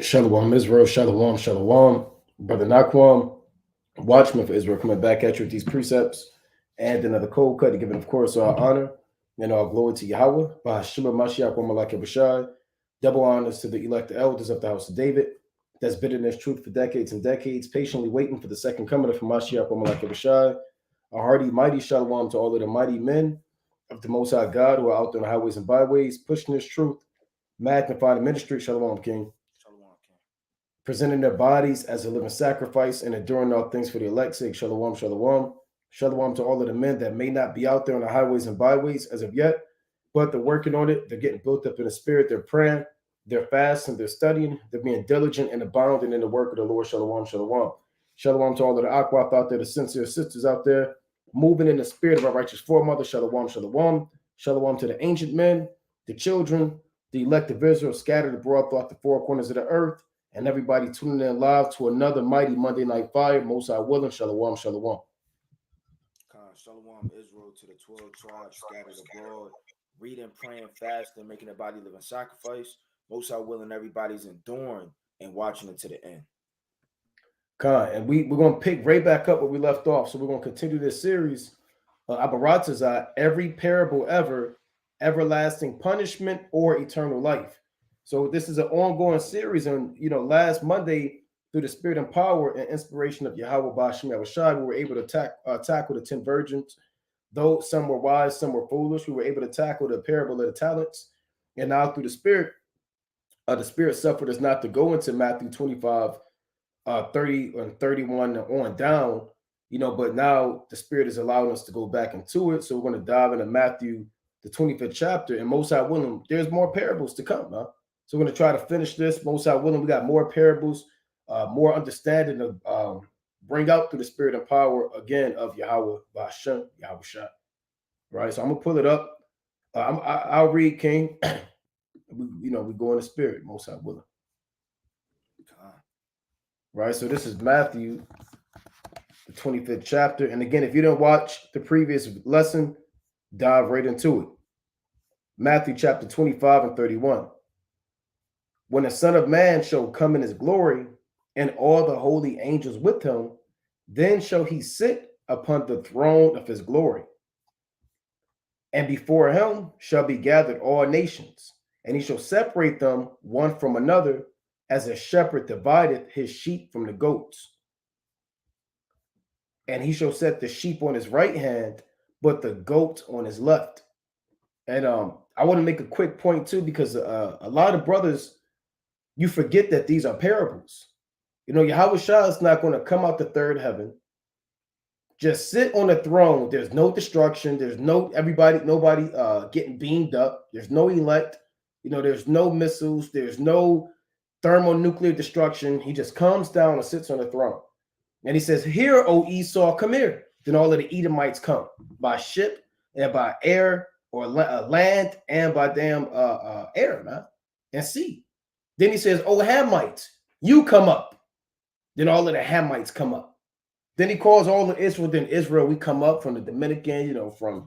Shalom Israel, Shalom, Shalom. Brother Nakwam, watchman for Israel, coming back at you with these precepts and another cold cut to give it, of course, our honor and our glory to Yahweh. Bahashima Mashiach wa Malak Bashai. Double honors to the elect elders of the house of David. That's been in this truth for decades and decades, patiently waiting for the second coming of Mashiach wa Malak Bashai. A hearty, mighty Shalom to all of the mighty men of the Most High God who are out there on the highways and byways, pushing this truth, magnifying the ministry. Shalom, King, Shalom, King. presenting their bodies as a living sacrifice and enduring all things for the elect's sake. Shalom, shalom. Shalom to all of the men that may not be out there on the highways and byways as of yet, but they're working on it. They're getting built up in the spirit. They're praying, they're fasting, they're studying, they're being diligent and abounding in the work of the Lord. Shalom, shalom. Shalom to all of the Aquath out there, the sincere sisters out there, moving in the spirit of our righteous foremother. Shalom, shalom. Shalom to the ancient men, the children, the elect of Israel scattered abroad throughout the four corners of the earth, and everybody tuning in live to another mighty Monday Night Fire. Most High willing. Shalom, shalom. Shalom, Israel, to the 12 tribes scattered abroad, reading, praying, fasting, making the body living sacrifice. Most High willing, everybody's enduring and watching it to the end. And we're going to pick right back up where we left off. So we're going to continue this series, Abaratazah, every parable ever, everlasting punishment or eternal life. So this is an ongoing series. And, last Monday, through the spirit and power and inspiration of Yahweh Bashim Yahushai, we were able to tackle the 10 virgins. Though some were wise, some were foolish, we were able to tackle the parable of the talents. And now through the spirit suffered us not to go into Matthew 25, 30 and 31 on down, but now the spirit is allowing us to go back into it. So we're going to dive into Matthew, the 25th chapter, and most high willing, there's more parables to come, huh? So we're going to try to finish this. Most high willing, we got more parables, more understanding of bring out through the spirit and power again of Yahweh Bashem, Yahweh Shah. Right. So I'm gonna pull it up. I'll read, King. we go in the spirit, most high willing. Right. So this is Matthew, the 25th chapter. And again, if you didn't watch the previous lesson, dive right into it. Matthew chapter 25 and 31. When the Son of Man shall come in his glory, and all the holy angels with him, then shall he sit upon the throne of his glory. And before him shall be gathered all nations, and he shall separate them one from another, as a shepherd divideth his sheep from the goats. And he shall set the sheep on his right hand, but the goats on his left. And I want to make a quick point too, because a lot of brothers, you forget that these are parables. Yahweh Shah is not going to come out the third heaven, just sit on the throne. There's no destruction. There's nobody getting beamed up. There's no elect. There's no missiles. There's no thermonuclear destruction. He just comes down and sits on the throne. And he says, "Here, O Esau, come here." Then all of the Edomites come by ship and by air or land and by damn air, man, and sea. Then he says, "O Hamites, you come up." Then all of the Hamites come up. Then he calls all of Israel. Then Israel, we come up from the Dominican, from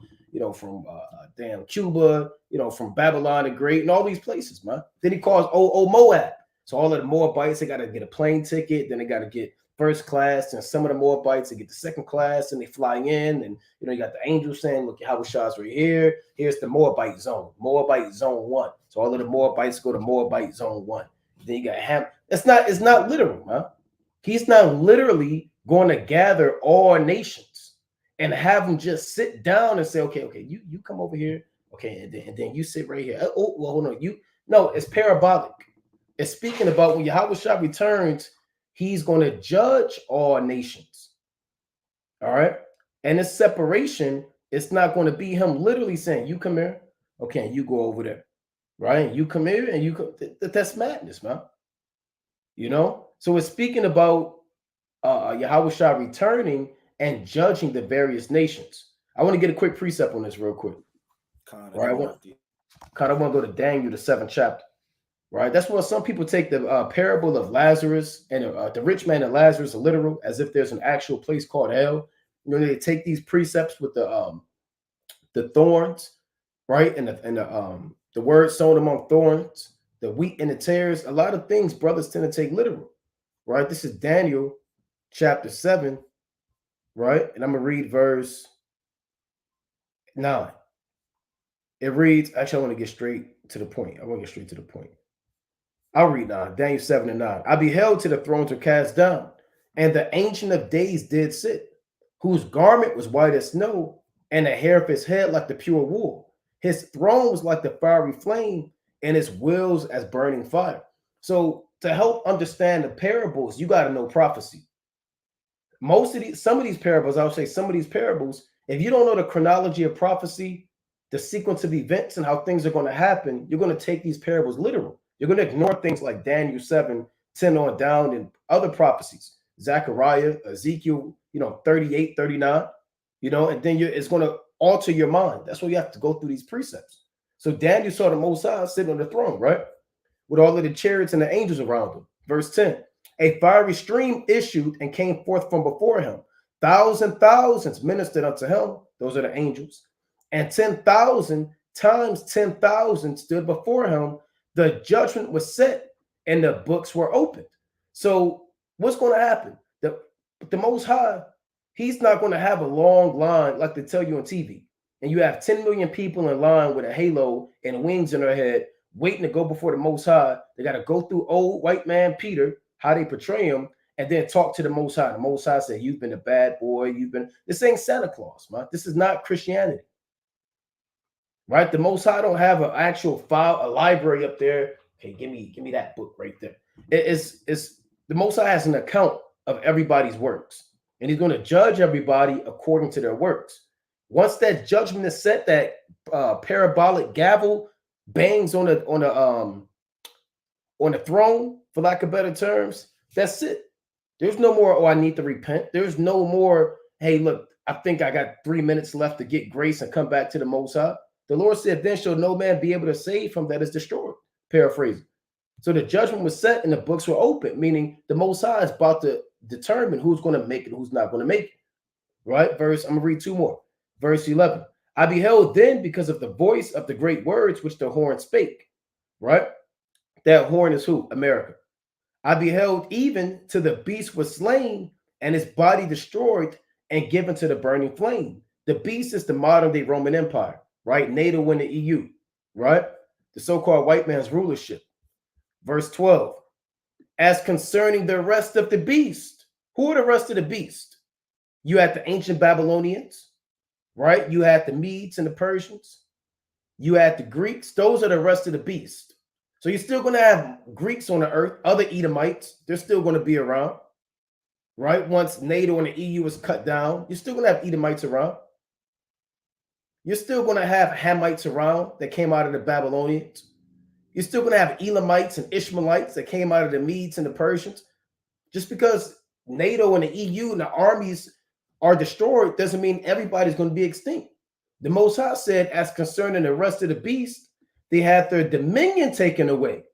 damn Cuba, from Babylon the Great, and all these places, man. Then he calls Moab. So all of the Moabites, they got to get a plane ticket. Then they got to get first class, and some of the Moabites, they get the second class, and they fly in. And you got the angels saying, "Look, Yahweh Shah's right here. Here's the Moabite zone 1." So all of the Moabites go to Moabite zone 1. Then you got Ham. It's not literal, man. He's not literally going to gather all nations and have them just sit down and say, okay, you come over here, okay, and then you sit right here. Oh, well, hold on. No, it's parabolic. It's speaking about when Yahweh Shah returns, he's going to judge all nations. All right. And this separation, it's not going to be him literally saying, "You come here, okay, and you go over there." Right? You come here and you come. That's madness, man. So it's speaking about Yahweh Shah returning and judging the various nations. I want to get a quick precept on this real quick. Right? I want to go to Daniel, the 7th chapter. Right? That's why some people take the parable of Lazarus and the rich man and Lazarus literal, as if there's an actual place called hell. They take these precepts with the thorns, right? And the word sown among thorns, the wheat and the tares. A lot of things brothers tend to take literal, right? This is Daniel chapter 7, right? And I'm going to read verse 9. It reads, actually, I want to get straight to the point. I want to get straight to the point. I'll read 9, Daniel 7 and 9. I beheld till the thrones were cast down, and the Ancient of Days did sit, whose garment was white as snow, and the hair of his head like the pure wool. His throne was like the fiery flame, and his wheels as burning fire. So to help understand the parables, you got to know prophecy. Some of these parables, I would say some of these parables, if you don't know the chronology of prophecy, the sequence of events and how things are going to happen, you're going to take these parables literal. You're going to ignore things like Daniel 7, 10 on down, and other prophecies, Zechariah, Ezekiel, 38, 39, and then it's going to alter your mind. That's why you have to go through these precepts. So Daniel saw the Most High sitting on the throne, right? With all of the chariots and the angels around him. Verse 10, a fiery stream issued and came forth from before him. Thousands ministered unto him. Those are the angels. And 10,000 times 10,000 stood before him. The judgment was set and the books were opened. So what's going to happen? The Most High, he's not going to have a long line like they tell you on TV. And you have 10 million people in line with a halo and wings in their head waiting to go before the Most High. They got to go through old white man Peter, how they portray him, and then talk to the Most High. The Most High said, you've been a bad boy. This ain't Santa Claus, man. This is not Christianity. Right? The Most High don't have an actual file, a library up there. Hey, give me that book right there. It's the Most High has an account of everybody's works, and he's going to judge everybody according to their works. Once that judgment is set, that parabolic gavel bangs on the throne, for lack of better terms, that's it. There's no more, oh, I need to repent. There's no more, hey, look, I think I got 3 minutes left to get grace and come back to the Most High. The Lord said, then shall no man be able to save him that is destroyed. Paraphrasing. So the judgment was set and the books were open, meaning the Most High is about to determine who's going to make it and who's not going to make it. Right? I'm going to read 2 more. Verse 11. I beheld then because of the voice of the great words which the horn spake. Right? That horn is who? America. I beheld even to the beast was slain and his body destroyed and given to the burning flame. The beast is the modern day Roman Empire, right? NATO and the EU, right? The so-called white man's rulership. Verse 12. As concerning the rest of the beast, who are the rest of the beast? You had the ancient Babylonians, right? You had the Medes and the Persians. You had the Greeks. Those are the rest of the beast. So you're still going to have Greeks on the earth, other Edomites. They're still going to be around, right? Once NATO and the EU is cut down, you're still going to have Edomites around. You're still going to have Hamites around that came out of the Babylonians. You're still going to have Elamites and Ishmaelites that came out of the Medes and the Persians. Just because NATO and the EU and the armies are destroyed doesn't mean everybody's going to be extinct. The Most High said, as concerning the rest of the beast, they had their dominion taken away.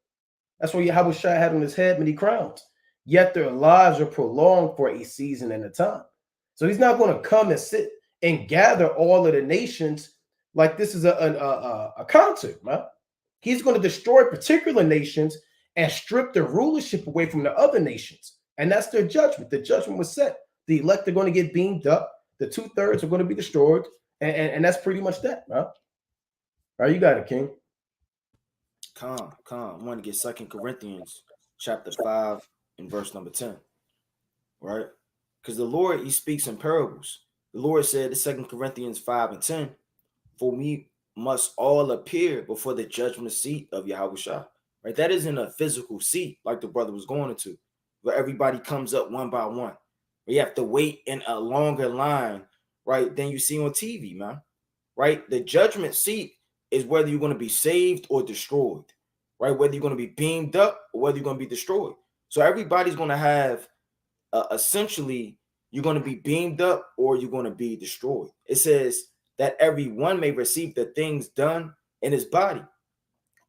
That's what Yahweh Shai had on his head many crowns. Yet their lives are prolonged for a season and a time. So he's not going to come and sit and gather all of the nations like this is a concert, man. He's going to destroy particular nations and strip the rulership away from the other nations. And that's their judgment. The judgment was set. The elect are going to get beamed up. The 2/3 are going to be destroyed. And that's pretty much that, man. All right, you got it, King. Come. I want to get 2 Corinthians chapter 5 and verse number 10. Right? Because the Lord, he speaks in parables. The Lord said in 2 Corinthians 5 and 10, for we must all appear before the judgment seat of Yahweh Shai. Right? That isn't a physical seat like the brother was going into, where everybody comes up one by one. You have to wait in a longer line, right, than you see on TV, man. Right? The judgment seat is whether you're going to be saved or destroyed, right? Whether you're going to be beamed up or whether you're going to be destroyed. So everybody's going to have, essentially, you're going to be beamed up or you're going to be destroyed. It says that everyone may receive the things done in his body,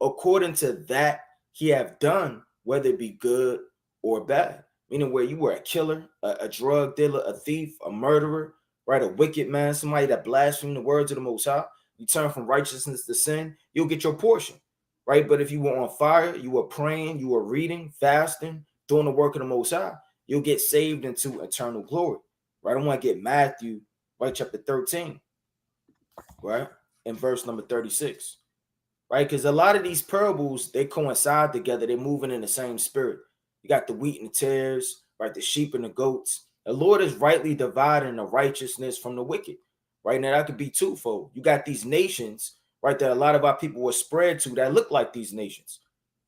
according to that he have done, whether it be good or bad. Meaning where you were a killer, a drug dealer, a thief, a murderer, right? A wicked man, somebody that blasphemed the words of the Most High. You turn from righteousness to sin, you'll get your portion. right? But if you were on fire, you were praying, you were reading, fasting, doing the work of the Most High, you'll get saved into eternal glory, right? I want to get Matthew, right, chapter 13, right, in verse number 36, right? Because a lot of these parables, they coincide together. They're moving in the same spirit. You got the wheat and the tares, right? The sheep and the goats. The Lord is rightly dividing the righteousness from the wicked, right? Now that could be twofold. You got these nations, right, that a lot of our people were spread to that look like these nations,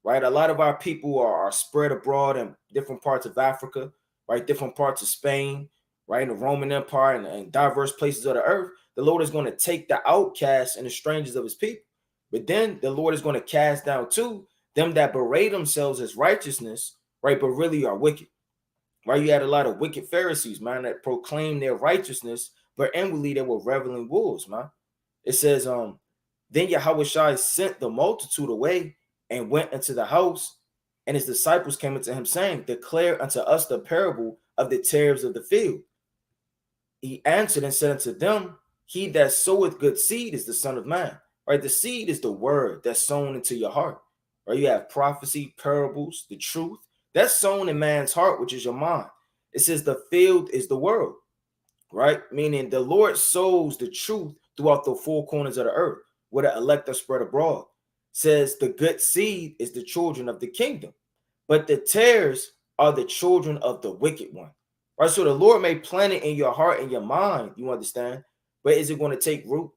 right? A lot of our people are spread abroad in different parts of Africa, right? Different parts of Spain, right? In the Roman Empire and diverse places of the earth. The Lord is going to take the outcasts and the strangers of his people. But then the Lord is going to cast down too them that berate themselves as righteousness, right? But really are wicked, right? You had a lot of wicked Pharisees, man, that proclaim their righteousness, but inwardly they were reveling wolves, man. It says, then Yahushua sent the multitude away and went into the house, and his disciples came unto him, saying, declare unto us the parable of the tares of the field. He answered and said unto them, he that soweth good seed is the Son of Man. Right? The seed is the word that's sown into your heart. Right? You have prophecy, parables, the truth. That's sown in man's heart, which is your mind. It says the field is the world, right? Meaning the Lord sows the truth throughout the four corners of the earth, where the elect are spread abroad. It says the good seed is the children of the kingdom, but the tares are the children of the wicked one. Right? So the Lord may plant it in your heart and your mind, you understand, but is it going to take root?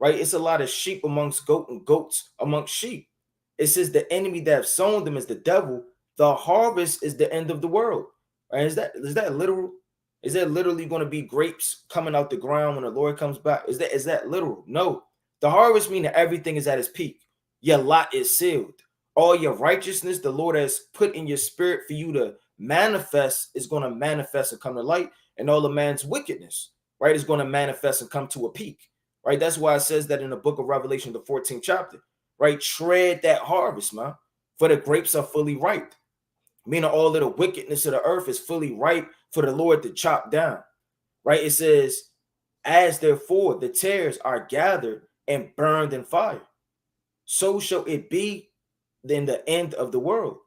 Right? It's a lot of sheep amongst goat and goats amongst sheep. It says the enemy that have sown them is the devil. The harvest is the end of the world. Right? Is that literal? Is that literally going to be grapes coming out the ground when the Lord comes back? Is that literal? No. The harvest means that everything is at its peak. Your lot is sealed. All your righteousness the Lord has put in your spirit for you to manifest is going to manifest and come to light, and all of man's wickedness, right, is going to manifest and come to a peak. Right? That's why it says that in the book of Revelation, the 14th chapter, right? Tread that harvest, man, for the grapes are fully ripe. Meaning all of the wickedness of the earth is fully ripe for the Lord to chop down. Right? It says, as therefore the tares are gathered and burned in fire, so shall it be in the end of the world.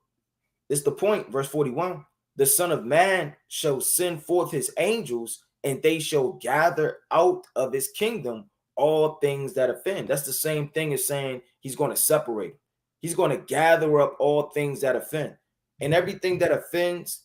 This is the point, verse 41. The Son of Man shall send forth his angels, and they shall gather out of his kingdom all things that offend. That's the same thing as saying he's going to separate. He's going to gather up all things that offend. And everything that offends,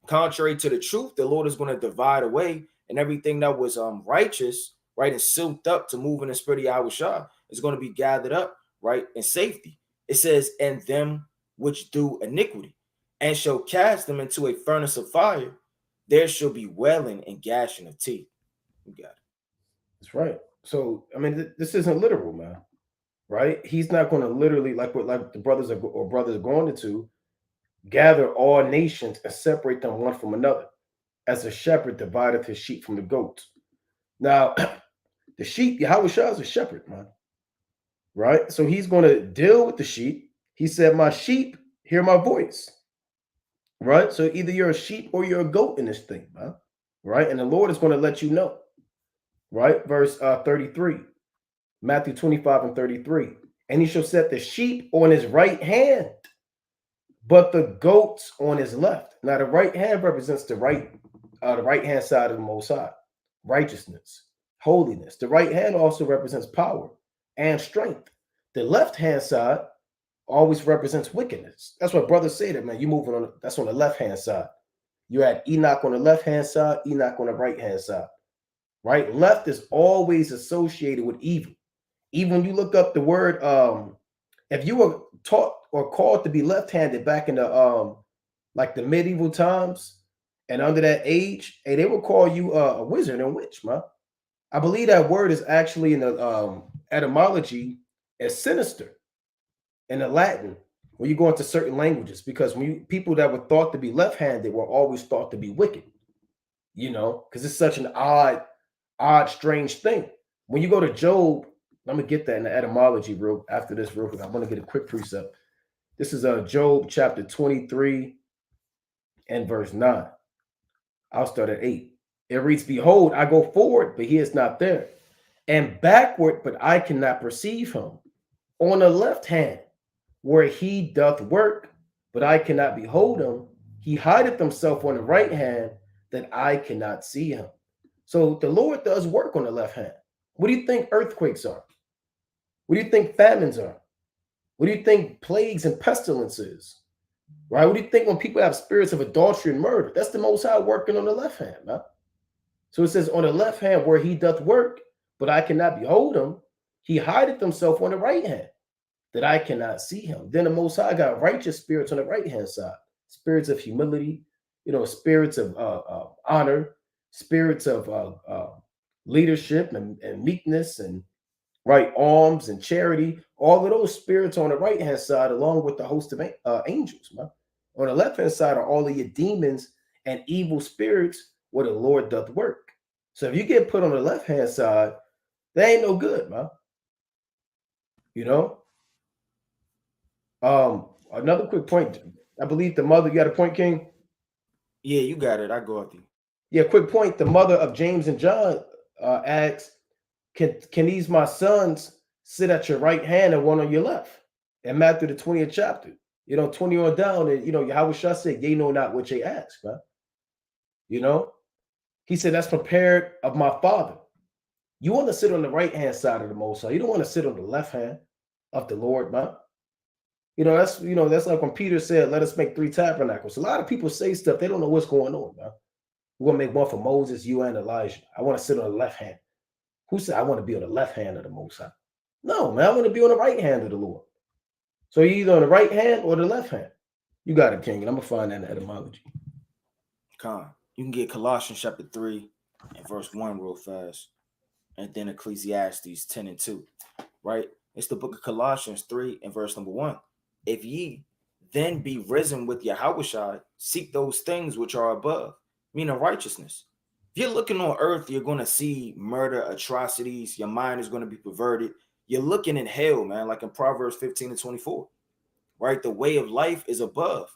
contrary to the truth, the Lord is going to divide away. And everything that was righteous, right, and silked up to move in the spirit of Yahushua is going to be gathered up, right, in safety. It says, and them which do iniquity, and shall cast them into a furnace of fire, there shall be wailing and gashing of teeth. You got it. That's right. So, I mean, this isn't literal, man. Right? He's not going to literally, like what like the brothers are going into, gather all nations and separate them one from another, as a shepherd divideth his sheep from the goats. Now, the sheep, Yahweh Shah is a shepherd, man. Right? So he's going to deal with the sheep. He said, my sheep hear my voice. Right? So either you're a sheep or you're a goat in this thing, man. Right? And the Lord is going to let you know. Right? Verse 33. Matthew 25 and 33. And he shall set the sheep on his right hand, but the goats on his left. Now, the right hand represents the right hand side of the Most High, righteousness, holiness. The right hand also represents power and strength. The left hand side always represents wickedness. That's what brothers say that, man. You moving on, that's on the left hand side. You had Enoch on the left hand side, Enoch on the right hand side. Right? Left is always associated with evil. Even when you look up the word, if you were taught or called to be left-handed back in the like the medieval times and under that age, hey, they would call you a wizard and witch, man. I believe that word is actually in the etymology as sinister in the Latin when you go into certain languages, because people that were thought to be left-handed were always thought to be wicked, because it's such an odd, strange thing. When you go to Job, I'm gonna get that in the etymology after this real quick. I want to get a quick precept. This is Job chapter 23 and verse 9. I'll start at 8. It reads, behold, I go forward, but he is not there, and backward, but I cannot perceive him. On the left hand, where he doth work, but I cannot behold him. He hideth himself on the right hand, that I cannot see him. So the Lord does work on the left hand. What do you think earthquakes are? What do you think famines are? What do you think plagues and pestilences? Right? What do you think when people have spirits of adultery and murder? That's the Most High working on the left hand, man. So it says, on the left hand where he doth work, but I cannot behold him, he hideth himself on the right hand, that I cannot see him. Then the Most High got righteous spirits on the right hand side, spirits of humility, spirits of honor, spirits of leadership and meekness and right alms and charity. All of those spirits on the right hand side, along with the host of angels. Man. On the left hand side are all of your demons and evil spirits where the Lord doth work. So if you get put on the left hand side, that ain't no good, man. You know. Another quick point. I believe the mother. You got a point, King? Yeah, you got it. I go after you. Yeah, quick point. The mother of James and John asks, "Can these my sons sit at your right hand and one on your left?" In Matthew the 20th chapter, 20 on down, and Yahweh Shah said, "They know not what they ask." Man. He said, "That's prepared of my Father." You want to sit on the right hand side of the Most High. You don't want to sit on the left hand of the Lord, man. That's like when Peter said, "Let us make 3 tabernacles." A lot of people say stuff, they don't know what's going on, man. We're gonna make one for Moses, you, and Elijah. I want to sit on the left hand. Who said I want to be on the left hand of the Most High? No, man, I want to be on the right hand of the Lord. So you're either on the right hand or the left hand. You got it, King, and I'm gonna find that in the etymology. You can get Colossians chapter 3 and verse 1 real fast, and then Ecclesiastes 10 and 2. Right? It's the book of Colossians 3 and verse number 1. If ye then be risen with Yahushua, seek those things which are above, meaning righteousness. If you're looking on earth, you're going to see murder, atrocities. Your mind is going to be perverted. You're looking in hell, man, like in Proverbs 15 and 24. Right? The way of life is above,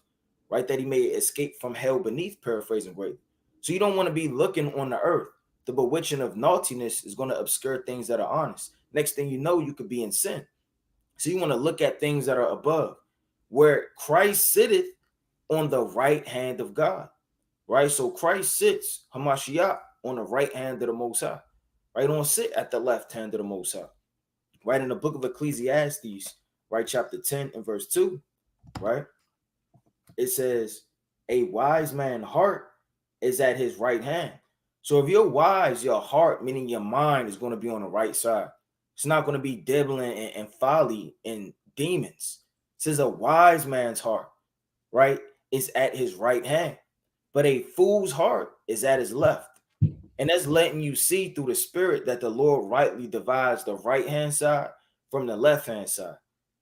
right? That he may escape from hell beneath, paraphrasing great. So you don't want to be looking on the earth. The bewitching of naughtiness is going to obscure things that are honest. Next thing you know, you could be in sin. So you want to look at things that are above, where Christ sitteth on the right hand of God, right? So Christ sits, Hamashiach, on the right hand of the Most High, right? Don't sit at the left hand of the Most High, right? In the book of Ecclesiastes, right, chapter 10 and verse 2, right? It says, a wise man's heart is at his right hand. So if you're wise, your heart, meaning your mind, is going to be on the right side. It's not going to be dibbling and folly and demons. It says a wise man's heart, right, is at his right hand. But a fool's heart is at his left. And that's letting you see through the spirit that the Lord rightly divides the right-hand side from the left-hand side,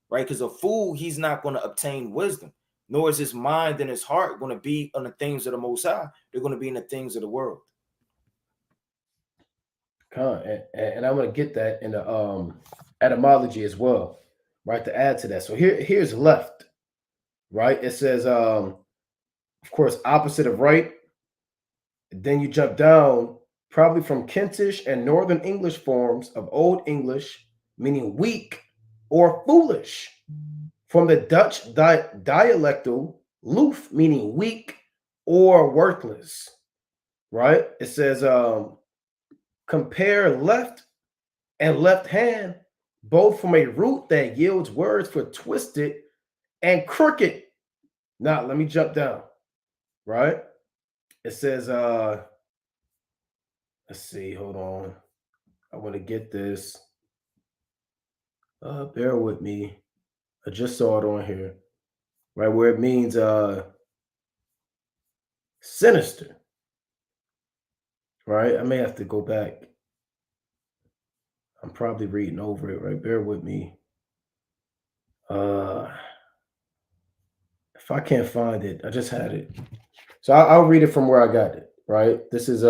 right? Because a fool, he's not going to obtain wisdom, nor is his mind and his heart going to be on the things of the Most High. They're going to be in the things of the world. And I'm going to get that in the etymology as well, right, to add to that. So here's left, right? It says, of course, opposite of right. Then you jump down, probably from Kentish and Northern English forms of Old English, meaning weak or foolish. From the Dutch dialectal loof, meaning weak or worthless, right? It says, compare left and left hand, both from a root that yields words for twisted and crooked. Now, let me jump down, right? It says, let's see, hold on. I want to get this. Bear with me. I just saw it on here, right? Where it means sinister, right? I may have to go back. I'm probably reading over it, right? Bear with me. If I can't find it, I just had it. So I'll read it from where I got it, right? This is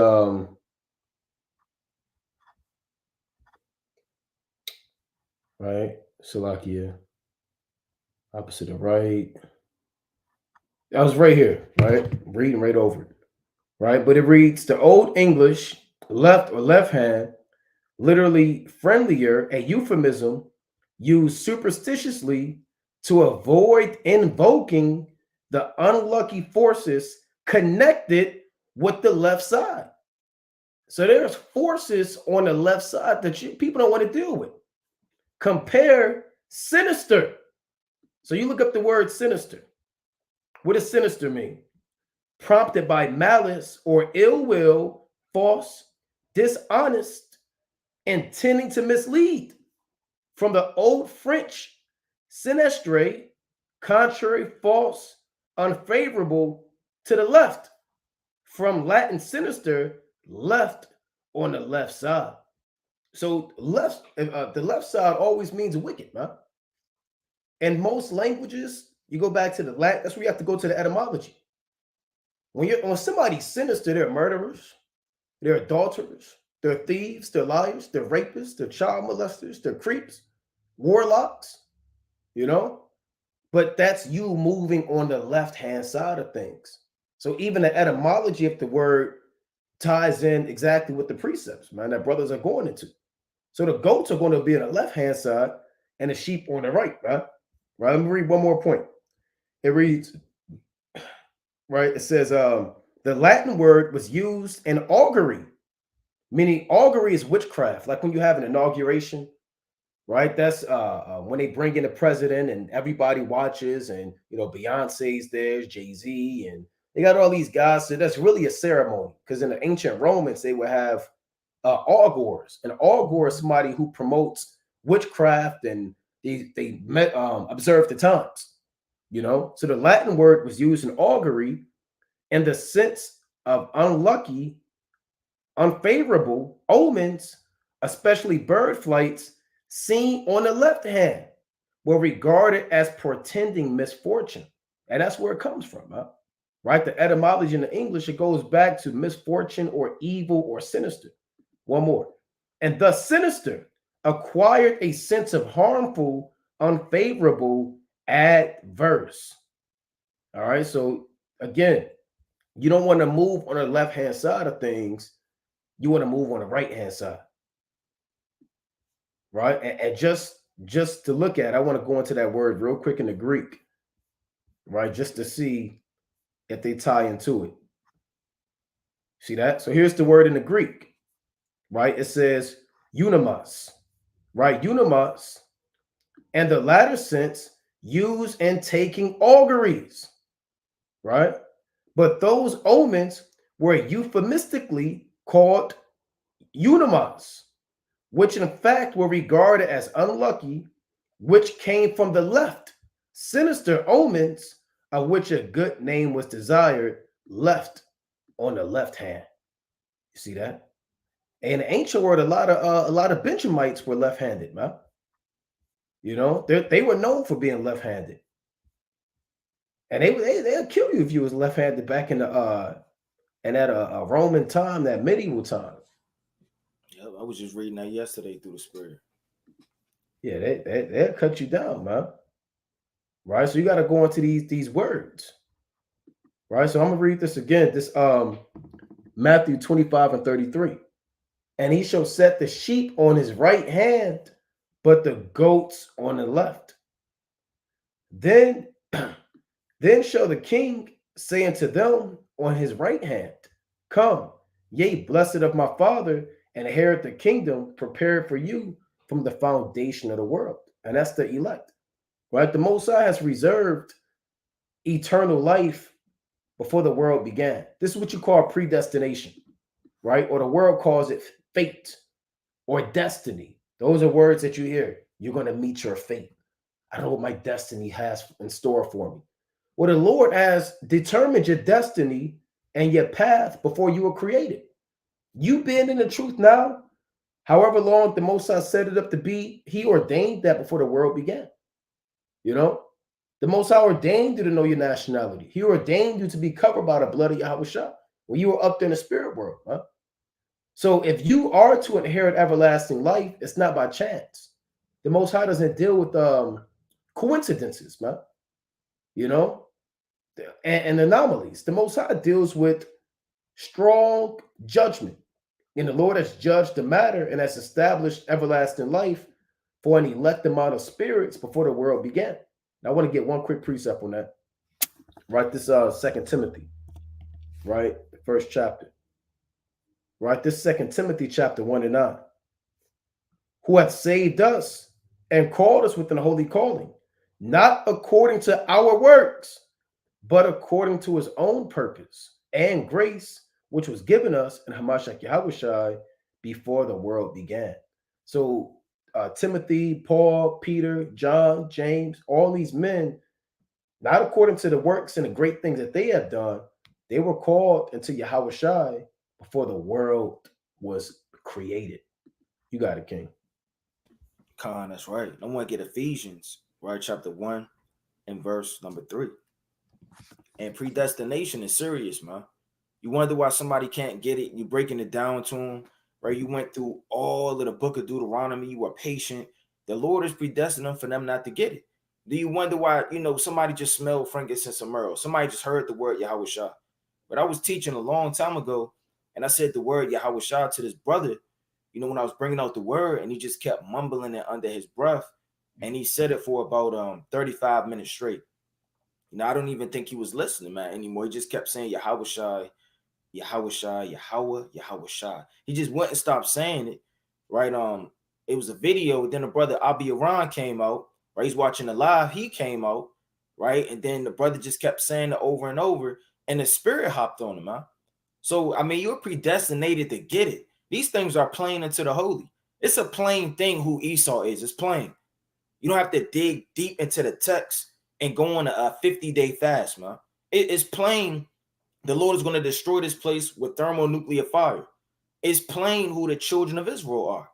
right, Salakia, opposite of right. I was right here, right? Reading right over it, right? But it reads the Old English left or left hand, literally friendlier, a euphemism used superstitiously to avoid invoking the unlucky forces connected with the left side. So there's forces on the left side that people don't want to deal with. Compare sinister. So you look up the word sinister. What does sinister mean? Prompted by malice or ill will, false, dishonest, intending to mislead. From the old French sinistre, contrary, false, unfavorable, to the left. From Latin sinister, left, on the left side. So the left side always means wicked, man. In most languages, you go back to the Latin, that's where you have to go to the etymology. When somebody's sinister, they're murderers, they're adulterers, they're thieves, they're liars, they're rapists, they're child molesters, they're creeps, warlocks, you know? But that's you moving on the left-hand side of things. So even the etymology of the word ties in exactly with the precepts, man, that brothers are going into. So the goats are going to be on the left-hand side and the sheep on the right, right? Right. Let me read one more point. It reads, right? It says, the Latin word was used in augury, meaning augury is witchcraft. Like when you have an inauguration, right? That's when they bring in the president and everybody watches, and Beyonce's there, Jay-Z, and they got all these guys. So that's really a ceremony, because in the ancient Romans they would have augurs, and augur is somebody who promotes witchcraft, and they observe the times. So the Latin word was used in augury in the sense of unlucky, unfavorable omens, especially bird flights seen on the left hand, were regarded as portending misfortune. And that's where it comes from, huh? Right? The etymology in the English, it goes back to misfortune or evil or sinister. One more. And thus sinister acquired a sense of harmful, unfavorable, adverse. All right. So again, you don't want to move on the left-hand side of things. You want to move on the right-hand side. Right. And just to look at, I want to go into that word real quick in the Greek, right? Just to see if they tie into it. See that? So here's the word in the Greek, right? It says unimos, right? Unimos, and the latter sense used in taking auguries, right? But those omens were euphemistically called unimos, which in fact were regarded as unlucky, which came from the left. Sinister omens, of which a good name was desired, left on the left hand. You see that? In the ancient world, a lot of Benjamites were left-handed, man. They were known for being left-handed, and they'll kill you if you was left-handed back in the that Roman time, that medieval time. Yeah, I was just reading that yesterday through the Spirit. Yeah, they'll cut you down, man. Right, so you got to go into these words. Right, so I'm gonna read this again. This Matthew 25:33. And he shall set the sheep on his right hand, but the goats on the left. Then shall the king say unto them on his right hand, come, yea, blessed of my father, and inherit the kingdom prepared for you from the foundation of the world. And that's the elect, right? The Most High has reserved eternal life before the world began. This is what you call predestination, right? Or the world calls it fate or destiny. Those are words that you hear. You're going to meet your fate. I know what my destiny has in store for me. Well, the Lord has determined your destiny and your path before you were created. You being in the truth now, however long the Most High set it up to be, he ordained that before the world began. The Most High ordained you to know your nationality. He ordained you to be covered by the blood of Yahushua when you were up there in the spirit world. Huh? So if you are to inherit everlasting life, it's not by chance. The Most High doesn't deal with coincidences, man. And anomalies. The Most High deals with strong judgment. And the Lord has judged the matter and has established everlasting life for an elect amount of spirits before the world began. I want to get one quick precept on that. Right, this Second Timothy, right, the first chapter. Right, this Second Timothy chapter 1 and 9. Who hath saved us and called us with an holy calling, not according to our works, but according to his own purpose and grace, which was given us in Hamashiach Yahushai before the world began. So Timothy, Paul, Peter, John, James, all these men, not according to the works and the great things that they have done, they were called into Yahushai before the world was created. You got it, King. Khan, that's right. I want to get Ephesians, right? Chapter 1 and verse number 3. And predestination is serious, man. You wonder why somebody can't get it. You breaking it down to them, right? You went through all of the book of Deuteronomy. You were patient. The Lord is predestined for them not to get it. Do you wonder why, somebody just smelled frankincense and myrrh? Somebody just heard the word Yahweh Shah. But I was teaching a long time ago, and I said the word Yahweh Shah to this brother, when I was bringing out the word, and he just kept mumbling it under his breath, and he said it for about 35 minutes straight. I don't even think he was listening, man, anymore. He just kept saying Yahweh Shai, Yahweh Shai, Yahweh, Yahweh Shai. He just wouldn't stop saying it, right? It was a video. Then the brother Abi Iran came out, right? He's watching the live. He came out, right? And then the brother just kept saying it over and over, and the spirit hopped on him, man. So, you're predestinated to get it. These things are plain into the holy. It's a plain thing who Esau is. It's plain. You don't have to dig deep into the text and go on a 50-day fast, man. It's plain the Lord is going to destroy this place with thermonuclear fire. It's plain who the children of Israel are.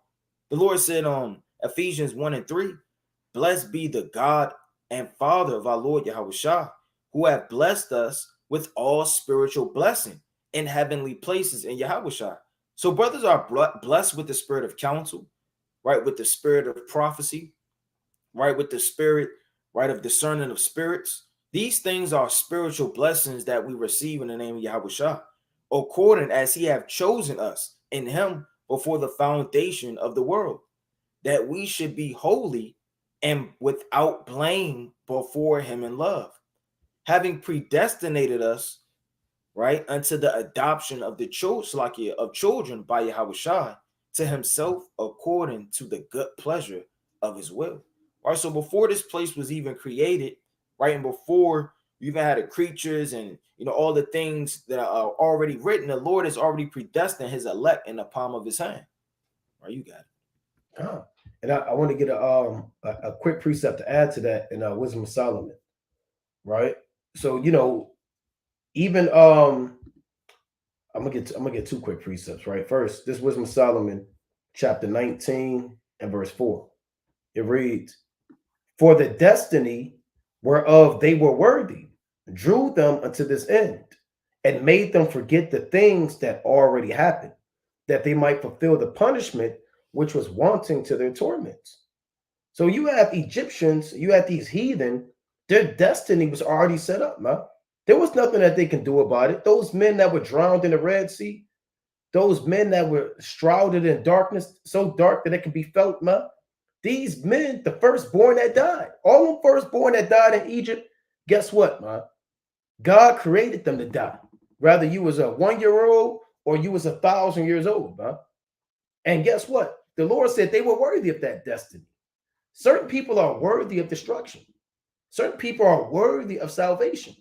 The Lord said on Ephesians 1 and 3, blessed be the God and Father of our Lord Yahweh Shah, who have blessed us with all spiritual blessing in heavenly places in Yahweh Shah. So brothers are blessed with the spirit of counsel, right? With the spirit of prophecy, right? With the spirit, right, of discerning of spirits. These things are spiritual blessings that we receive in the name of Yahweh Shah, according as he have chosen us in him before the foundation of the world, that we should be holy and without blame before him in love, having predestinated us, right, unto the adoption of the children by Yahweh Shah to himself according to the good pleasure of his will. All right, so before this place was even created, right, and before you even had the creatures and all the things that are already written, the Lord has already predestined his elect in the palm of his hand. Right, you got it. And I want to get a quick precept to add to that in Wisdom of Solomon, right? So even I'm gonna get two quick precepts, right? First, this Wisdom of Solomon, chapter 19 and verse 4. It reads, for the destiny whereof they were worthy drew them unto this end, and made them forget the things that already happened, that they might fulfill the punishment which was wanting to their torments. So you have Egyptians, you have these heathen, their destiny was already set up, man. There was nothing that they can do about it. Those men that were drowned in the Red Sea, those men that were shrouded in darkness, so dark that it can be felt, man. These men, the firstborn that died, all them firstborn that died in Egypt, guess what, man? God created them to die. Whether you was a 1-year-old or you was 1,000 years old, man. And guess what? The Lord said they were worthy of that destiny. Certain people are worthy of destruction. Certain people are worthy of salvation.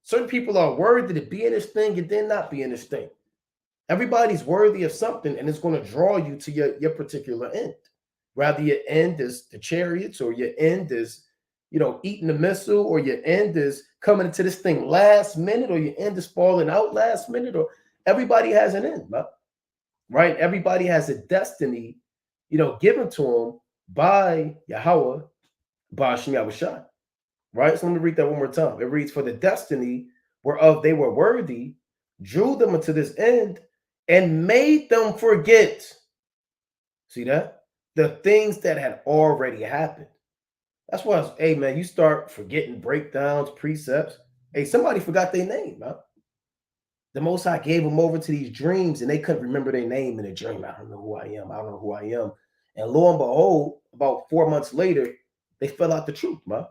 Certain people are worthy to be in this thing and then not be in this thing. Everybody's worthy of something, and it's going to draw you to your particular end. Rather your end is the chariots, or your end is, eating the missile, or your end is coming into this thing last minute, or your end is falling out last minute, or everybody has an end, right? Everybody has a destiny, given to them by Yahweh, by Hashem Yahushua, right? So let me read that one more time. It reads, for the destiny whereof they were worthy drew them into this end and made them forget. See that? The things that had already happened. That's why, hey, man, you start forgetting breakdowns, precepts. Hey, somebody forgot their name, man. The Most High gave them over to these dreams, and they couldn't remember their name in a dream. I don't know who I am. I don't know who I am. And lo and behold, about 4 months later, they fell out the truth, man.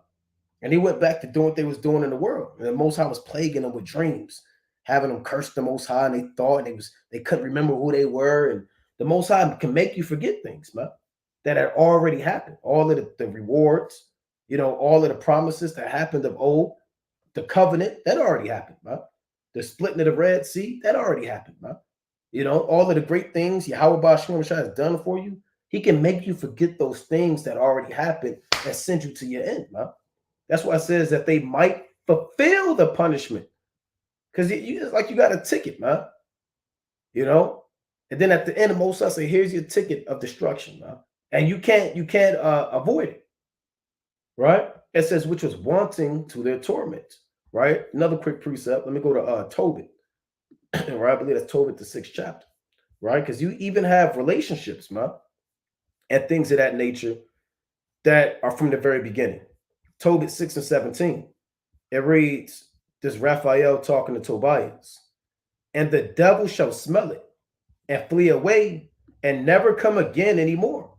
And they went back to doing what they was doing in the world. And the Most High was plaguing them with dreams, having them curse the Most High, and they thought and they couldn't remember who they were. And the Most High can make you forget things, man, that had already happened. All of the rewards, all of the promises that happened of old, the covenant that already happened, man. The splitting of the Red Sea that already happened, man. All of the great things Yahweh Bashim has done for you. He can make you forget those things that already happened and send you to your end, man. That's why it says that they might fulfill the punishment. Because it's like you got a ticket, man. And then at the end of most, I say, here's your ticket of destruction, man. And you can't avoid it. Right? It says, which was wanting to their torment. Right? Another quick precept. Let me go to Tobit. Right? I believe that's Tobit, the 6th chapter. Right? Because you even have relationships, man, and things of that nature that are from the very beginning. Tobit 6 and 17. It reads, this Raphael talking to Tobias. And the devil shall smell it and flee away and never come again anymore.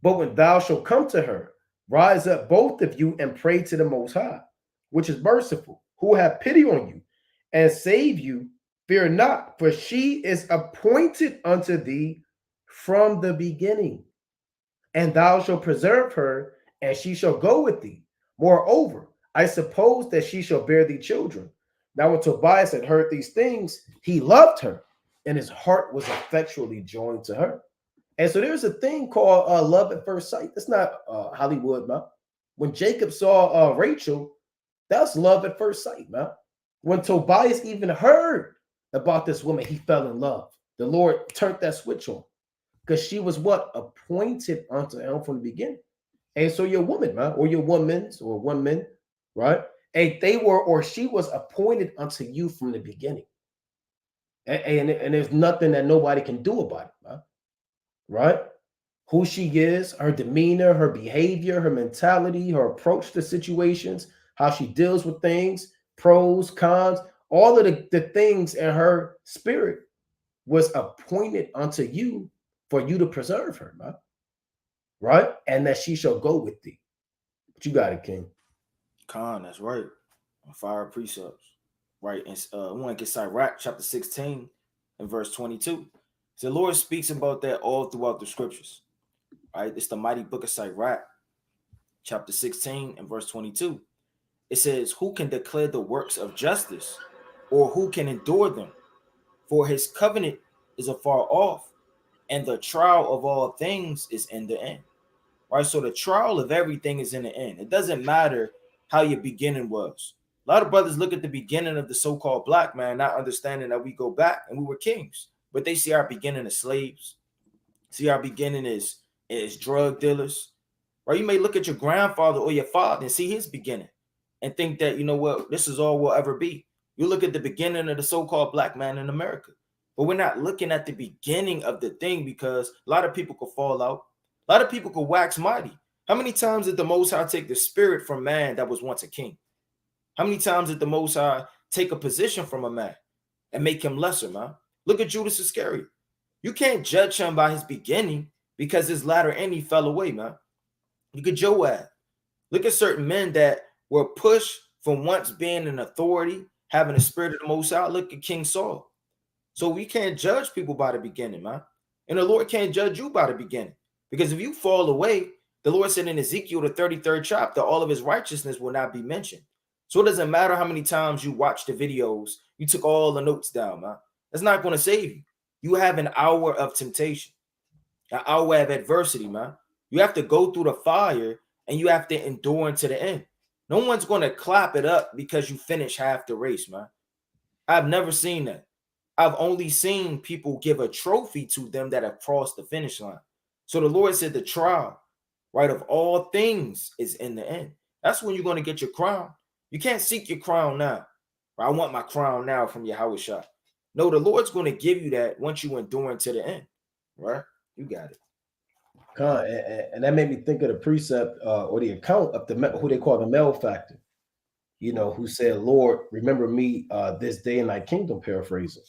But when thou shalt come to her, rise up both of you and pray to the Most High, which is merciful, who will have pity on you and save you. Fear not, for she is appointed unto thee from the beginning. And thou shalt preserve her, and she shall go with thee. Moreover, I suppose that she shall bear thee children. Now when Tobias had heard these things, he loved her, and his heart was effectually joined to her. And so there's a thing called love at first sight. That's not Hollywood, man. When Jacob saw Rachel, that's love at first sight, man. When Tobias even heard about this woman, he fell in love. The Lord turned that switch on because she was what? Appointed unto him from the beginning. And so your woman, man, or your woman's or one man, right? And they were, or she was appointed unto you from the beginning. And there's nothing that nobody can do about it, man. Right? Who she is, her demeanor, her behavior, her mentality, her approach to situations, how she deals with things, pros, cons, all of the things in her spirit was appointed unto you for you to preserve her, man. Right? And that she shall go with thee. But you got it, King. Khan, that's right. Fire precepts. Right. And we want to get Sirach chapter 16 and verse 22. So the Lord speaks about that all throughout the scriptures. Right? It's the mighty book of Sirach, chapter 16 and verse 22. It says, who can declare the works of justice, or who can endure them? For his covenant is afar off, and the trial of all things is in the end. Right? So the trial of everything is in the end. It doesn't matter how your beginning was. A lot of brothers look at the beginning of the so-called black man, not understanding that we go back and we were kings. But they see our beginning as slaves, see our beginning as drug dealers. Right? You may look at your grandfather or your father and see his beginning and think that, you know what, this is all we'll ever be. You look at the beginning of the so-called black man in America. But we're not looking at the beginning of the thing, because a lot of people could fall out. A lot of people could wax mighty. How many times did the Most High take the spirit from man that was once a king? How many times did the Most High take a position from a man and make him lesser, man? Look at Judas Iscariot. You can't judge him by his beginning, because his latter end he fell away, man. Look at Joab. Look at certain men that were pushed from once being an authority, having the spirit of the Most High. Look at King Saul. So we can't judge people by the beginning, man. And the Lord can't judge you by the beginning. Because if you fall away, the Lord said in Ezekiel, the 33rd chapter, all of his righteousness will not be mentioned. So it doesn't matter how many times you watch the videos, you took all the notes down, man. That's not going to save you. You have an hour of temptation, an hour of adversity, man. You have to go through the fire and you have to endure into the end. No one's going to clap it up because you finish half the race, man. I've never seen that. I've only seen people give a trophy to them that have crossed the finish line. So the Lord said the trial, right, of all things is in the end. That's when you're going to get your crown. You can't seek your crown now. I want my crown now from Yahweh Shah. No, the Lord's going to give you that once you endure to the end. Right? You got it. And that made me think of the precept or the account of who they call the male factor. Who said, Lord, remember me this day in thy kingdom, paraphrasing.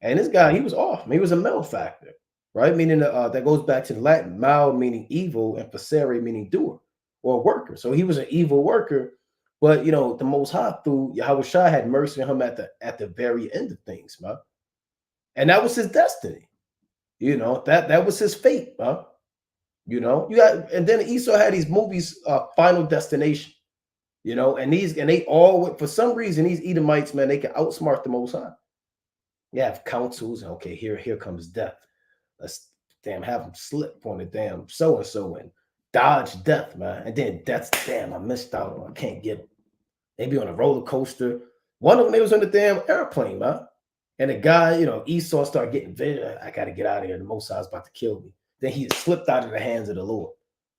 And this guy, he was off. He was a malefactor, right? Meaning that goes back to the Latin, mal meaning evil and facere meaning doer or worker. So he was an evil worker But the Most High through Yahweh Shai had mercy on him at the very end of things, man. And that was his destiny. That was his fate, man. And then Esau had these movies, Final Destination. And they all, for some reason, these Edomites, man, they can outsmart the Most High. You have councils. Okay, here comes death. Let's have them slip on the damn so and so and dodge death, man. And then that's I missed out. I can't get them. They be on a roller coaster. One of them, they was on the damn airplane, man. And the guy, Esau started getting vision. I got to get out of here. The Most High is about to kill me. Then he slipped out of the hands of the Lord.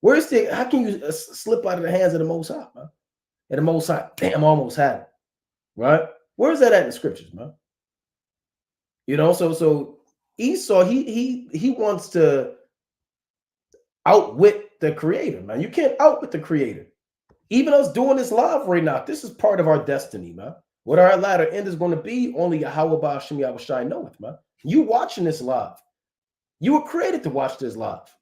How can you slip out of the hands of the Most High, man? And the Most High, almost had it, right? Where's that at in the scriptures, man? So Esau, he wants to outwit the Creator, man. You can't outwit the Creator. Even us doing this live right now, this is part of our destiny, man. What our latter end is going to be, only Yahweh Ba'ashem Yahweh Shai knoweth, man. You watching this live. You were created to watch this live,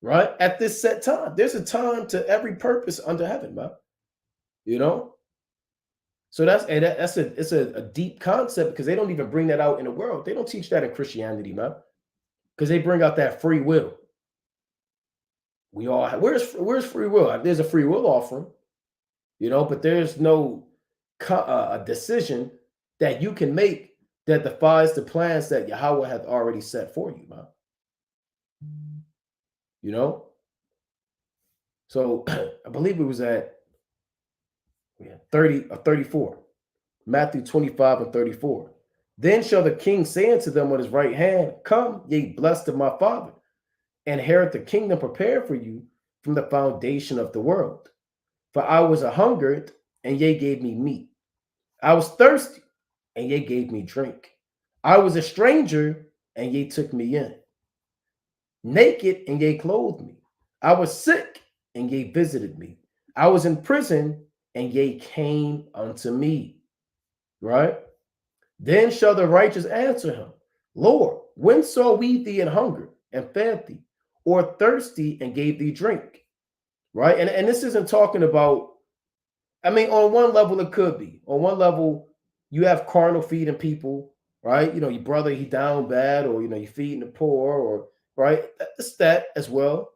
right? At this set time. There's a time to every purpose under heaven, man. So it's a deep concept, because they don't even bring that out in the world. They don't teach that in Christianity, man, because they bring out that free will. We all have, where's free will? There's a free will offering, but there's no a decision that you can make that defies the plans that Yahweh hath already set for you, man. So I believe it was at 30 or 34, Matthew 25 and 34. Then shall the king say unto them on his right hand, Come, ye blessed of my Father, inherit the kingdom prepared for you from the foundation of the world. For I was a hungered, and ye gave me meat. I was thirsty, and ye gave me drink. I was a stranger, and ye took me in. Naked, and ye clothed me. I was sick, and ye visited me. I was in prison, and ye came unto me. Right? Then shall the righteous answer him, Lord, when saw we thee in hunger and fed thee, or thirsty and gave thee drink? Right? And this isn't talking about, on one level it could be. On one level, you have carnal feeding people, right? Your brother, he down bad, or you're feeding the poor, or right? That's that as well.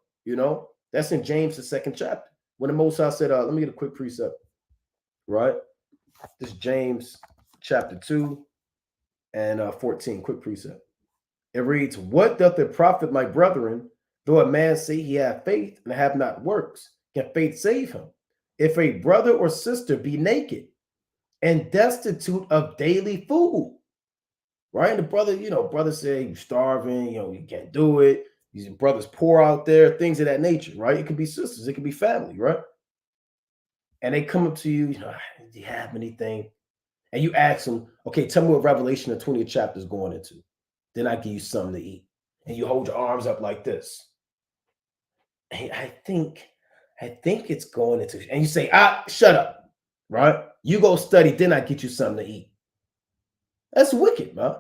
That's in James, the 2nd chapter. When the Most High said, let me get a quick precept, right? This is James chapter 2 and 14, quick precept. It reads, What doth it profit, my brethren, though a man say he have faith and have not works? Can faith save him? If a brother or sister be naked and destitute of daily food, right? And the brother say you're starving, you can't do it. These brothers poor out there, things of that nature, right? It could be sisters, it could be family, right? And they come up to you, do you have anything? And you ask them, okay, tell me what Revelation, the 20th chapter is going into. Then I give you something to eat. And you hold your arms up like this. Hey, I think it's going into, and you say, shut up, right? You go study, then I get you something to eat. That's wicked, man.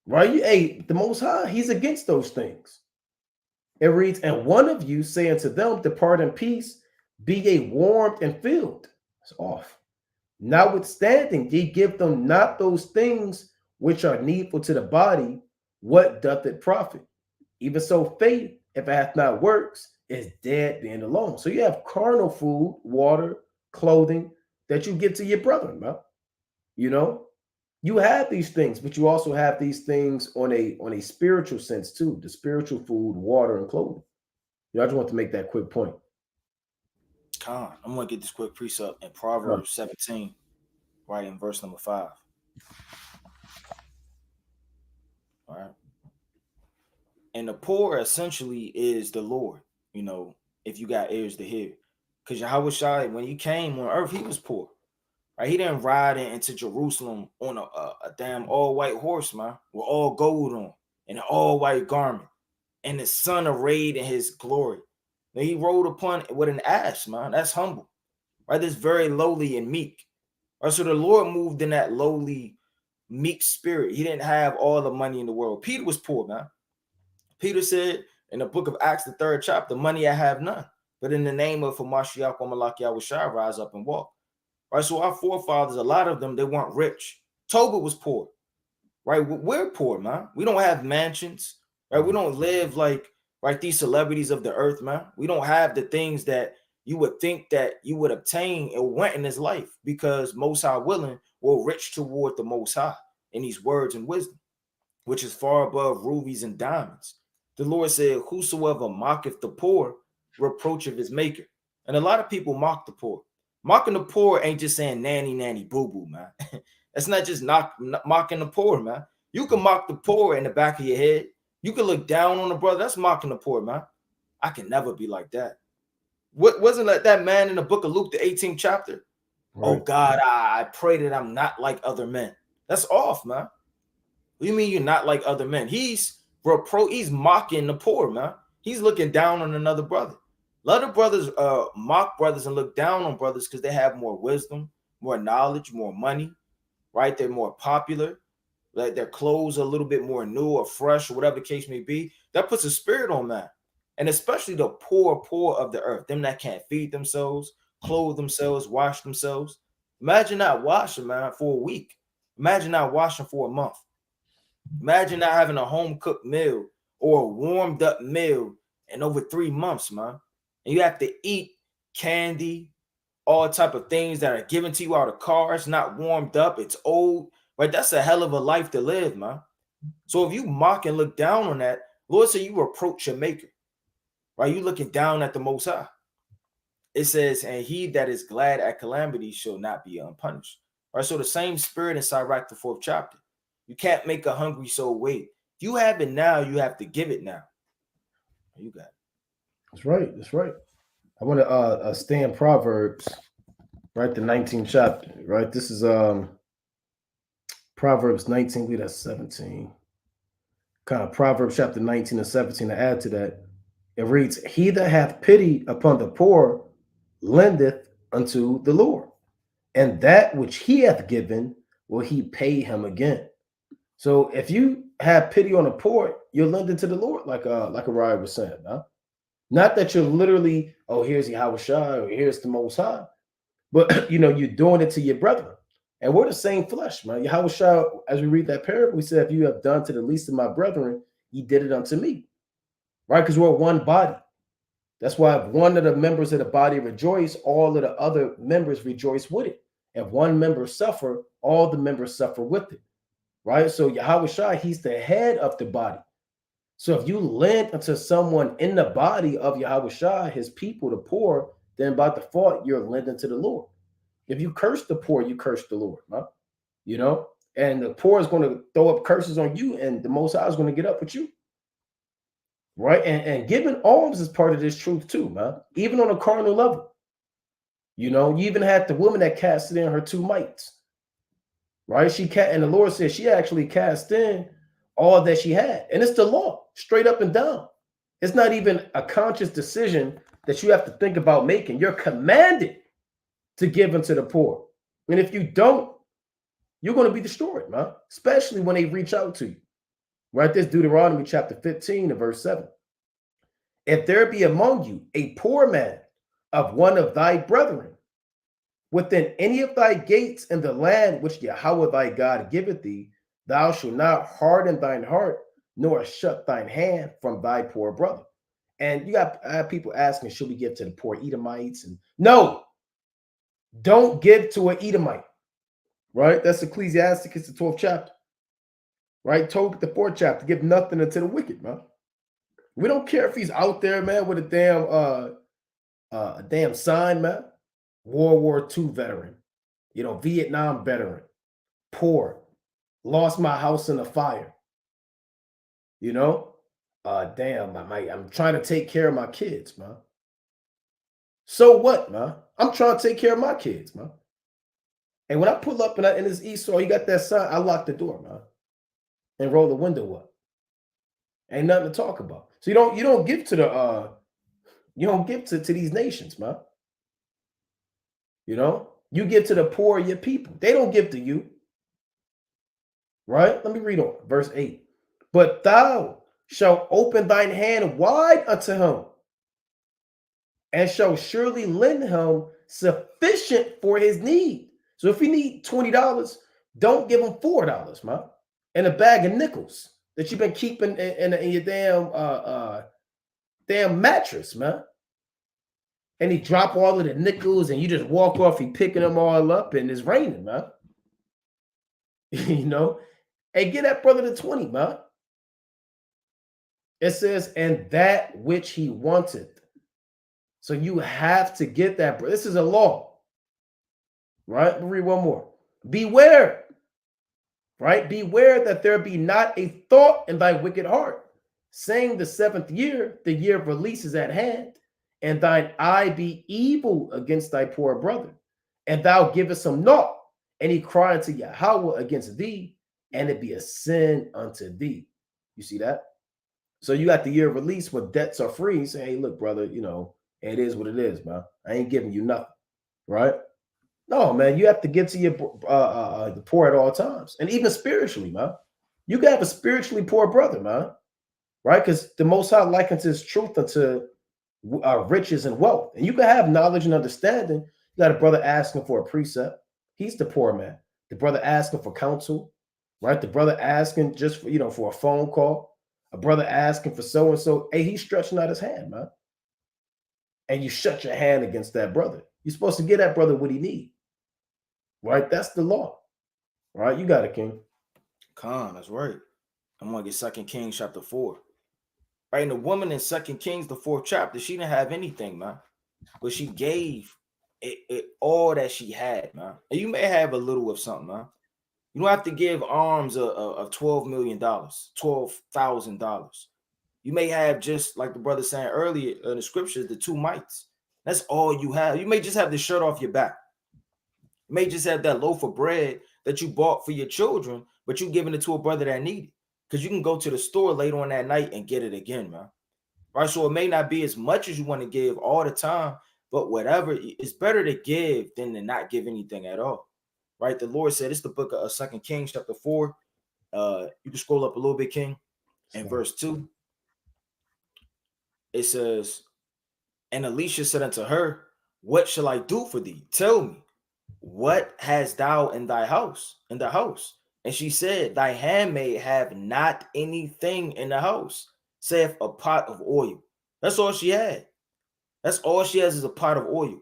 Right? The Most High, he's against those things. It reads, and one of you say unto them, Depart in peace, be ye warmed and filled. It's off. Notwithstanding, ye give them not those things which are needful to the body, what doth it profit? Even so, faith, if it hath not works, is dead being alone. So you have carnal food, water, clothing that you give to your brother, man. You have these things, but you also have these things on a spiritual sense too. The spiritual food, water, and clothing. I just want to make that quick point. I'm going to get this quick precept in Proverbs 17, right in verse number 5. All right. And the poor essentially is the Lord, if you got ears to hear. Because Yahweh Shai, when he came on earth, he was poor. Right? He didn't ride into Jerusalem on a damn all-white horse, man, with all gold on and an all-white garment, and the sun arrayed in his glory. Then he rode upon with an ass, man. That's humble. Right? That's very lowly and meek. Right? So the Lord moved in that lowly, meek spirit. He didn't have all the money in the world. Peter was poor, man. Peter said in the book of Acts, the 3rd chapter, money I have none, but in the name of Hamashiach or Malak Yahushua, rise up and walk. Right? So our forefathers, a lot of them, they weren't rich. Tobit was poor. Right? We're poor, man. We don't have mansions. Right? We don't live like these celebrities of the earth, man. We don't have the things that you would think that you would obtain and want in this life, because Most High willing, we're rich toward the Most High in these words and wisdom, which is far above rubies and diamonds. The Lord said, whosoever mocketh the poor, reproacheth his maker. And a lot of people mock the poor. Mocking the poor ain't just saying nanny, nanny, boo, boo, man. That's not just mocking the poor, man. You can mock the poor in the back of your head. You can look down on the brother. That's mocking the poor, man. I can never be like that. What wasn't like that man in the book of Luke, the 18th chapter? Right. Oh God, I pray that I'm not like other men. That's off, man. What do you mean you're not like other men? He's mocking the poor, man. He's looking down on another brother. A lot of brothers mock brothers and look down on brothers because they have more wisdom, more knowledge, more money, right? They're more popular. Like their clothes are a little bit more new or fresh or whatever the case may be. That puts a spirit on man. And especially the poor of the earth, them that can't feed themselves, clothe themselves, wash themselves. Imagine not washing, man, for a week. Imagine not washing for a month. Imagine not having a home-cooked meal or a warmed-up meal in over 3 months, man. And you have to eat candy, all type of things that are given to you out of cars, not warmed up. It's old, right? That's a hell of a life to live, man. So if you mock and look down on that, Lord said you approach your maker, right? You looking down at the Most High. It says, and he that is glad at calamity shall not be unpunished. Right? So the same spirit in Sirach, the 4th chapter. You can't make a hungry soul wait. If you have it now, you have to give it now. You got it. That's right. That's right. I want to stay in Proverbs, right? The 19th chapter, right? This is Proverbs 19, we that's 17. Kind of Proverbs chapter 19 and 17 to add to that. It reads, he that hath pity upon the poor lendeth unto the Lord, and that which he hath given will he pay him again. So if you have pity on the poor, you're lending to the Lord, like Ariah was saying, huh? Not that you're literally, oh, here's Yahushua, or here's the Most High, but you're doing it to your brethren. And we're the same flesh, man. Yahushua, as we read that parable, we said, if you have done to the least of my brethren, ye did it unto me, right? Because we're one body. That's why if one of the members of the body rejoice, all of the other members rejoice with it. If one member suffer, all the members suffer with it, right? So Yahushua, he's the head of the body. So if you lend unto someone in the body of Yahushua, his people, the poor, then by default, you're lending to the Lord. If you curse the poor, you curse the Lord, huh? And the poor is going to throw up curses on you, and the Most High is going to get up with you, right? And giving alms is part of this truth too, man. Even on a carnal level, you even had the woman that casted in her 2 mites, right? And the Lord said she actually cast in all that she had, and it's the law, straight up and down. It's not even a conscious decision that you have to think about making. You're commanded to give unto the poor. And if you don't, you're going to be destroyed, man, especially when they reach out to you. Right? This Deuteronomy chapter 15 and verse 7. If there be among you a poor man of one of thy brethren within any of thy gates in the land which Yahweh thy God giveth thee, thou shalt not harden thine heart, nor shut thine hand from thy poor brother. And I have people asking, should we give to the poor Edomites? And no, don't give to an Edomite, right? That's Ecclesiastes, the 12th chapter, right? Tobit, the 4th chapter, give nothing unto the wicked, man. We don't care if he's out there, man, with a damn sign, man. World War II veteran, Vietnam veteran, poor, lost my house in a fire. Damn, I'm trying to take care of my kids, man. So what, man? I'm trying to take care of my kids, man. And when I pull up in this Esau, you got that sign, I lock the door, man, and roll the window up. Ain't nothing to talk about. So you don't give to the you don't give to these nations, man. You give to the poor of your people. They don't give to you. Right? Let me read on. Verse 8. But thou shalt open thine hand wide unto him, and shall surely lend him sufficient for his need. So if you need $20, don't give him $4, man, and a bag of nickels that you've been keeping in your damn mattress, man. And he drop all of the nickels, and you just walk off. He picking them all up, and it's raining, man. You know, hey, get that brother the 20, man. It says, and that which he wanted. So you have to get that. This is a law, right? We'll read one more. Beware, right? Beware that there be not a thought in thy wicked heart, saying the 7th year, the year of release is at hand, and thine eye be evil against thy poor brother, and thou givest him naught, and he cry unto Yahweh against thee, and it be a sin unto thee. You see that? So you got the year of release where debts are free. You say, hey, look, brother, it is what it is, man. I ain't giving you nothing, right? No, man, you have to get to your the poor at all times, and even spiritually, man. You can have a spiritually poor brother, man, right? Because the Most High likens His truth unto riches and wealth, and you can have knowledge and understanding. You got a brother asking for a precept; he's the poor man. The brother asking for counsel, right? The brother asking just for a phone call. A brother asking for so and so. Hey, he's stretching out his hand, man. And you shut your hand against that brother. You're supposed to give that brother what he needs. Right? That's the law. Right? You got it, King. Khan, that's right. I'm gonna get 2 Kings chapter 4. Right, and the woman in 2 Kings, the 4th chapter, she didn't have anything, man. But she gave it all that she had, man. And you may have a little of something, man. You don't have to give arms of $12 million, $12,000. You may have, just like the brother saying earlier in the scriptures, the 2 mites. That's all you have. You may just have the shirt off your back. You may just have that loaf of bread that you bought for your children, but you giving it to a brother that need it. Because you can go to the store later on that night and get it again, man. Right? So it may not be as much as you want to give all the time, but whatever, it's better to give than to not give anything at all. Right? The Lord said, it's the book of 2 Kings chapter 4. You can scroll up a little bit, King. And verse 2. It says, and Elisha said unto her, what shall I do for thee? Tell me, what hast thou in thy house, in the house? And she said, thy handmaid have not anything in the house, saith a pot of oil. That's all she had. That's all she has is a pot of oil.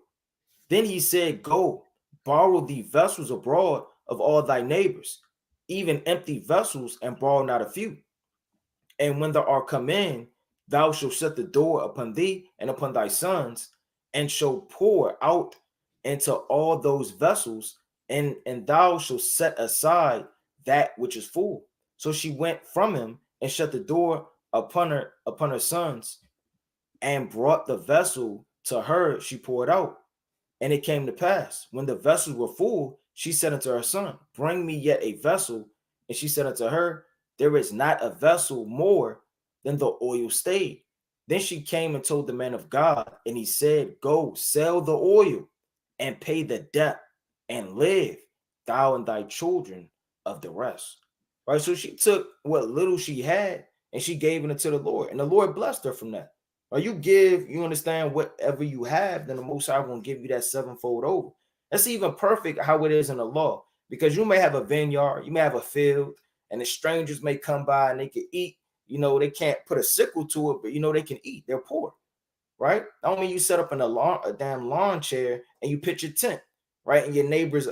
Then he said, go, borrow thee vessels abroad of all thy neighbors, even empty vessels, and borrow not a few. And when thou art come in, thou shalt shut the door upon thee and upon thy sons, and shall pour out into all those vessels, and thou shalt set aside that which is full. So she went from him and shut the door upon her sons, and brought the vessel to her. She poured out. And it came to pass, when the vessels were full, she said unto her son, bring me yet a vessel. And she said unto her, there is not a vessel more than the oil stayed. Then she came and told the man of God, and he said, go, sell the oil and pay the debt, and live, thou and thy children of the rest. Right? So she took what little she had, and she gave it unto the Lord, and the Lord blessed her from that. Or you give, you understand, whatever you have, then the Most High will give you that sevenfold over. That's even perfect how it is in the law, because you may have a vineyard, you may have a field, and the strangers may come by and they can eat. They can't put a sickle to it, but they can eat. They're poor, right? I don't mean you set up a damn lawn chair and you pitch a tent, right, in your neighbor's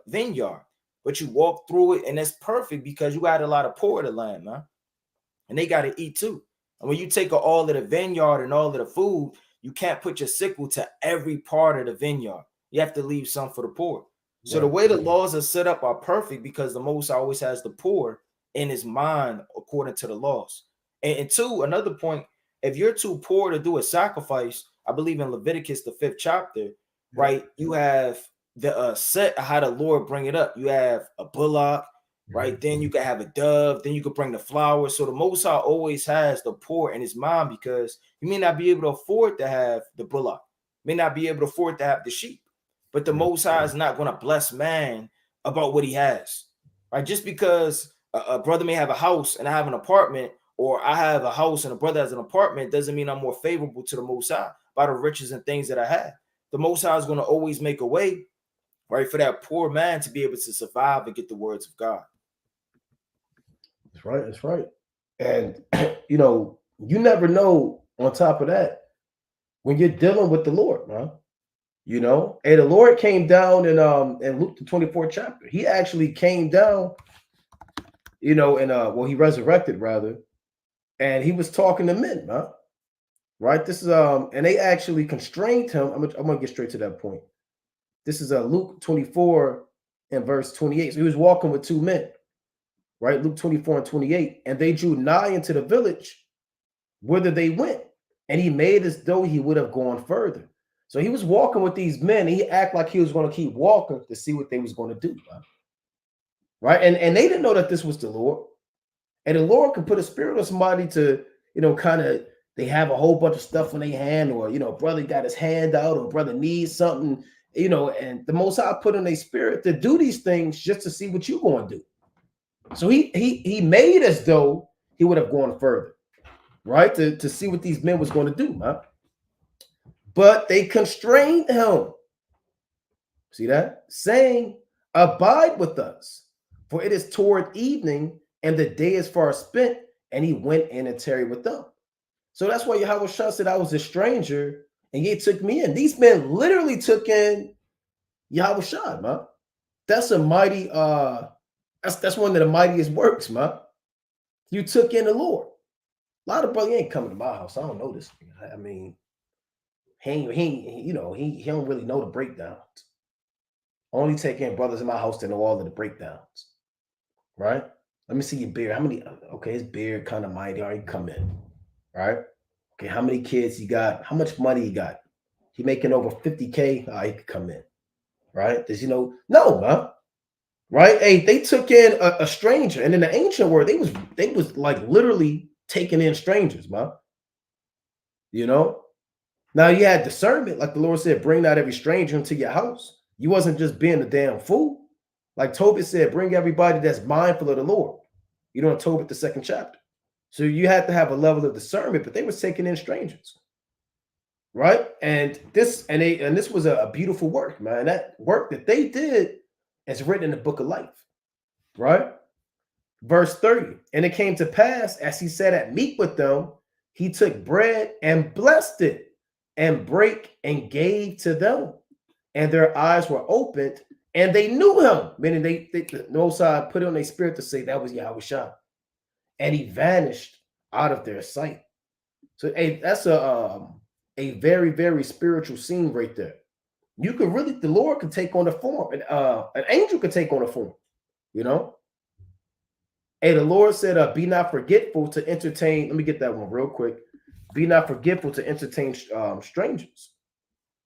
vineyard, but you walk through it, and that's perfect because you got a lot of poor of the land, man, and they got to eat too. And when you take all of the vineyard and all of the food, you can't put your sickle to every part of the vineyard. You have to leave some for the poor. So the way the laws are set up are perfect because the Most High always has the poor in his mind according to the laws. And two, another point, if you're too poor to do a sacrifice, I believe in Leviticus, the 5th chapter, right, you have the set how the Lord bring it up. You have a bullock, right? Then you can have a dove. Then you could bring the flowers. So the Most High always has the poor in his mind, because you may not be able to afford to have the bullock, may not be able to afford to have the sheep, but the Most High is not going to bless man about what he has, right? Just because a brother may have a house and I have an apartment, or I have a house and a brother has an apartment, doesn't mean I'm more favorable to the Most High. by the riches and things that I have. The Most High is going to always make a way, right, for that poor man to be able to survive and get the words of God. That's right. That's right. And you never know. On top of that, when you're dealing with the Lord, man. And the Lord came down in Luke the 24th chapter. He actually came down, he resurrected rather, and he was talking to men, man. Right? This is and they actually constrained him. I'm gonna get straight to that point. This is Luke 24 and verse 28. So he was walking with two men, right? Luke 24 and 28, and they drew nigh into the village whither they went, and he made as though he would have gone further. So he was walking with these men, and he acted like he was going to keep walking to see what they was going to do, right? And they didn't know that this was the Lord. And the Lord could put a spirit on somebody to, kind of, they have a whole bunch of stuff in their hand, or, brother got his hand out, or brother needs something, and the Most High put in a spirit to do these things just to see what you're going to do. So he made as though he would have gone further, right? To see what these men was going to do, man. But they constrained him. See that? Saying, abide with us, for it is toward evening, and the day is far spent. And he went in and tarried with them. So that's why Yahweh Shah said, I was a stranger, and he took me in. These men literally took in Yahweh Shah, man. That's a mighty, that's one of the mightiest works, man. You took in the Lord. A lot of brothers ain't coming to my house. I don't know this. I mean, he don't really know the breakdowns. Only take in brothers in my house to know all of the breakdowns, right? Let me see your beard. How many? Okay, his beard kind of mighty. All right, come in, right? Okay, how many kids he got? How much money he got? He making over 50K. He could come in, right? Does no, man, right? Hey, they took in a stranger, and in the ancient world, they was like literally taking in strangers, man. Now you had discernment, like the Lord said, bring not every stranger into your house. You wasn't just being a damn fool. Like Tobit said, bring everybody that's mindful of the Lord. In Tobit, the 2nd chapter. So you had to have a level of discernment, but they were taking in strangers. Right? And this was a beautiful work, man. That work that they did is written in the book of life. Right? Verse 30. And it came to pass, as he sat at meat with them, he took bread and blessed it, and brake and gave to them. And their eyes were opened, and they knew him. Meaning the Most High put it on their spirit to say that was Yahweh Shah. And he vanished out of their sight. So hey, that's a very, very spiritual scene right there. You could really, the Lord could take on the form, and an angel could take on a form, Hey, the Lord said, be not forgetful to entertain. Let me get that one real quick. Be not forgetful to entertain strangers.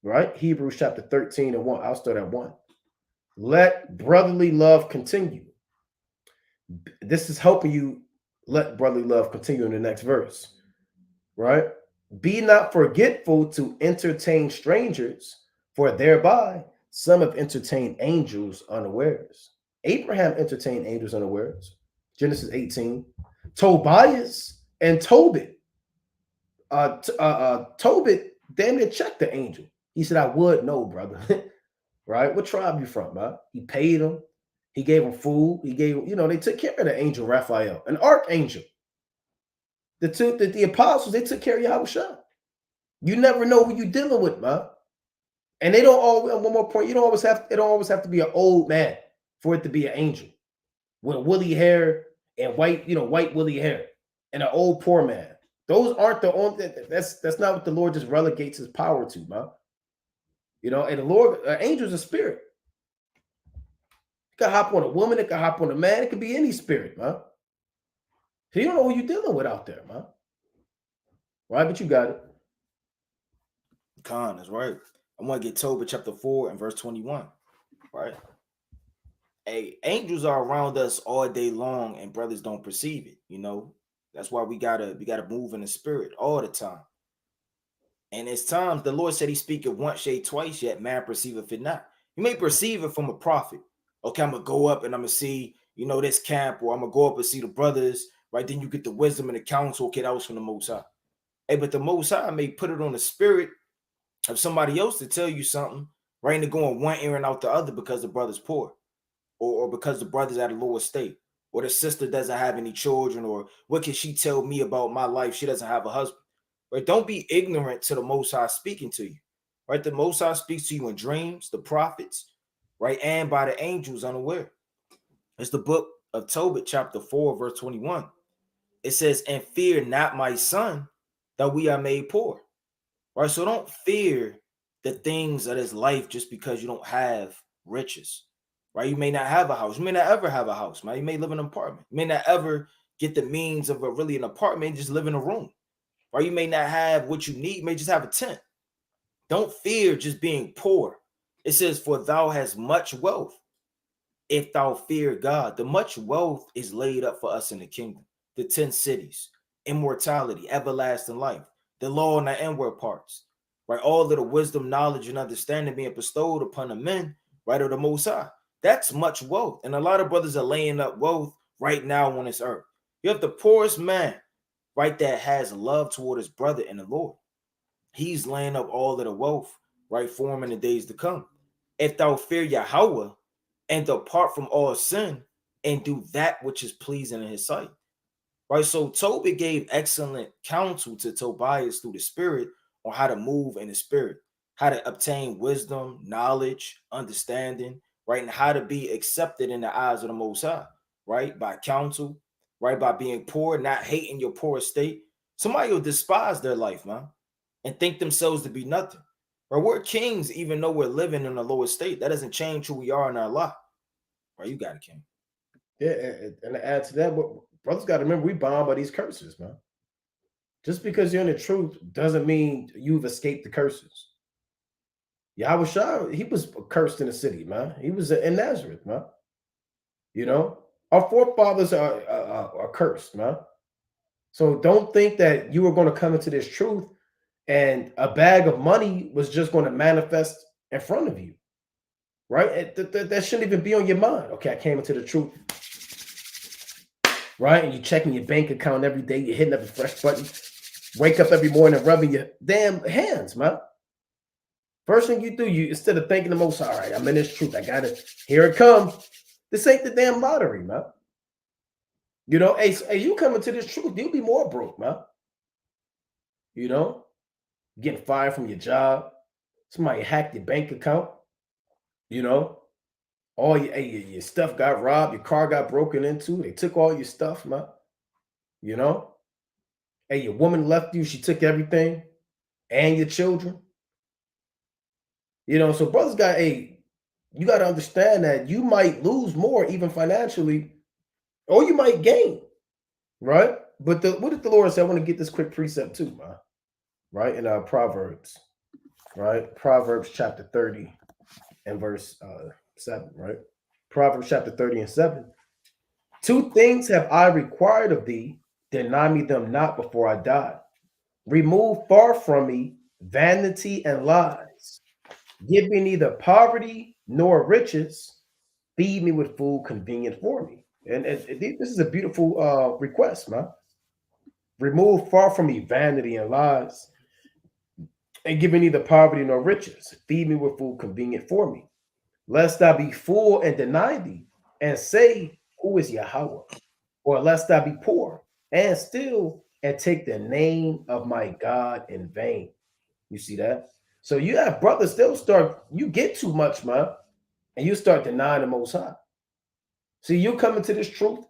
Right? Hebrews chapter 13 and 1. I'll start at 1. Let brotherly love continue. This is helping you let brotherly love continue in the next verse. Right? Be not forgetful to entertain strangers, for thereby some have entertained angels unawares. Abraham entertained angels unawares. Genesis 18. Tobias and Tobit. Tobit damn near checked the angel. He said, I would know, brother. Right? What tribe you from, man? He paid him. He gave him food. He gave, they took care of the angel Raphael, an archangel. The apostles, they took care of Yahweh Shah. You never know who you're dealing with, man. And they don't always, one more point, it don't always have to be an old man for it to be an angel with woolly hair and white woolly hair and an old poor man. Those aren't the only, that's not what the Lord just relegates his power to, man. And the Lord, angel's a spirit. It could hop on a woman, it could hop on a man, it could be any spirit, man. So you don't know who you're dealing with out there, man. Right, but you got it. Khan, that's right. I want to get Tobit chapter 4 and verse 21. Right? Hey, angels are around us all day long, and brothers don't perceive it, That's why we gotta move in the spirit all the time. And it's times the Lord said he speaketh once, yea, twice, yet man perceiveth it not. You may perceive it from a prophet. Okay, I'm gonna go up and I'm gonna see, this camp, or I'm gonna go up and see the brothers, right? Then you get the wisdom and the counsel. Okay, that was from the Most High. Hey, but the Most High may put it on the spirit of somebody else to tell you something, right? And to go in one ear and out the other because the brother's poor, or because the brother's at a lower state, or the sister doesn't have any children, or what can she tell me about my life? She doesn't have a husband. Right? Don't be ignorant to the Most High speaking to you. Right? The Most High speaks to you in dreams, the prophets, right? And by the angels unaware. It's the book of Tobit, chapter 4, verse 21. It says, and fear not, my son, that we are made poor. Right? So don't fear the things of this life just because you don't have riches. Right? You may not have a house. You may not ever have a house, man. You may live in an apartment. You may not ever get the means of an apartment, just live in a room. Right? You may not have what you need. You may just have a tent. Don't fear just being poor. It says, for thou hast much wealth, if thou fear God. The much wealth is laid up for us in the kingdom. The 10 cities, immortality, everlasting life, the law in the inward parts, right? All of the wisdom, knowledge, and understanding being bestowed upon the men, right, of the Most High. That's much wealth. And a lot of brothers are laying up wealth right now on this earth. You have the poorest man, right, that has love toward his brother in the Lord. He's laying up all of the wealth, right, for him in the days to come. If thou fear Yahweh and depart from all sin and do that which is pleasing in his sight. Right. So Tobit gave excellent counsel to Tobias through the Spirit on how to move in the Spirit, how to obtain wisdom, knowledge, understanding, right, and how to be accepted in the eyes of the Most High, right, by counsel, right, by being poor, not hating your poor estate. Somebody will despise their life, man, and think themselves to be nothing. Right, we're kings, even though we're living in a lower state. That doesn't change who we are in our life. Right, you got it, King. Yeah, and to add to that, brothers got to remember, we bound by these curses, man. Just because you're in the truth doesn't mean you've escaped the curses. Yahweh Shai, he was cursed in the city, man. He was in Nazareth, man. You know, our forefathers are cursed, man. So don't think that you were going to come into this truth and a bag of money was just going to manifest in front of you, right? That shouldn't even be on your mind. Okay, I came into the truth, right? And you're checking your bank account every day. You're hitting up a fresh button. Wake up every morning rubbing your damn hands, man. First thing you do, you instead of thinking the Most, all right, I'm in this truth. I got it. Here it comes. This ain't the damn lottery, man. You know, hey, you coming to this truth, you'll be more broke, man. You know, getting fired from your job. Somebody hacked your bank account. You know, all your stuff got robbed. Your car got broken into. They took all your stuff, man. You know, hey, your woman left you. She took everything and your children. You know, so brothers got you got to understand that you might lose more, even financially, or you might gain, right? But what did the Lord say? I want to get this quick precept too, man. Right in our Proverbs, right? Proverbs chapter 30 and verse 7, right? Proverbs chapter 30 and 7. 2 things have I required of thee, deny me them not before I die. Remove far from me vanity and lies. Give me neither poverty nor riches. Feed me with food convenient for me. And this is a beautiful request, man. Remove far from me vanity and lies. And give me neither poverty nor riches. Feed me with food convenient for me. Lest I be full and deny thee, and say, who is Yahweh? Or lest I be poor and steal and take the name of my God in vain. You see that? So you have brothers, they'll start, you get too much, man, and you start denying the Most High. See, you come into this truth,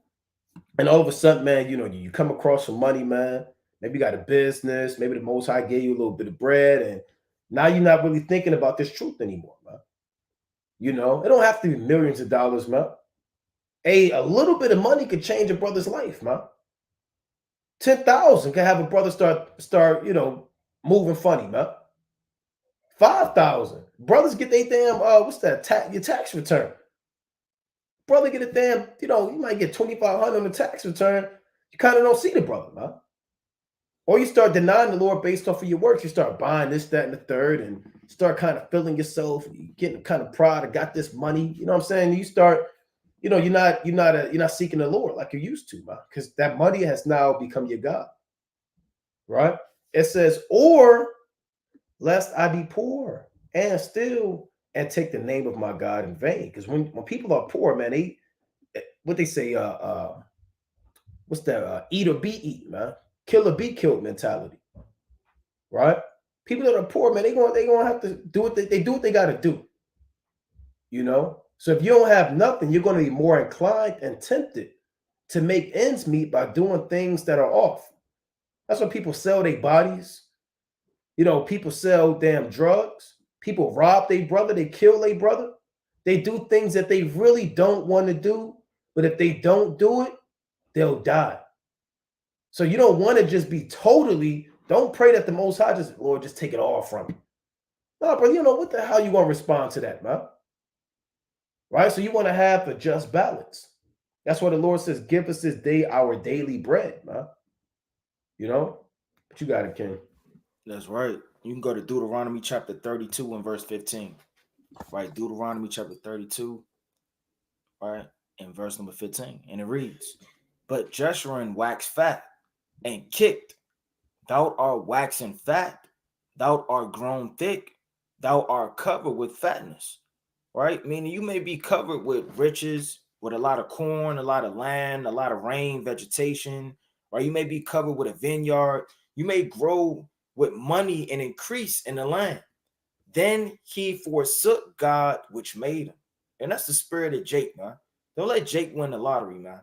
and all of a sudden, man, you know, you come across some money, man. Maybe you got a business, maybe the Most High gave you a little bit of bread, and now you're not really thinking about this truth anymore, man. You know, it don't have to be millions of dollars, man. A little bit of money could change a brother's life, man. 10,000 can have a brother start, you know, moving funny, man. 5,000. Brothers get their damn what's that? Your tax return. Brother get a damn, you know, you might get 2,500 on the tax return. You kind of don't see the brother, man. Or you start denying the Lord based off of your works. You start buying this, that, and the third, and start kind of feeling yourself. You getting kind of proud. I got this money. You know what I'm saying? You start, you know, you're not seeking the Lord like you used to, man, because that money has now become your God. Right? It says, or lest I be poor and still and take the name of my God in vain. Because when people are poor, man, they what they say, what's that? Eat or be eaten, man. Kill or be killed mentality, right? People that are poor, man, they gonna have to do what they do what they gotta do, you know. So if you don't have nothing, you're gonna be more inclined and tempted to make ends meet by doing things that are off. That's why people sell their bodies. You know, people sell damn drugs. People rob their brother. They kill their brother. They do things that they really don't want to do. But if they don't do it, they'll die. So you don't want to just be totally, don't pray that the Most High just, Lord, just take it all from you. No, bro, you know, what the hell you going to respond to that, man? Right? So you want to have a just balance. That's why the Lord says, give us this day our daily bread, man. You know? But you got it, King. That's right. You can go to Deuteronomy chapter 32 and verse 15. Right? Deuteronomy chapter 32, right? And verse number 15. And it reads, but Jeshurun waxed fat and kicked. Thou art waxen fat. Thou art grown thick. Thou art covered with fatness. Right? Meaning you may be covered with riches, with a lot of corn, a lot of land, a lot of rain, vegetation. Right? You may be covered with a vineyard. You may grow with money and increase in the land. Then he forsook God which made him. And that's the spirit of Jake, man. Don't let Jake win the lottery, man.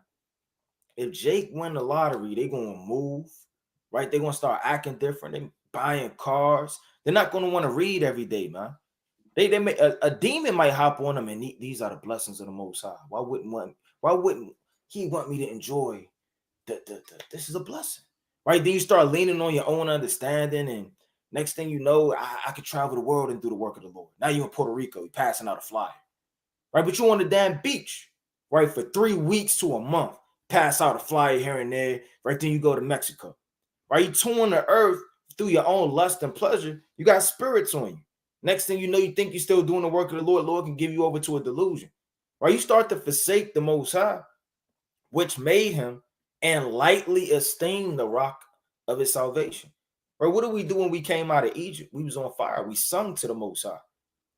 If Jake win the lottery, they're going to move, right? They're going to start acting different. They're buying cars. They're not going to want to read every day, man. They may, a demon might hop on them, and these are the blessings of the Most High. Why wouldn't he want me to enjoy this is a blessing, right? Then you start leaning on your own understanding, and next thing you know, I could travel the world and do the work of the Lord. Now you're in Puerto Rico, you're passing out a flyer, right? But you're on the damn beach, right, for 3 weeks to a month, pass out a flyer here and there, right? Then you go to Mexico, right? You touring the earth through your own lust and pleasure. You got spirits on you. Next thing you know, you think you're still doing the work of the Lord. Lord can give you over to a delusion, right? You start to forsake the Most High, which made him, and lightly esteem the rock of his salvation. Right? What did we do when we came out of Egypt? We was on fire. We sung to the Most High,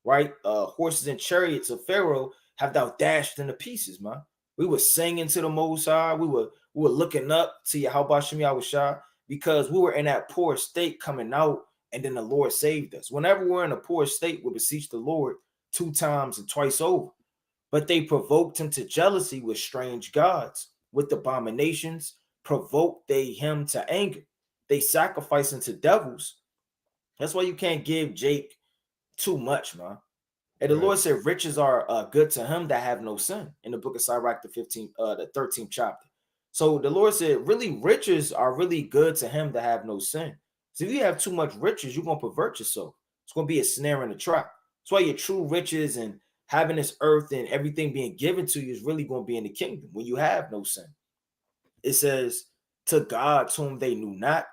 right? Horses and chariots of Pharaoh have thou dashed into pieces, man. We were singing to the Most High. We were looking up to Yahweh Shem Yahushua because we were in that poor state coming out, and then the Lord saved us. Whenever we're in a poor state, we beseech the Lord 2 times and twice over. But they provoked him to jealousy with strange gods, with abominations, provoked they him to anger. They sacrifice unto devils. That's why you can't give Jake too much, man. And the Right. Lord said, riches are good to him that have no sin in the book of Sirach, the 13th chapter. So the Lord said, really, riches are really good to him that have no sin. So if you have too much riches, you're going to pervert yourself. It's going to be a snare and a trap. That's why your true riches and having this earth and everything being given to you is really going to be in the kingdom when you have no sin. It says, to gods whom they knew not,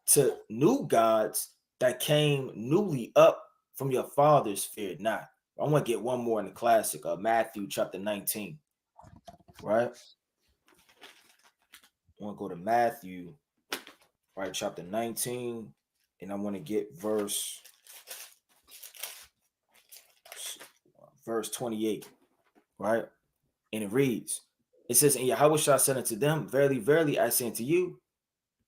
to new gods that came newly up from your fathers feared not. I want to get one more in the classic, Matthew chapter 19, right? I want to go to Matthew, right, chapter 19, and I want to get verse 28, right? And it reads, it says, and Yahweh said unto them, verily, verily, I say unto you,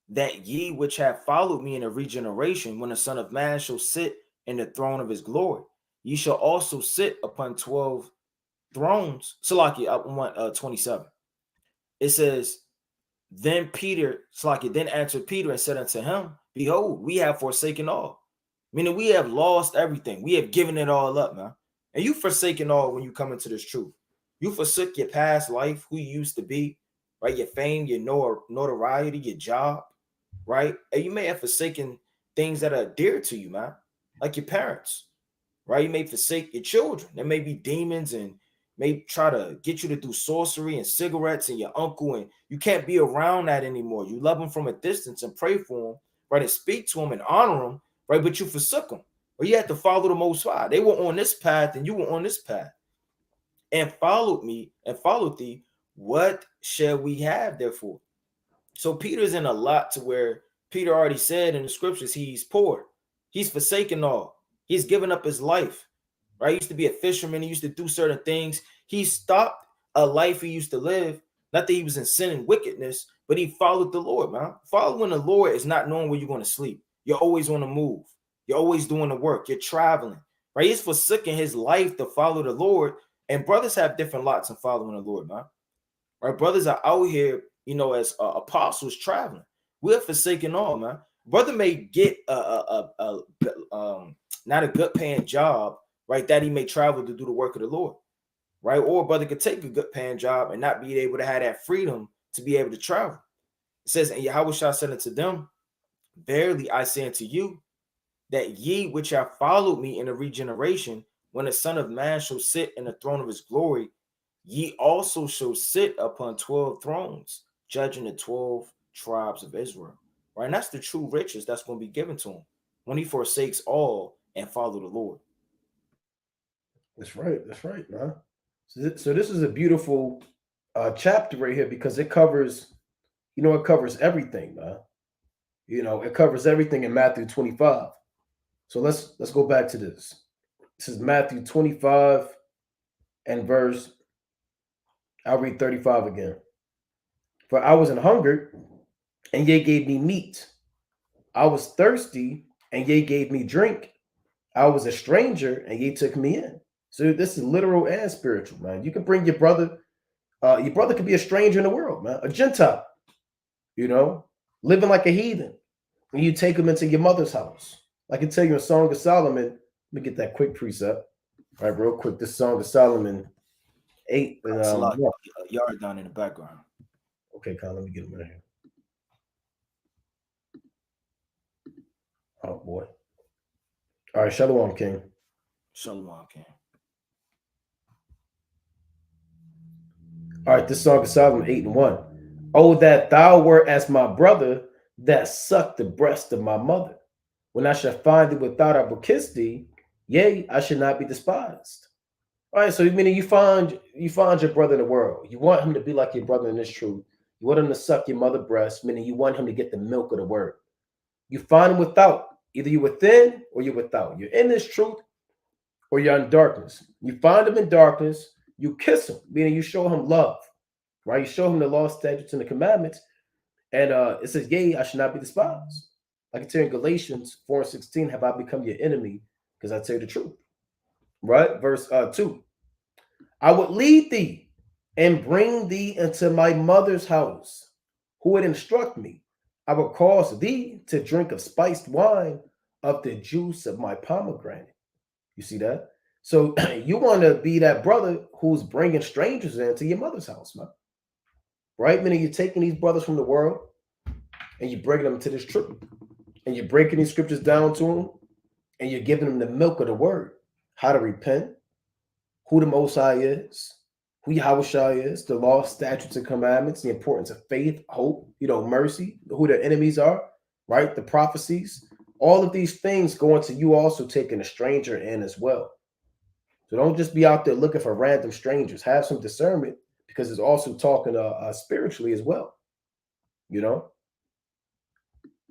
that ye which have followed me in a regeneration, when the Son of Man shall sit in the throne of his glory, ye shall also sit upon 12 thrones. Salaki, I want 27. It says, then answered Peter and said unto him, behold, we have forsaken all. Meaning we have lost everything. We have given it all up, man. And you forsaken all when you come into this truth. You forsook your past life, who you used to be, right? Your fame, your notoriety, your job, right? And you may have forsaken things that are dear to you, man, like your parents, right? You may forsake your children. There may be demons and may try to get you to do sorcery and cigarettes and your uncle, and you can't be around that anymore. You love him from a distance and pray for him, right? And speak to him and honor him, right? But you forsook him, or you had to follow the Most High. They were on this path and you were on this path, and followed me and followed thee. What shall we have therefore? So Peter's in a lot to where Peter already said in the scriptures he's poor. He's forsaken all. He's given up his life. Right? He used to be a fisherman. He used to do certain things. He stopped a life he used to live. Not that he was in sin and wickedness, but he followed the Lord, man. Following the Lord is not knowing where you're going to sleep. You're always on the move. You're always doing the work. You're traveling. Right? He's forsaking his life to follow the Lord. And brothers have different lots in following the Lord, man. Right? Brothers are out here, as apostles traveling. We're forsaking all, man. Brother may get not a good paying job, right? That he may travel to do the work of the Lord, right? Or brother could take a good paying job and not be able to have that freedom to be able to travel. It says, and Yahweh shall said unto them, verily I say unto you, that ye which have followed me in the regeneration, when the Son of Man shall sit in the throne of his glory, ye also shall sit upon 12 thrones, judging the 12 tribes of Israel. Right? And that's the true riches that's going to be given to him when he forsakes all and follow the Lord. That's right. That's right, man. So this is a beautiful chapter right here because it covers, it covers everything, man. It covers everything in Matthew 25. So let's go back to this. This is Matthew 25 and verse, I'll read 35 again. For I was an hungered, and ye gave me meat. I was thirsty, and ye gave me drink. I was a stranger, and ye took me in. So this is literal and spiritual, man. You can bring your brother. Your brother could be a stranger in the world, man, a Gentile, living like a heathen. And you take him into your mother's house. I can tell you in Song of Solomon. Let me get that quick precept. All right, real quick. This Song of Solomon 8. And, It's a lot of yard down in the background. Okay, Kyle, let me get him right here. Oh, boy. All right, Shalom, King. Shalom, King. All right, this Song of Solomon 8 and 1. Oh, that thou wert as my brother that sucked the breast of my mother. When I shall find thee without, I will kiss thee. Yea, I should not be despised. All right, so meaning you find your brother in the world. You want him to be like your brother in this truth. You want him to suck your mother's breast, meaning you want him to get the milk of the word. You find him without. Either you're within or you're without. You're in this truth or you're in darkness. You find him in darkness, you kiss him, meaning you show him love, right? You show him the law, statutes, and the commandments. And it says, yea, I should not be despised. I can tell you in Galatians 4:16, have I become your enemy because I tell you the truth, right? Verse 2. I would lead thee and bring thee into my mother's house, who would instruct me. I will cause thee to drink of spiced wine of the juice of my pomegranate. You see that? So you want to be that brother who's bringing strangers into your mother's house, man. Right? Meaning you're taking these brothers from the world and you're bringing them to this truth. And you're breaking these scriptures down to them and you're giving them the milk of the word. How to repent, who the Most High is, who Yahushua is, the law, statutes, and commandments, the importance of faith, hope, mercy, who their enemies are, right? The prophecies. All of these things go into you also taking a stranger in as well. So don't just be out there looking for random strangers. Have some discernment because it's also talking spiritually as well.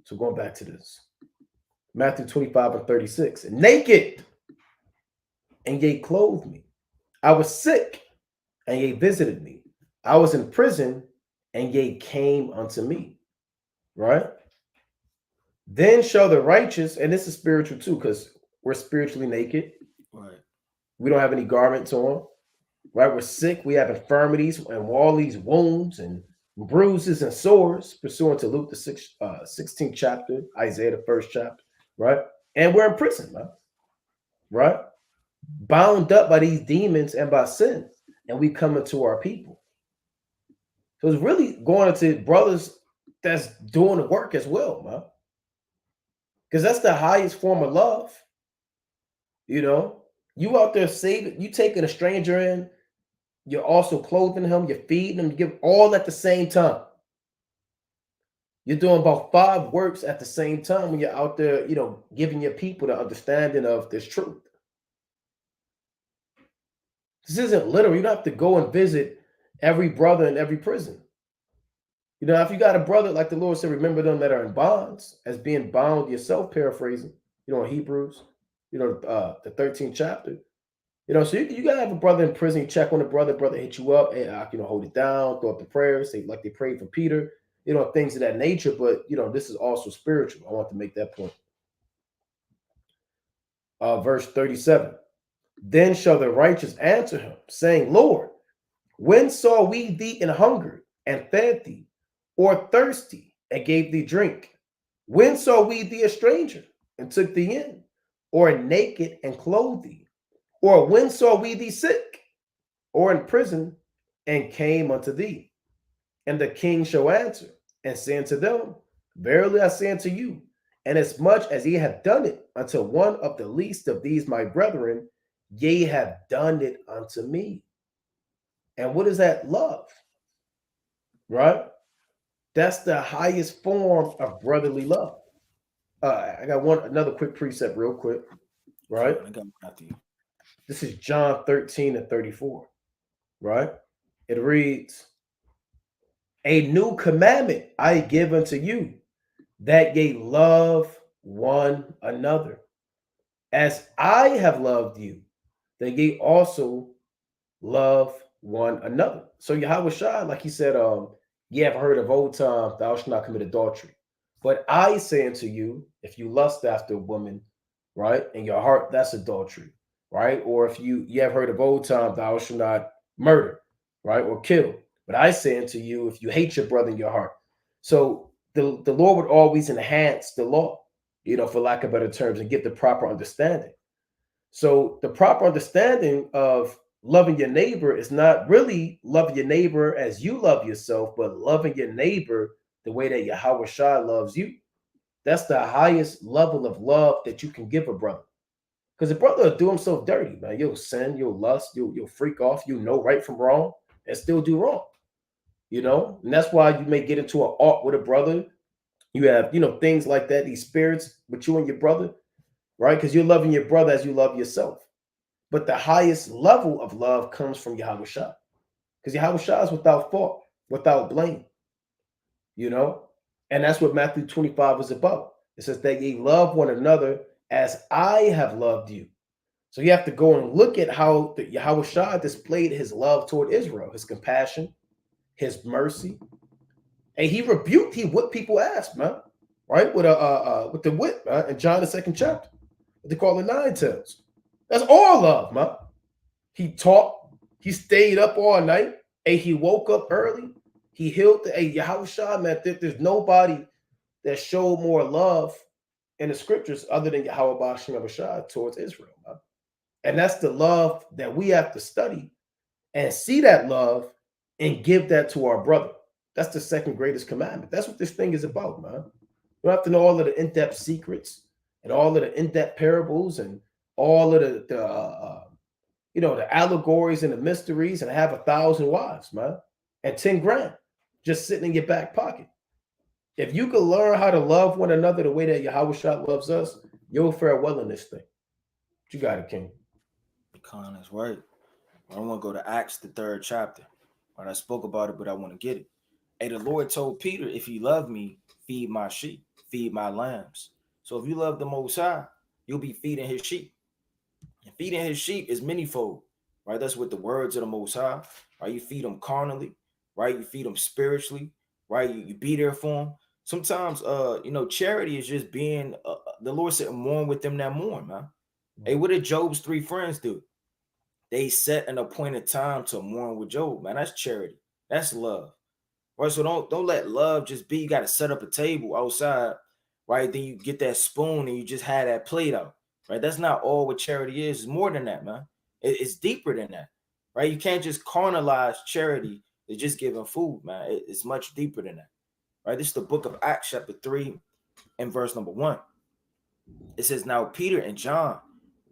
So going back to this. Matthew 25 and 36. Naked, and ye clothed me. I was sick, and ye visited me. I was in prison, and ye came unto me. Right? Then shall the righteous, and this is spiritual too, because we're spiritually naked. Right. We don't have any garments on. Right? We're sick. We have infirmities and all these wounds and bruises and sores, pursuant to Luke the 16th chapter, Isaiah the 1st chapter. Right? And we're in prison, man. Right? Bound up by these demons and by sin. And we come into our people. So it's really going into brothers that's doing the work as well, man. Because that's the highest form of love. You out there saving, you taking a stranger in, you're also clothing him, you're feeding him, you give all at the same time. You're doing about 5 works at the same time when you're out there, giving your people the understanding of this truth. This isn't literal. You don't have to go and visit every brother in every prison. If you got a brother, like the Lord said, remember them that are in bonds as being bound yourself, paraphrasing. in Hebrews, the 13th chapter. So you gotta have a brother in prison. You check on the brother hit you up, hey, hold it down, throw up the prayers, say like they prayed for Peter, things of that nature. But this is also spiritual. I want to make that point. Verse 37. Then shall the righteous answer him, saying, Lord, when saw we thee in hunger and fed thee, or thirsty and gave thee drink? When saw we thee a stranger and took thee in, or naked and clothed thee? Or when saw we thee sick or in prison and came unto thee? And the king shall answer and say unto them, Verily I say unto you, inasmuch as ye have done it unto one of the least of these my brethren, ye have done it unto me. And what is that? Love, right? That's the highest form of brotherly love. I got another quick precept, real quick, right? I got after you. This is John 13 and 34, right? It reads, A new commandment I give unto you, that ye love one another. As I have loved you, that ye also love one another. So Yahweh Shai, like he said, ye have heard of old time, thou shalt not commit adultery. But I say unto you, if you lust after a woman, right, in your heart, that's adultery, right? Or if you have heard of old time, thou shalt not murder, right, or kill. But I say unto you, if you hate your brother in your heart. So the Lord would always enhance the law, for lack of better terms, and get the proper understanding. So the proper understanding of loving your neighbor is not really loving your neighbor as you love yourself, but loving your neighbor the way that Yahweh Shai loves you. That's the highest level of love that you can give a brother. Because a brother will do himself dirty, man. You'll sin, you'll lust, you'll freak off, you know right from wrong, and still do wrong. And that's why you may get into an art with a brother. You have, things like that, these spirits with you and your brother, right? Because you're loving your brother as you love yourself. But the highest level of love comes from Yahweh Shai. Because Yahweh Shai is without fault, without blame, And that's what Matthew 25 is about. It says that ye love one another as I have loved you. So you have to go and look at how the Yahweh Shai displayed his love toward Israel, his compassion, his mercy. And he rebuked what people asked, man, right? With the whip, man, in John the 2nd chapter. What they call the 9 tails. That's all love, man. He taught, he stayed up all night, and he woke up early. He healed the Yahweh Shai, man. There's nobody that showed more love in the scriptures other than Yahweh Bashim Shai towards Israel, man. And that's the love that we have to study and see that love and give that to our brother. That's the second greatest commandment. That's what this thing is about, man. You don't have to know all of the in-depth secrets and all of the in-depth parables and all of the allegories and the mysteries and have 1,000 wives, man, and 10 grand just sitting in your back pocket. If you can learn how to love one another the way that Yahweh Shai loves us, you'll fare well in this thing. You got it, King. Khan is right. I want to go to Acts, the 3rd chapter. Right, I spoke about it, but I want to get it. Hey, the Lord told Peter, if you love me, feed my sheep, feed my lambs. So if you love the Most High, you'll be feeding his sheep. And feeding his sheep is manyfold, right? That's with the words of the Most High, right? You feed them carnally, right? You feed them spiritually, right? You be there for them. Sometimes, charity is just being, the Lord said, mourn with them that mourn, man. Hey, what did Job's 3 friends do? They set an appointed time to mourn with Job, man. That's charity. That's love. Right. So don't let love just be, you got to set up a table outside, right? Then you get that spoon and you just have that plate out. Right. That's not all what charity is. It's more than that, man. It's deeper than that. Right. You can't just carnalize charity. It's just giving food, man. It's much deeper than that. Right. This is the book of Acts, chapter 3, and verse number 1. It says, now Peter and John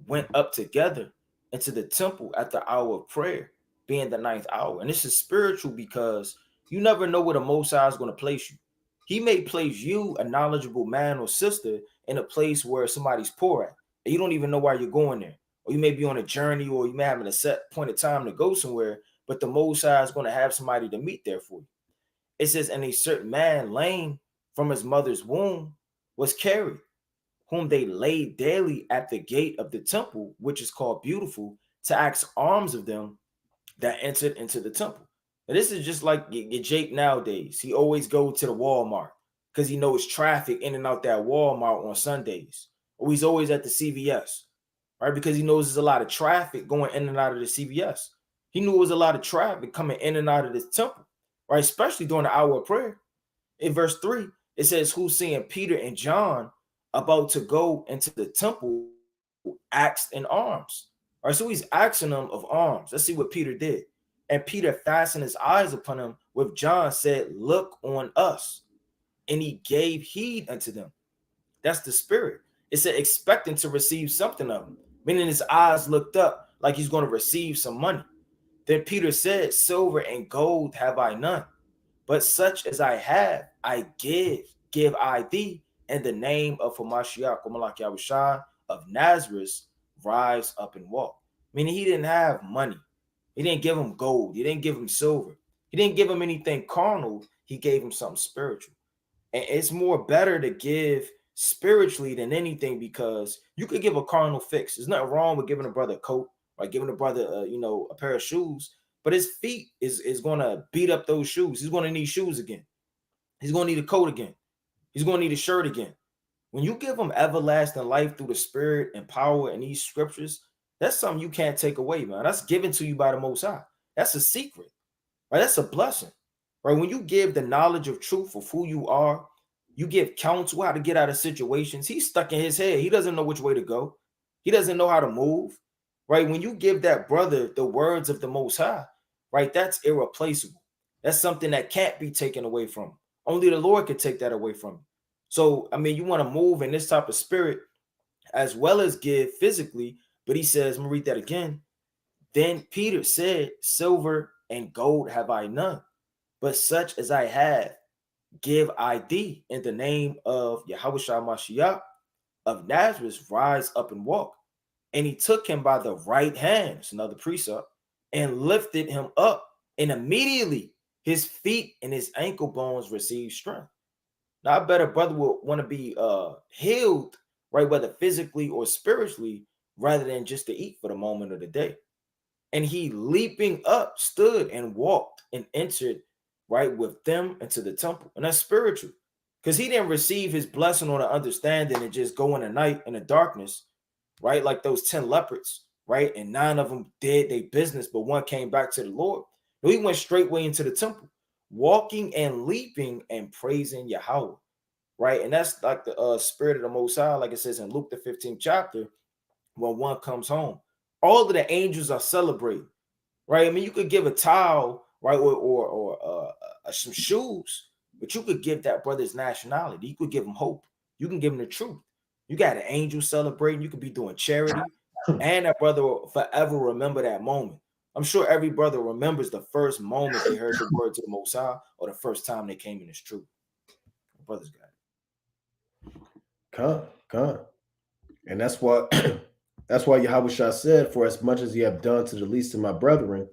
went up together into the temple at the hour of prayer, being the 9th hour. And this is spiritual because you never know where the Most High is going to place you. He may place you, a knowledgeable man or sister, in a place where somebody's poor at, and you don't even know why you're going there. Or you may be on a journey, or you may have a set point of time to go somewhere, but the Most High is going to have somebody to meet there for you. It says, and a certain man, lame from his mother's womb, was carried. whom they laid daily at the gate of the temple, which is called Beautiful, to ask alms of them that entered into the temple. Now, this is just like your Jake nowadays. He always go to the Walmart because he knows traffic in and out that Walmart on Sundays. Or he's always at the CVS, right? Because he knows there's a lot of traffic going in and out of the CVS. He knew it was a lot of traffic coming in and out of this temple, right? Especially during the hour of prayer. In verse 3, it says, who's seeing Peter and John about to go into the temple asked in arms. All right, so he's asking them of arms. Let's see what Peter did. And Peter fastened his eyes upon him with John, said, look on us. And he gave heed unto them. That's the spirit. It said, expecting to receive something of him, meaning his eyes looked up like he's going to receive some money. Then Peter said, silver and gold have I none, but such as I have, I give I thee, in the name of Hamashiach, Malak Yahushua of Nazareth, rise up and walk. Meaning he didn't have money. He didn't give him gold. He didn't give him silver. He didn't give him anything carnal. He gave him something spiritual. And it's more better to give spiritually than anything, because you could give a carnal fix. There's nothing wrong with giving a brother a coat or giving a brother, a pair of shoes. But his feet is going to beat up those shoes. He's going to need shoes again. He's going to need a coat again. He's going to need a shirt again. When you give him everlasting life through the spirit and power in these scriptures, that's something you can't take away, man. That's given to you by the Most High. That's a secret, right? That's a blessing, right? When you give the knowledge of truth of who you are, you give counsel how to get out of situations. He's stuck in his head. He doesn't know which way to go. He doesn't know how to move, right? When you give that brother the words of the Most High, right, that's irreplaceable. That's something that can't be taken away from him. Only the Lord can take that away from him. So, I mean, you want to move in this type of spirit as well as give physically. But he says, I'm going to read that again. Then Peter said, silver and gold have I none, but such as I have, give I thee, in the name of Yahushua Mashiach of Nazareth, rise up and walk. And he took him by the right hand, it's another precept, and lifted him up. And immediately his feet and his ankle bones received strength. Now, I bet a brother will want to be healed, right, whether physically or spiritually, rather than just to eat for the moment of the day. And he, leaping up, stood and walked and entered, right, with them into the temple. And that's spiritual, because he didn't receive his blessing or the understanding and just go in the night in the darkness, right, like those 10 leopards, right, and 9 of them did their business, but 1 came back to the Lord. No, he went straightway into the temple, walking and leaping and praising Yahweh, right? And that's like the spirit of the Most High, like it says in Luke the 15th chapter, when 1 comes home. All of the angels are celebrating, right? I mean, you could give a towel, right, or some shoes, but you could give that brother's nationality. You could give him hope. You can give him the truth. You got an angel celebrating. You could be doing charity, and that brother will forever remember that moment. I'm sure every brother remembers the first moment they heard the words of the Most High, or the first time they came in this truth. Brothers got it. Come. And that's what that's why Yahushua said, for as much as you have done to the least of my brethren,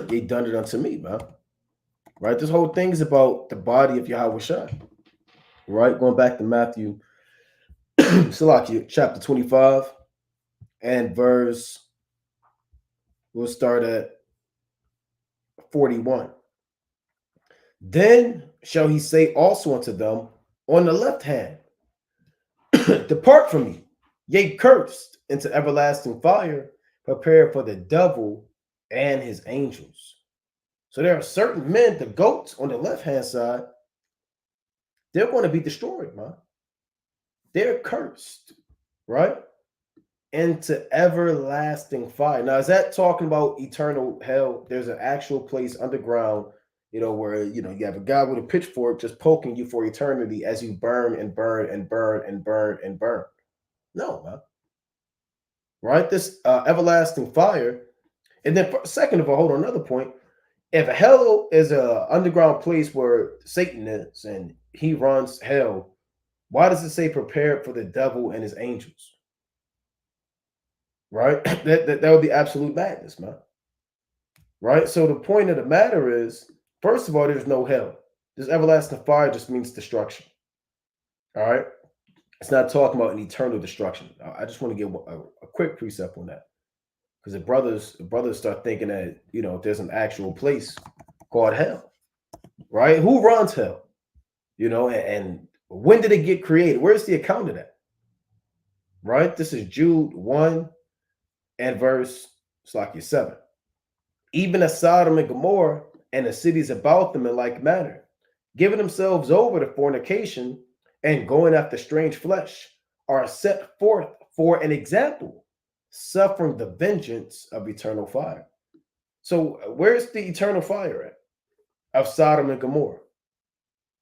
ye done it unto me, man. Right? This whole thing is about the body of Yahushua. Right? Going back to Matthew Salakia, chapter 25 and verse, we'll start at 41. Then shall he say also unto them on the left hand, depart from me, yea, cursed, into everlasting fire, prepared for the devil and his angels. So there are certain men, the goats on the left-hand side, they're going to be destroyed, man. They're cursed, right? Into everlasting fire. Now, is that talking about eternal hell? There's an actual place underground, where, you have a guy with a pitchfork just poking you for eternity as you burn and burn and burn and burn and burn. No, man. Right? This everlasting fire. And then, second of all, hold on, another point. If hell is a underground place where Satan is and he runs hell, why does it say prepared for the devil and his angels? Right? That would be absolute madness, man. Right? So the point of the matter is, first of all, there's no hell. This everlasting fire just means destruction. All right? It's not talking about an eternal destruction. I just want to give a quick precept on that, because the brothers start thinking that there's an actual place called hell, right? Who runs hell? And when did it get created? Where's the account of that? Right? This is Jude 1 and verse it's like your 7. Even as Sodom and Gomorrah and the cities about them in like manner, giving themselves over to fornication and going after strange flesh, are set forth for an example, suffering the vengeance of eternal fire. So, where's the eternal fire at of Sodom and Gomorrah?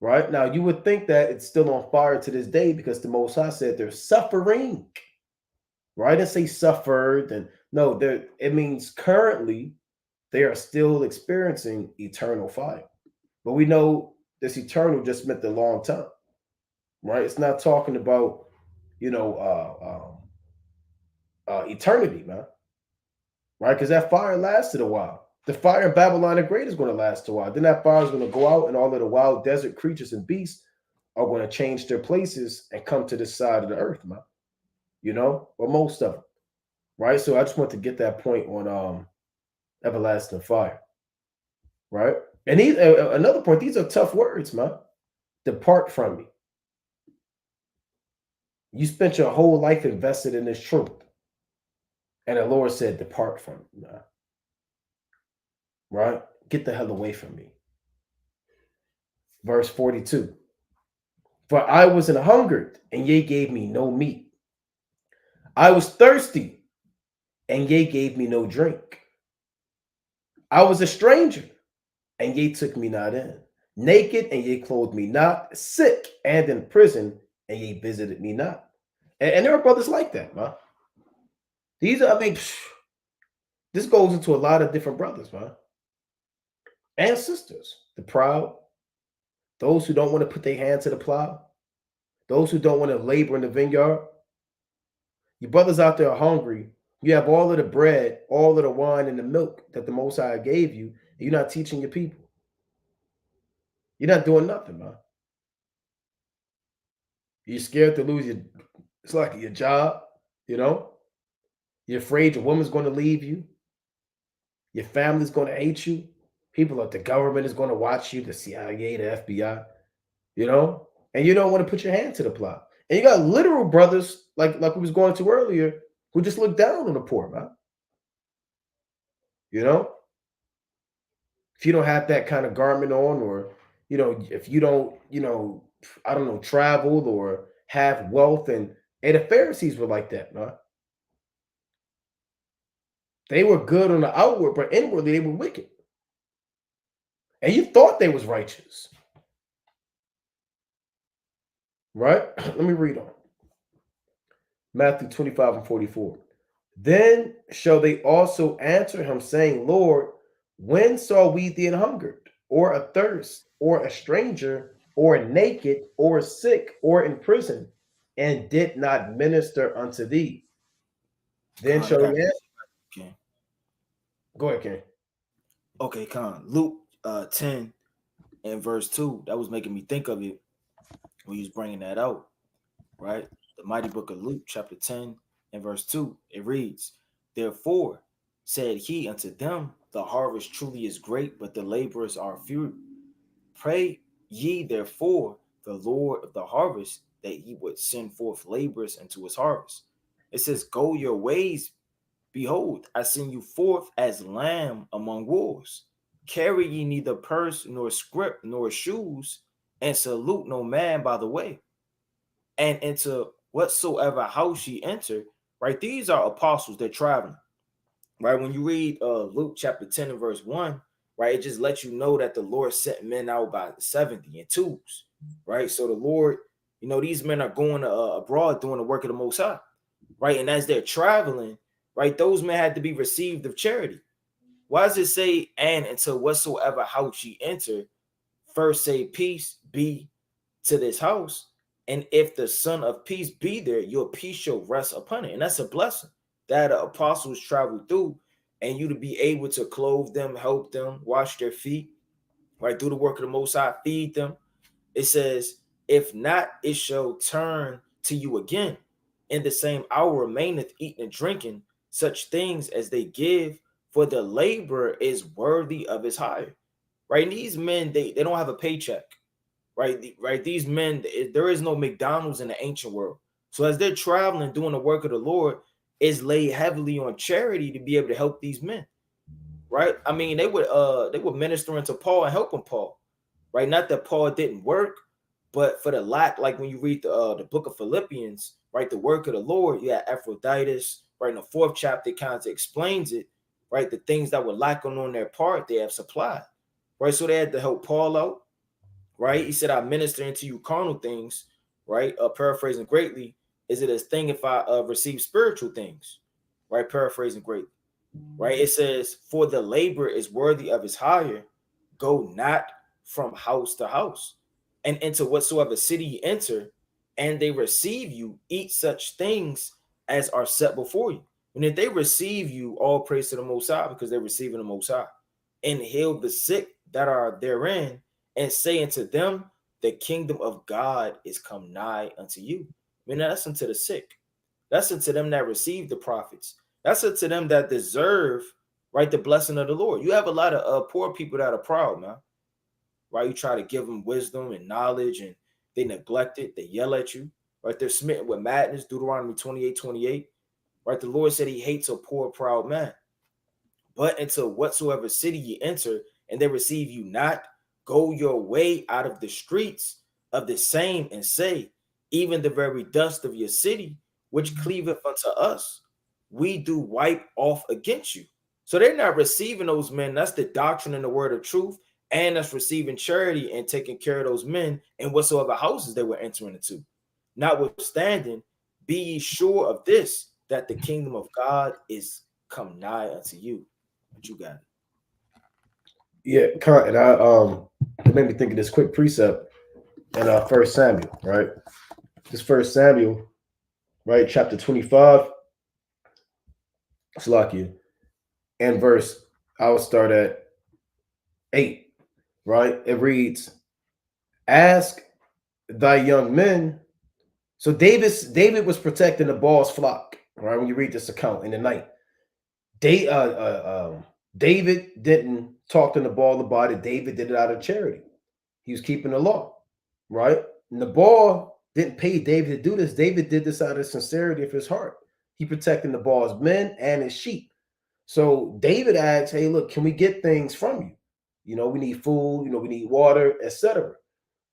Right now, you would think that it's still on fire to this day because the Most High said they're suffering. Right? And say suffered, and no, there it means currently they are still experiencing eternal fire. But we know this eternal just meant the long time, right? It's not talking about you know eternity, man, right? Because that fire lasted a while. The fire in Babylon the Great is going to last a while. Then that fire is going to go out, and all of the wild desert creatures and beasts are going to change their places and come to this side of the earth, man. Or most of them, right? So I just want to get that point on everlasting fire, right? And another point, these are tough words, man. Depart from me. You spent your whole life invested in this truth. And the Lord said, depart from me, man. Right? Get the hell away from me. Verse 42. For I was an hungered, and ye gave me no meat. I was thirsty, and ye gave me no drink. I was a stranger, and ye took me not in. Naked, and ye clothed me not. Sick, and in prison, and ye visited me not. And there are brothers like that, man. These are, I mean, this goes into a lot of different brothers, man. And sisters. The proud, those who don't want to put their hand to the plow, those who don't want to labor in the vineyard. Your brothers out there are hungry. You have all of the bread, all of the wine and the milk that the Most High gave you, and you're not teaching your people. You're not doing nothing, man. You're scared to lose it's like your job, you know? You're afraid your woman's going to leave you. Your family's going to hate you. People at the government is going to watch you, the CIA, the FBI, and you don't want to put your hand to the plow. And you got literal brothers, like we was going to earlier, who just look down on the poor, man. If you don't have that kind of garment on, or if you don't, I don't know, travel or have wealth, and the Pharisees were like that, man. They were good on the outward, but inwardly they were wicked. And you thought they was righteous. Right? Let me read on. Matthew 25 and 44. Then shall they also answer him, saying, Lord, when saw we thee an hungered, or athirst, or a stranger, or naked, or sick, or in prison, and did not minister unto thee? Then Con, I shall got he answer. okay. Go ahead, Ken. Okay, Con. Luke 10 and verse 2. That was making me think of it when you was bringing that out, right? The mighty book of Luke, chapter 10 and verse 2. It reads, Therefore said he unto them, the harvest truly is great, but the laborers are few. Pray ye therefore the Lord of the harvest that he would send forth laborers into his harvest. It says, Go your ways. Behold, I send you forth as lamb among wolves. Carry ye neither purse nor scrip nor shoes, and salute no man by the way. And into whatsoever house ye enter, right? These are apostles that traveling, right? When you read Luke chapter 10 and verse 1, right, it just lets you know that the Lord sent men out by 70 in twos, right? So the Lord, these men are going abroad doing the work of the Most High, right? And as they're traveling, right, those men had to be received of charity. Why does it say, and until whatsoever house ye enter, first say, peace be to this house, and if the Son of Peace be there, your peace shall rest upon it. And that's a blessing that the apostles traveled through, and you to be able to clothe them, help them, wash their feet, right? Do the work of the Most High, feed them. It says, if not, it shall turn to you again. In the same hour remaineth eating and drinking such things as they give, for the laborer is worthy of his hire. Right? And these men, they don't have a paycheck. Right? These men, there is no McDonald's in the ancient world. So as they're traveling, doing the work of the Lord, is laid heavily on charity to be able to help these men. Right? I mean, they would minister into Paul and helping Paul. Right? Not that Paul didn't work, but for the lack, like when you read the book of Philippians, right, the work of the Lord, you have Epaphroditus, right, in the 4th chapter, it kind of explains it, right, the things that were lacking on their part, they have supplied, right, so they had to help Paul out, right, he said, I minister into you carnal things, right, paraphrasing greatly, is it a thing if I receive spiritual things, right, paraphrasing greatly, right, it says, for the labor is worthy of his hire, go not from house to house, and into whatsoever city you enter, and they receive you, eat such things as are set before you. And if they receive you, all praise to the Most High, because they're receiving the Most High, and heal the sick that are therein, and say unto them, the kingdom of God is come nigh unto you. I mean, that's unto the sick. That's unto them that receive the prophets. That's unto them that deserve, right, the blessing of the Lord. You have a lot of poor people that are proud, man. Right? You try to give them wisdom and knowledge, and they neglect it. They yell at you. Right? They're smitten with madness. Deuteronomy 28:28. Right? The Lord said he hates a poor, proud man. But into whatsoever city ye enter, and they receive you not, go your way out of the streets of the same, and say, even the very dust of your city, which cleaveth unto us, we do wipe off against you. So they're not receiving those men. That's the doctrine and the word of truth. And that's receiving charity and taking care of those men in whatsoever houses they were entering into. Notwithstanding, be ye sure of this, that the kingdom of God is come nigh unto you. But you got it. Yeah, and it made me think of this quick precept in 1 Samuel, right? This 1 Samuel, right, chapter 25, Salakia, and verse, I will start at 8, right? It reads, ask thy young men. So David was protecting the Baal's flock, right? When you read this account in the night, David didn't talk to Nabal about it. David did it out of charity. He was keeping the law, right? Nabal didn't pay David to do this. David did this out of sincerity of his heart. He protected Nabal's men and his sheep. So David asks, hey, look, can we get things from you? You know, we need food, you know, we need water, etc.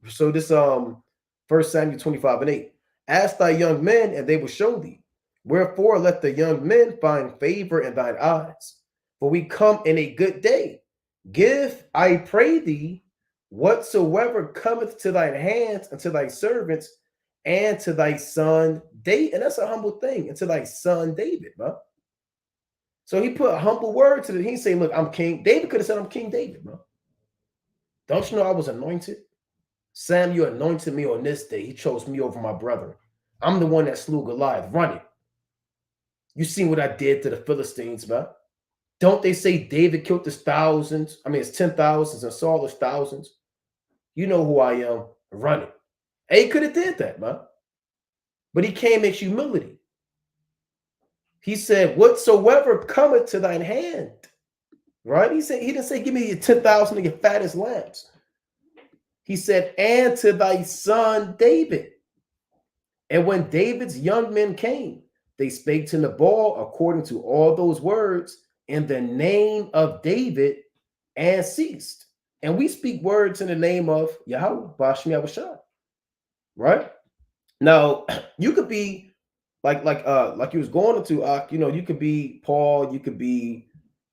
So this 1 Samuel 25:8. Ask thy young men, and they will show thee. Wherefore let the young men find favor in thine eyes. For we come in a good day. Give, I pray thee, whatsoever cometh to thine hands, unto thy servants, and to thy son David. And that's a humble thing, and to thy son David, bro. So he put a humble word to it. He saying, look, I'm king. David could have said, I'm King David, bro. Don't you know I was anointed? Sam, you anointed me on this day. He chose me over my brother. I'm the one that slew Goliath. Run it. You seen what I did to the Philistines, man. Don't they say David killed his thousands? I mean, it's 10,000s and Saul is thousands. You know who I am. Run it. And he could have did that, man. But he came in humility. He said, whatsoever cometh to thine hand. Right? He didn't say, give me your 10,000 of your fattest lambs. He said, and to thy son David. And when David's young men came, they spake to Nabal according to all those words in the name of David, and ceased. And we speak words in the name of Yahweh, Bashmi Abishai. Right? Now, you could be like you was going into, you know, you could be Paul, you could be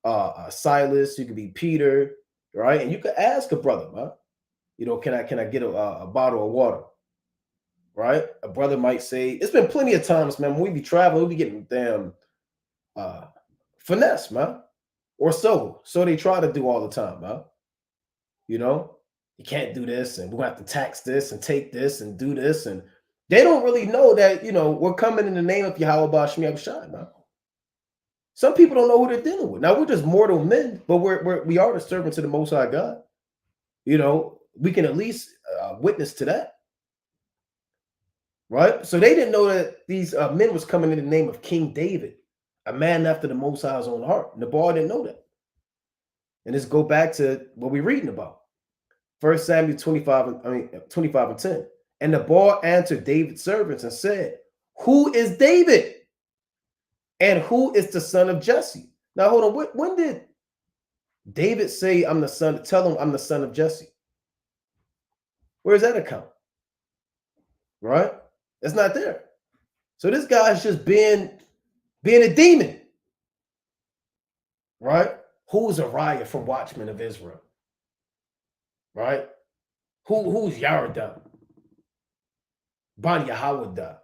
Silas, you could be Peter, right? And you could ask a brother, huh? You know, can I get a bottle of water? Right? A brother might say, it's been plenty of times, man, when we be traveling, we be getting damn finesse, man. Or so they try to do all the time, man. You know, you can't do this, and we have to tax this and take this and do this. And they don't really know that, you know, we're coming in the name of Yahweh Bashmi Abishai, man. Some people don't know who they're dealing with. Now, we're just mortal men, but we are the servants of the Most High God. You know, we can at least witness to that. right? So they didn't know that these men was coming in the name of King David, a man after the Most High's own heart. Nabal didn't know that. And let's go back to what we're reading about. 1 Samuel 25 and 10. And Nabal answered David's servants and said, who is David? And who is the son of Jesse? Now, hold on. When did David say, I'm the son? Tell him I'm the son of Jesse. Where's that account? Right? It's not there. So this guy's just being a demon. Right? Who's Uriah from Watchmen of Israel? Right? Who's Yaradah? Ban Yahawada.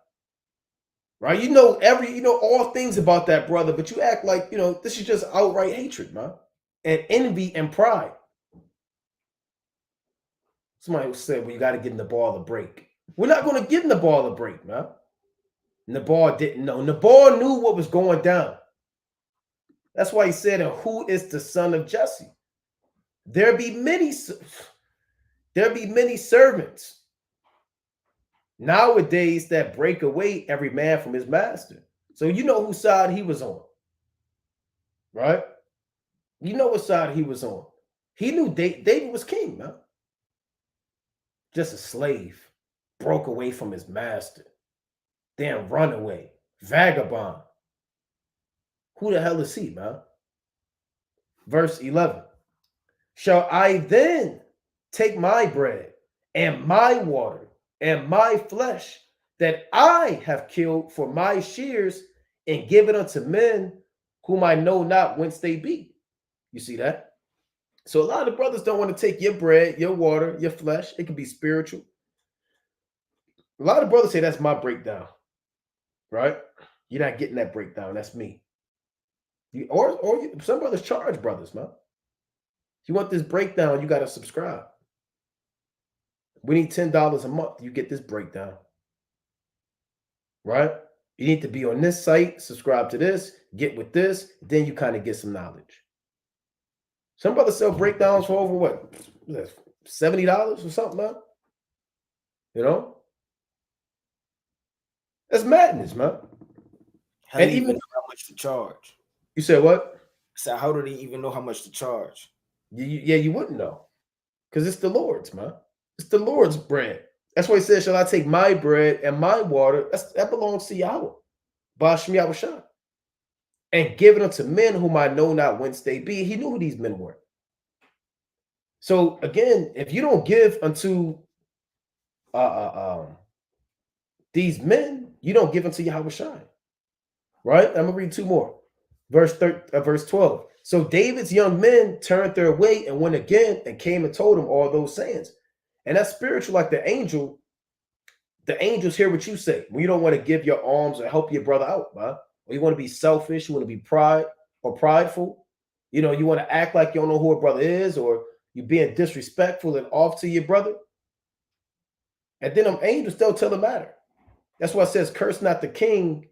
Right? You know all things about that brother, but you act like, this is just outright hatred, man. And envy and pride. Somebody said, well, you got to give Nabal a break. We're not going to give Nabal a break, man. Nabal didn't know. Nabal knew what was going down. That's why he said, and who is the son of Jesse? There be many servants nowadays that break away every man from his master. So you know whose side he was on, right? You know what side he was on. He knew David was king, man. Just a slave, broke away from his master, then runaway, vagabond. Who the hell is he, man? Verse 11. Shall I then take my bread and my water and my flesh that I have killed for my shears and give it unto men whom I know not whence they be? You see that? So a lot of brothers don't want to take your bread, your water, your flesh. It can be spiritual. A lot of brothers say, that's my breakdown, right? You're not getting that breakdown. That's me. Some brothers charge brothers, man. If you want this breakdown, you got to subscribe. We need $10 a month. You get this breakdown, right? You need to be on this site, subscribe to this, get with this, then you kind of get some knowledge. Some brothers sell breakdowns for over what? $70 or something, man. That's madness, man. How do you even know how much to charge? You said what? So how do they even know how much to charge? You wouldn't know. Because it's the Lord's, man. It's the Lord's bread. That's why he says, shall I take my bread and my water? That belongs to Yahweh. Bashim Yahushua. And give it unto men whom I know not whence they be. He knew who these men were. So again, if you don't give unto these men, you don't give unto Yahushua. Right? I'm going to read two more. Verse 12. So David's young men turned their way and went again and came and told him all those sayings. And that's spiritual, like the angel. The angels hear what you say. When you don't want to give your alms or help your brother out, man. Or you want to be selfish, you want to be prideful. You want to act like you don't know who a brother is, or you're being disrespectful and off to your brother. And then them angels, they'll tell the matter. That's why it says, curse not the king,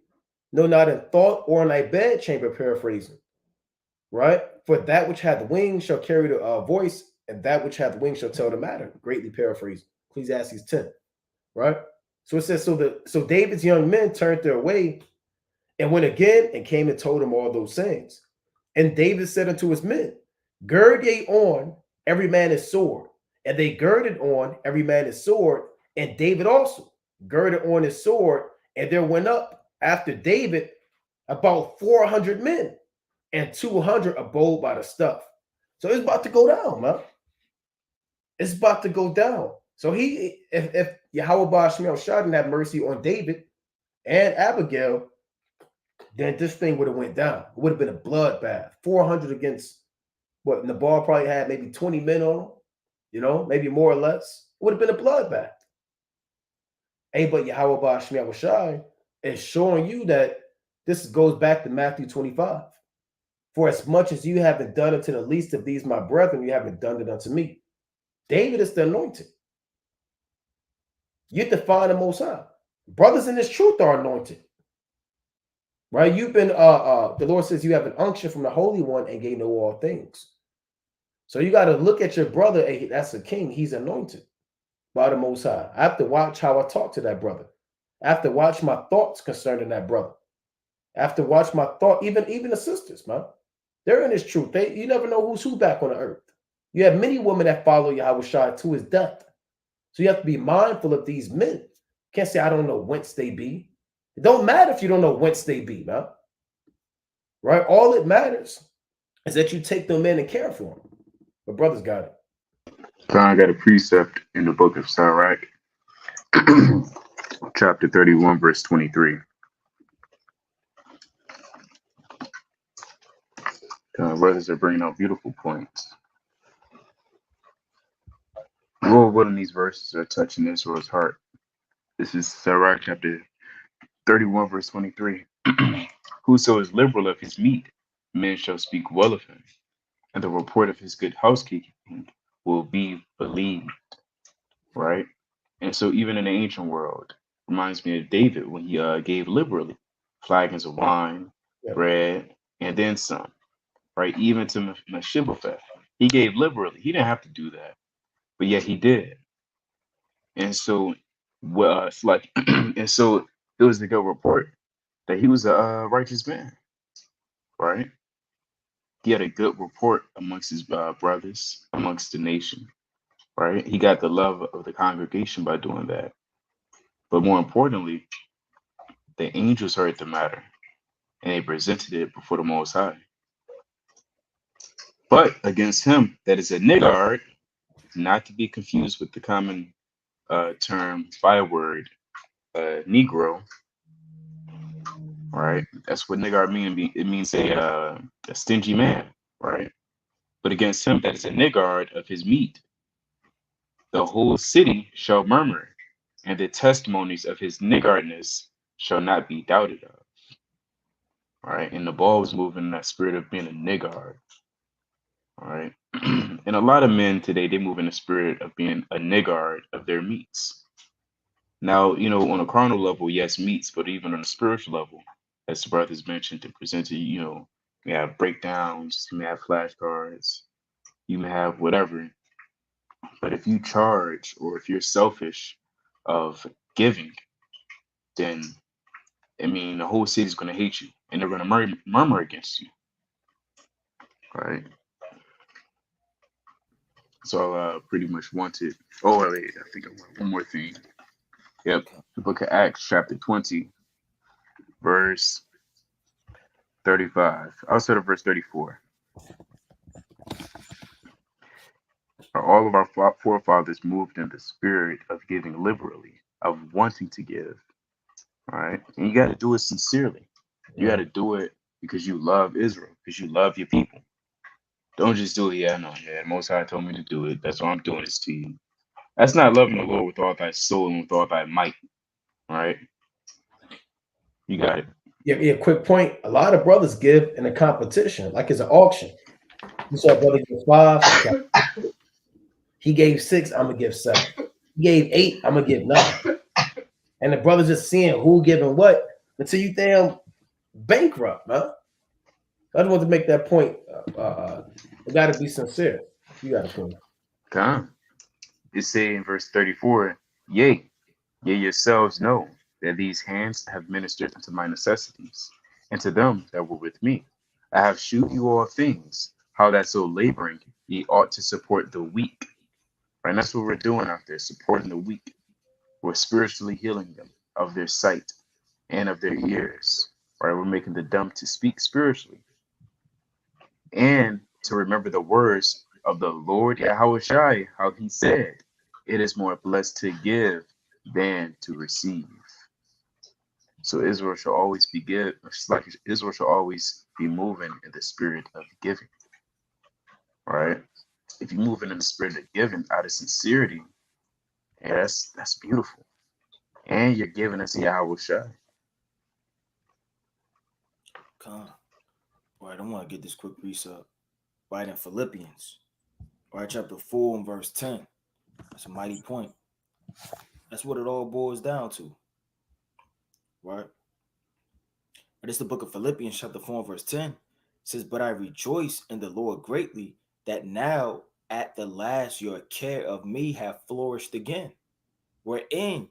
no, not in thought or in thy bedchamber, paraphrasing. Right? For that which hath wings shall carry the voice, and that which hath wings shall tell the matter. Greatly paraphrased. Ecclesiastes 10. Right? So it says, so David's young men turned their way and went again and came and told him all those sayings. And David said unto his men, gird ye on every man his sword. And they girded on every man his sword, and David also girded on his sword, and there went up after David about 400 men, and 200 abode by the stuff. So it's about to go down, man. It's about to go down. So if Yahweh Bashmiel Shah didn't have mercy on David and Abigail, then this thing would have went down. It would have been a bloodbath. 400 against what Nabal probably had maybe 20 men on him, maybe more or less. It would have been a bloodbath. Hey, but Yahweh Bashmiel Shah is showing you that this goes back to Matthew 25. For as much as you haven't done unto the least of these, my brethren, you haven't done it unto me. David is the anointed. You define the Most High. Brothers in this truth are anointed. Right? You've been, the Lord says you have an unction from the Holy One and they know all things. So you got to look at your brother. Hey, that's a king. He's anointed by the Most High. I have to watch how I talk to that brother. I have to watch my thoughts concerning that brother. I have to watch my thought, even the sisters, man. They're in this truth. You never know who's who back on the earth. You have many women that follow Yahweh to his death. So you have to be mindful of these men. You can't say, I don't know whence they be. It don't matter if you don't know whence they be, man. Right? All it matters is that you take them in and care for them. But brothers got it. God got a precept in the book of Sirach, chapter 31, verse 23. Brothers are bringing out beautiful points. Lord willing, these verses are touching Israel's heart. This is Sirach, chapter 31, verse 23. Whoso is liberal of his meat, men shall speak well of him, and the report of his good housekeeping will be believed. Right? And so even in the ancient world, reminds me of David when he gave liberally flagons of wine, Yep. bread, and then some. Right? Even to Mephibosheth, he gave liberally. He didn't have to do that, but yet he did. And so, it's like, and so it was the good report that he was a righteous man. Right? He had a good report amongst his brothers, amongst the nation. Right? He got the love of the congregation by doing that. But more importantly, the angels heard the matter and they presented it before the Most High. But against him, that is a niggard, not to be confused with the common term byword, Negro. Right? That's what niggard means. It means a stingy man. Right? But against him, that is a niggard of his meat. The whole city shall murmur, and the testimonies of his niggardness shall not be doubted of. Right? And the ball was moving in that spirit of being a niggard. All right. And a lot of men today, they move in the spirit of being a niggard of their meats. Now, on a carnal level, yes, meats, but even on a spiritual level, as the brothers mentioned, to present to you, you may have breakdowns, you may have flashcards, you may have whatever. But if you charge or if you're selfish of giving, then, the whole city's going to hate you and they're going to murmur against you. Right. So I pretty much wanted. Oh, wait, I think I want one more thing. Yep, the book of Acts, chapter 20, verse 35. I'll start at verse 34. All of our forefathers moved in the spirit of giving liberally, of wanting to give. All right, and you got to do it sincerely. You got to do it because you love Israel, because you love your people. Don't just do it. Yeah, no, yeah. Most High told me to do it. That's why I'm doing this to you. That's not loving the Lord with all thy soul and with all thy might. All right. You got it. Yeah, quick point. A lot of brothers give in a competition, like it's an auction. You saw a brother give 5. Okay. He gave 6, I'm gonna give 7. He gave 8, I'm gonna give 9. And the brothers just seeing who giving what until you damn bankrupt, man. I just want to make that point. You got to be sincere. You got to point. Come. It say in verse 34, Yea, ye yourselves know that these hands have ministered unto my necessities, and to them that were with me. I have shewed you all things, how that so laboring ye ought to support the weak. Right? And that's what we're doing out there, supporting the weak. We're spiritually healing them of their sight and of their ears. Right? We're making the dumb to speak spiritually. And to remember the words of the Lord Yahweh Shai, how he said, it is more blessed to give than to receive. So Israel shall always be Israel shall always be moving in the spirit of giving. Right? If you're moving in the spirit of giving out of sincerity, yeah, that's beautiful. And you're giving us Yahweh Shai. Come. All right, I want to get this quick precept. Right in Philippians. Right, chapter 4 and verse 10. That's a mighty point. That's what it all boils down to. Right? But it's the book of Philippians, chapter 4 and verse 10. It says, But I rejoice in the Lord greatly that now at the last your care of me have flourished again. Wherein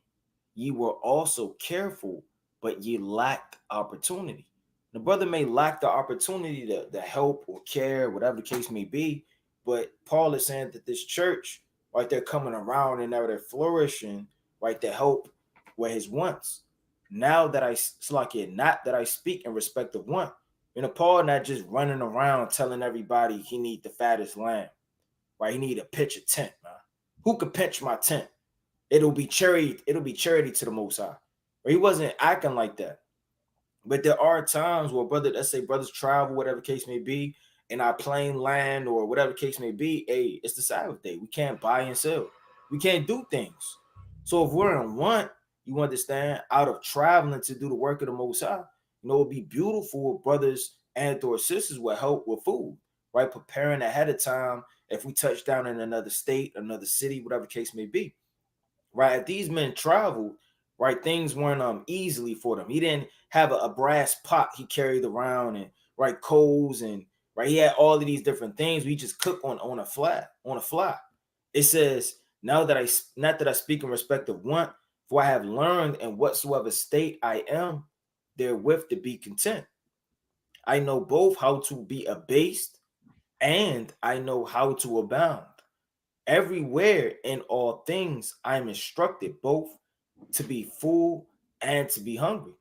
ye were also careful, but ye lacked opportunity. The brother may lack the opportunity to help or care, whatever the case may be. But Paul is saying that this church, right, they're coming around and now they're flourishing, right, to help where his wants. Now that it's like it, not that I speak in respect of want. Paul not just running around telling everybody he need the fattest lamb, right? He need to pitch a tent, man. Who could pitch my tent? It'll be charity to the Most High. Or he wasn't acting like that. But there are times where let's say brothers travel, whatever case may be, in our plain land or whatever case may be. Hey, it's the Sabbath day. We can't buy and sell. We can't do things. So if we're in want, you understand, out of traveling to do the work of the Most High, it'd be beautiful if brothers and or sisters will help with food, right? Preparing ahead of time if we touch down in another state, another city, whatever case may be. Right? If these men traveled, right, things weren't easily for them. He didn't have a brass pot he carried around and right coals and right. He had all of these different things. We just cook on a fly. It says, now that not that I speak in respect of want, for I have learned in whatsoever state I am, therewith to be content. I know both how to be abased and I know how to abound. Everywhere in all things, I am instructed both to be full and to be hungry,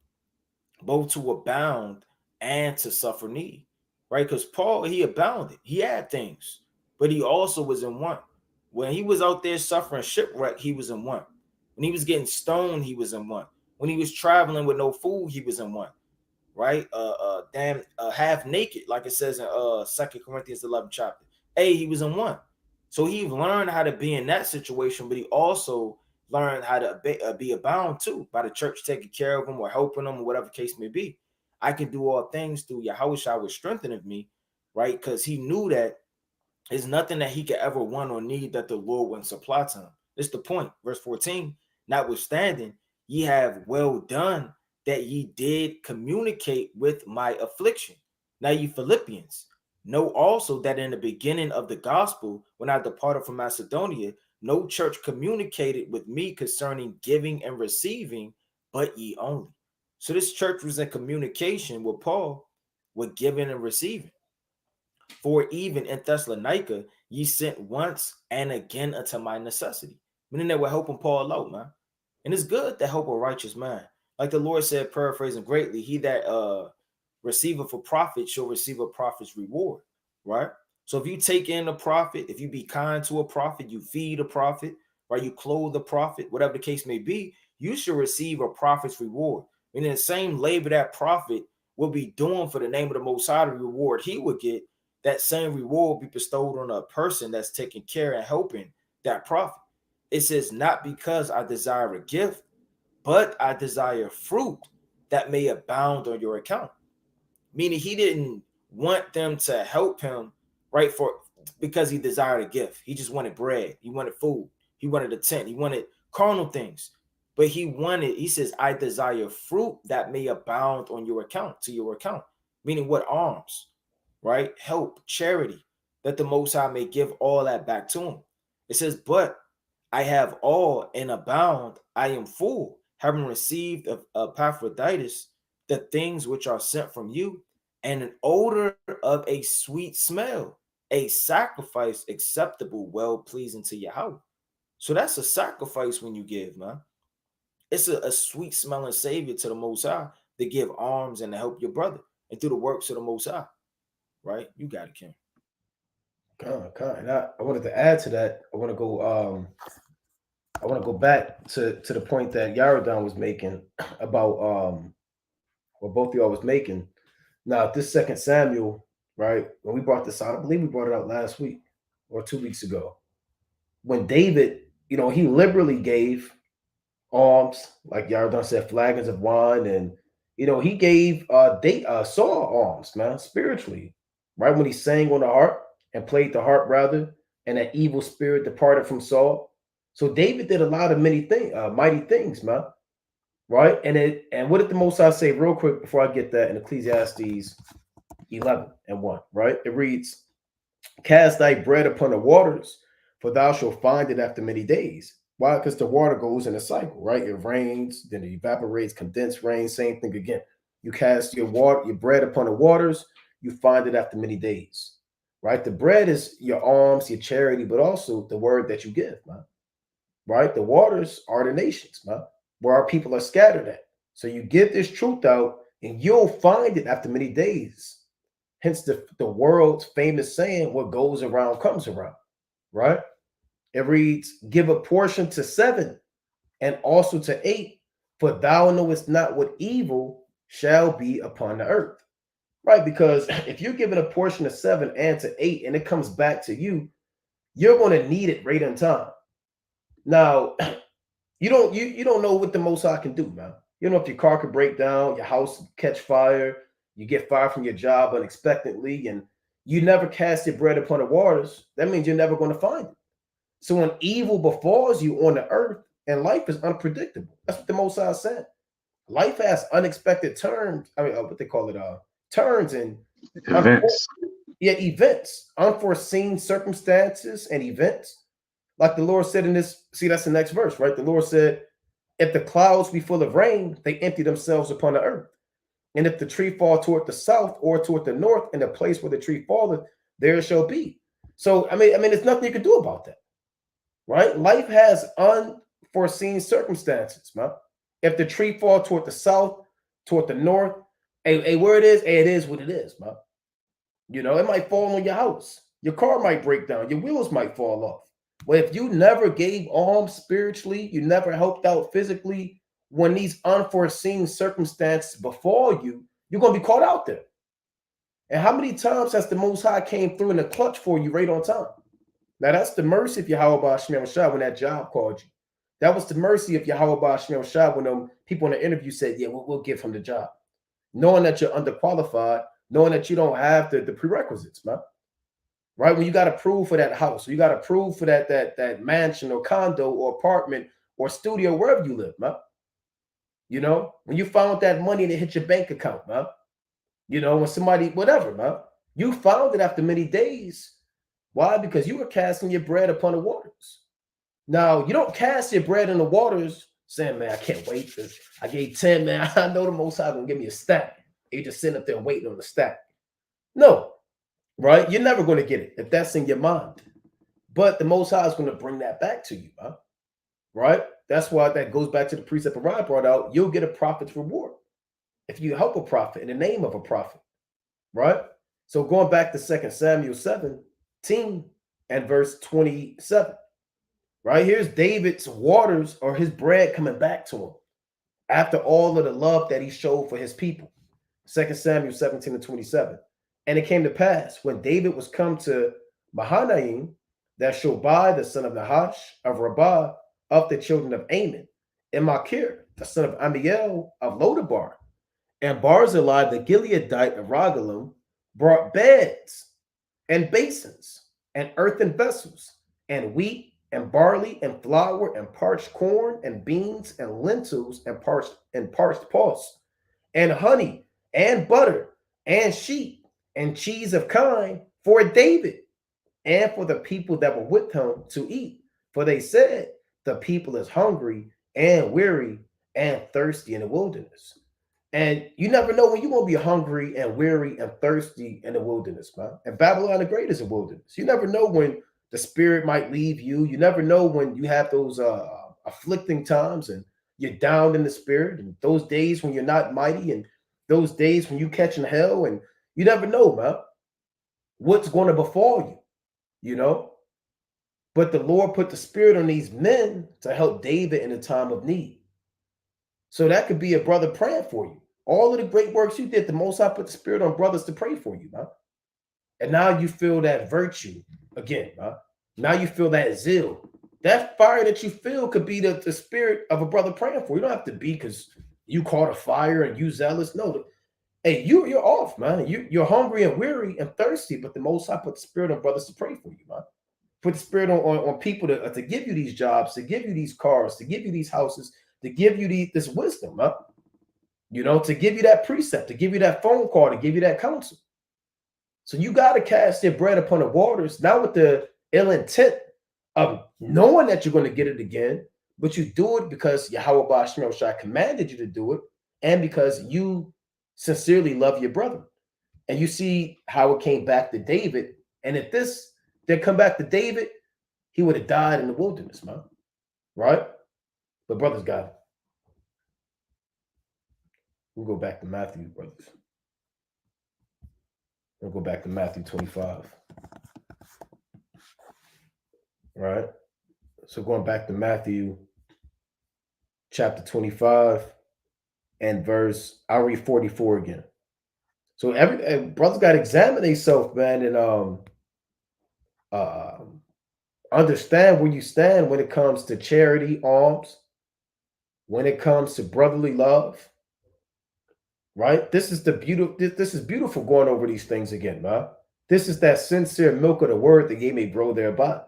both to abound and to suffer need, right? Because Paul, he abounded. He had things, but he also was in want. When he was out there suffering shipwreck, he was in want. When he was getting stoned, he was in want. When he was traveling with no food, he was in want, right? Half naked, like it says in 2 Corinthians 11 chapter. Hey, he was in want. So he learned how to be in that situation, but he also learned how to be abound too, by the church taking care of him or helping him or whatever case may be. I can do all things through Yahushua which strengtheneth me, right? Because he knew that there's nothing that he could ever want or need that the Lord wouldn't supply to him. It's the point. Verse 14, notwithstanding, ye have well done that ye did communicate with my affliction. Now, ye Philippians, know also that in the beginning of the gospel, when I departed from Macedonia, no church communicated with me concerning giving and receiving, but ye only. So this church was in communication with Paul with giving and receiving. For even in Thessalonica, ye sent once and again unto my necessity. Meaning that we're helping Paul out, man. And it's good to help a righteous man. Like the Lord said, paraphrasing greatly, he that receiveth a prophet shall receive a prophet's reward, right? So if you take in a prophet, if you be kind to a prophet, you feed a prophet, right? You clothe a prophet, whatever the case may be, you should receive a prophet's reward. And the same labor that prophet will be doing for the name of the Most High, the reward he would get, that same reward will be bestowed on a person that's taking care and helping that prophet. It says, not because I desire a gift, but I desire fruit that may abound on your account. Meaning he didn't want them to help him, right, because he desired a gift. He just wanted bread. He wanted food. He wanted a tent. He wanted carnal things. But he says, I desire fruit that may abound on your account, to your account. Meaning what? Alms, right? Help, charity, that the Most High may give all that back to him. It says, but I have all and abound. I am full, having received of Epaphroditus the things which are sent from you, and an odor of a sweet smell, a sacrifice acceptable, well pleasing to Yahweh. So that's a sacrifice when you give, man. It's a sweet smelling savior to the Most High to give alms and to help your brother and through the works of the Most High, right? You got it, King. And I wanted to add to that. I want to go back to the point that Yaradon was making about what both of y'all was making. Now, this 2 Samuel, right? When we brought this out, I believe we brought it out last week or 2 weeks ago. When David, he liberally gave alms, like Yaradon said, flagons of wine, and he gave Saul alms, man, spiritually, right? When he sang on the harp and played the harp rather, and that evil spirit departed from Saul. So David did a lot of mighty things, man. Right? And what did the Most High say real quick before I get that in Ecclesiastes 11:1, right? It reads, cast thy bread upon the waters, for thou shalt find it after many days. Why? Because the water goes in a cycle, right? It rains, then it evaporates, condensed rain, same thing again. You cast your bread upon the waters, you find it after many days. Right? The bread is your alms, your charity, but also the word that you give, man. Right? The waters are the nations, man, where our people are scattered at. So you give this truth out, and you'll find it after many days. Hence the world's famous saying, what goes around comes around, right? It reads, give a portion to 7 and also to 8, for thou knowest not what evil shall be upon the earth. Right? Because if you're given a portion of 7 and to 8 and it comes back to you, you're going to need it right on time. Now, you don't know what the Most High can do, man. You don't know if your car could break down, your house catch fire, you get fired from your job unexpectedly, and you never cast your bread upon the waters. That means you're never going to find it. So when evil befalls you on the earth, and life is unpredictable. That's what the Most High said. Life has unexpected turns. I mean, what they call it, turns and Events. events, unforeseen circumstances and events. Like the Lord said in this, see, that's the next verse, right? The Lord said, if the clouds be full of rain, they empty themselves upon the earth. And if the tree fall toward the south or toward the north, in the place where the tree falleth, there it shall be. So, I mean, there's nothing you can do about that, right? Life has unforeseen circumstances, man. If the tree fall toward the south, toward the north, where it is what it is, man. You know, it might fall on your house. Your car might break down. Your wheels might fall off. Well, if you never gave alms spiritually, you never helped out physically, when these unforeseen circumstances befall you, you're going to be caught out there. And how many times has the Most High came through in the clutch for you right on time? Now, that's the mercy of Yahweh Shem Shah when that job called you. That was the mercy of Yahweh Shem Shah when them people in the interview said, yeah, we'll give him the job. Knowing that you're underqualified, knowing that you don't have the prerequisites, man. Right? When you got to prove for that house, you got to prove for that mansion or condo or apartment or studio, wherever you live, man. You know, when you found that money and it hit your bank account, man. You know, when somebody, whatever, man. You found it after many days. Why? Because you were casting your bread upon the waters. Now, you don't cast your bread in the waters saying, man, I can't wait because I gave 10, man. I know the Most High going to give me a stack. You just sitting up there waiting on the stack. No, right? You're never going to get it if that's in your mind. But the Most High is going to bring that back to you, man. Right? That's why that goes back to the precept of Rod brought out. You'll get a prophet's reward if you help a prophet in the name of a prophet. Right? So going back to 2 Samuel 17 and verse 27. Right? Here's David's waters or his bread coming back to him after all of the love that he showed for his people. 2 Samuel 17 and 27. And it came to pass when David was come to Mahanaim, that Shobai, the son of Nahash, of Rabbah, of the children of Ammon, and Machir, the son of Amiel, of Lodabar, and Barzillai, the Gileadite of Rogelim, brought beds and basins and earthen vessels and wheat and barley and flour and parched corn and beans and lentils and parched pulse and honey and butter and sheep and cheese of kine for David and for the people that were with him to eat. For they said, the people is hungry and weary and thirsty in the wilderness. And you never know when you're going to be hungry and weary and thirsty in the wilderness, man. And Babylon the Great is a wilderness. You never know when the spirit might leave you. You never know when you have those afflicting times and you're down in the spirit, and those days when you're not mighty, and those days when you catching hell, and you never know, man, what's going to befall you, you know. But the Lord put the spirit on these men to help David in a time of need. So that could be a brother praying for you. All of the great works you did, the Most High put the spirit on brothers to pray for you, man. And now you feel that virtue again, man. Now you feel that zeal. That fire that you feel could be the spirit of a brother praying for you. You don't have to be because you caught a fire and you zealous. No, hey, you're off, man. You're hungry and weary and thirsty, but the Most High put the spirit on brothers to pray for you, man. Put the spirit on people to give you these jobs, to give you these cars, to give you these houses, to give you this wisdom, man. You know, to give you that precept, to give you that phone call, to give you that counsel. So you got to cast your bread upon the waters, not with the ill intent of knowing that you're going to get it again, but you do it because Yahweh Ba'ashim Shai commanded you to do it, and because you sincerely love your brother. And you see how it came back to David. And if this did come back to David, he would have died in the wilderness, man. Right? But brothers got it. We'll go back to Matthew, brothers. We'll go back to Matthew 25. Right? So going back to Matthew chapter 25 and I'll read 44 again. So every brothers got to examine themselves, man, and understand where you stand when it comes to charity, alms, when it comes to brotherly love. Right? This is beautiful going over these things again, man. This is that sincere milk of the word that ye may grow thereby.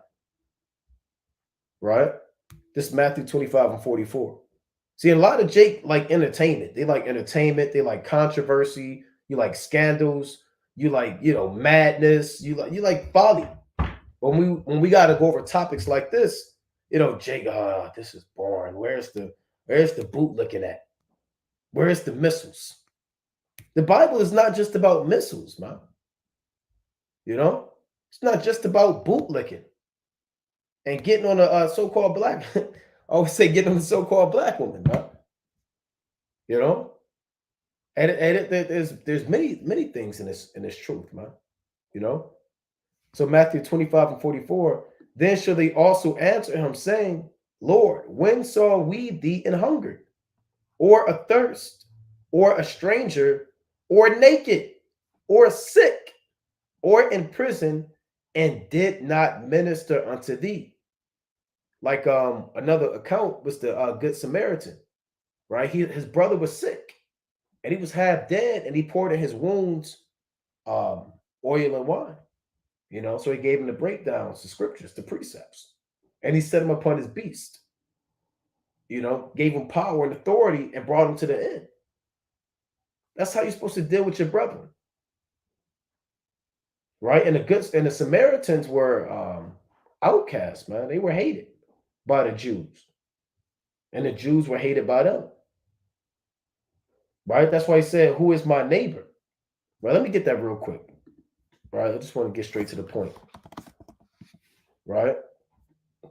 Right? This is Matthew 25 and 44. See, a lot of Jake like entertainment. They like entertainment. They like controversy. You like scandals. You like, madness. You like folly. When we got to go over topics like this, Jake, this is boring. Where's the bootlicking at? Where's the missiles? The Bible is not just about missiles, man. It's not just about bootlicking and getting on a so-called black. I always say getting on a so-called black woman, man. And there's many things in this truth, man. So Matthew 25 and 44. Then shall they also answer him, saying, Lord, when saw we thee in hunger, or athirst, or a stranger, or naked, or sick, or in prison, and did not minister unto thee? Like another account was the Good Samaritan, right? His brother was sick, and he was half dead, and he poured in his wounds oil and wine. So he gave him the breakdowns, the scriptures, the precepts, and he set him upon his beast. Gave him power and authority and brought him to the end. That's how you're supposed to deal with your brethren, right? And the Samaritans were outcasts, man. They were hated by the Jews, and the Jews were hated by them, right? That's why he said, "Who is my neighbor?" Right? Let me get that real quick. Right, I just want to get straight to the point. Right?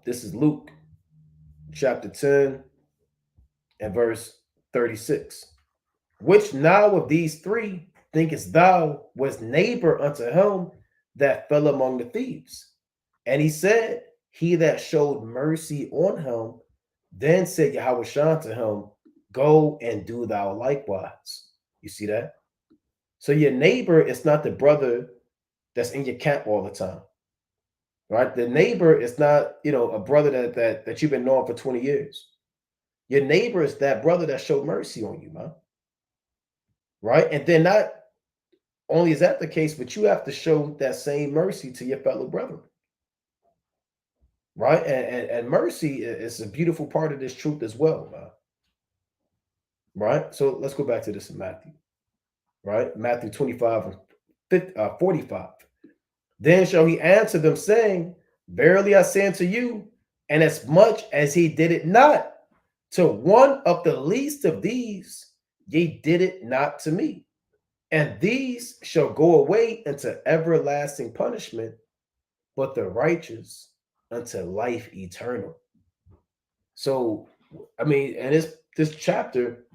This is Luke chapter 10 and verse 36. Which now of these three thinkest thou was neighbor unto him that fell among the thieves? And he said, he that showed mercy on him. Then said Yahweh to him, go and do thou likewise. You see that? So your neighbor is not the brother that's in your camp all the time, right? The neighbor is not, a brother that you've been knowing for 20 years. Your neighbor is that brother that showed mercy on you, man. Right? And then not only is that the case, but you have to show that same mercy to your fellow brethren. Right? And mercy is a beautiful part of this truth as well, man. Right? So let's go back to this in Matthew. Right? Matthew 25 and 45. Then shall he answer them, saying, verily I say unto you, and as much as he did it not to one of the least of these, ye did it not to me. And these shall go away into everlasting punishment, but the righteous unto life eternal. So, in this chapter,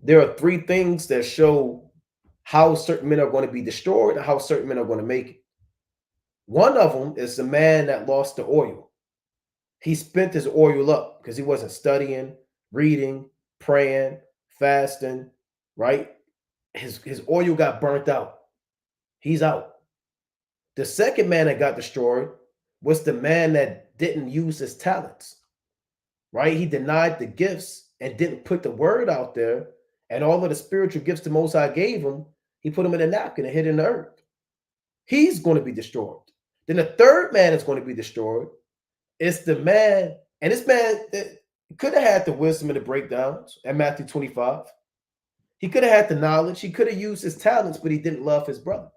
there are three things that show how certain men are going to be destroyed and how certain men are going to make it. One of them is the man that lost the oil. He spent his oil up because he wasn't studying, reading, praying, fasting, right? His oil got burnt out. He's out. The second man that got destroyed was the man that didn't use his talents, right? He denied the gifts and didn't put the word out there, and all of the spiritual gifts the Most High gave him, he put them in a napkin and hid in the earth. He's going to be destroyed. Then the third man is going to be destroyed. It's the man, and this man could have had the wisdom and the breakdowns at Matthew 25. He could have had the knowledge. He could have used his talents, but he didn't love his brother.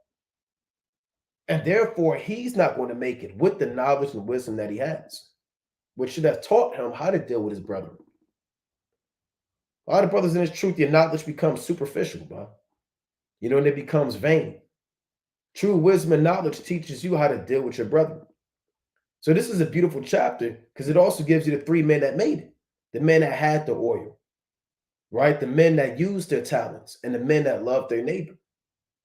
And therefore, he's not going to make it with the knowledge and wisdom that he has. which should have taught him how to deal with his brethren. A lot of brothers in this truth, your knowledge becomes superficial, bro. You know, and it becomes vain. True wisdom and knowledge teaches you how to deal with your brethren. So this is a beautiful chapter because it also gives you the three men that made it. The men that had the oil, right? The men that used their talents and the men that loved their neighbor,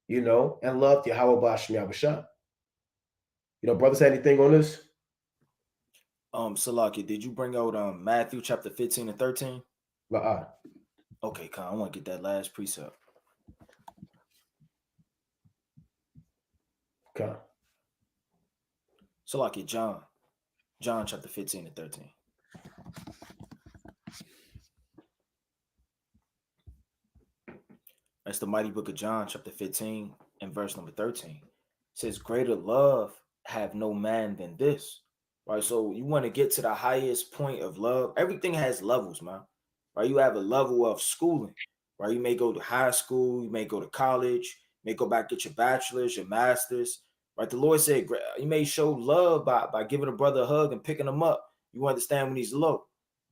you know, and loved Yahweh Bashim Yahushua. You know, brothers, had anything on this? Salaki, did you bring out Matthew chapter 15 and 13? Okay, Khan, I want to get that last precept. Okay. Salaki, John chapter 15 and 13. That's the mighty book of John, chapter 15 and verse number 13. It says, greater love have no man than this. Right? So you want to get to the highest point of love. Everything has levels, man. Right? You have a level of schooling. Right? You may go to high school, you may go to college, you may go back get your bachelor's, your master's. Right? The Lord said you may show love by giving a brother a hug and picking him up. You understand when he's low.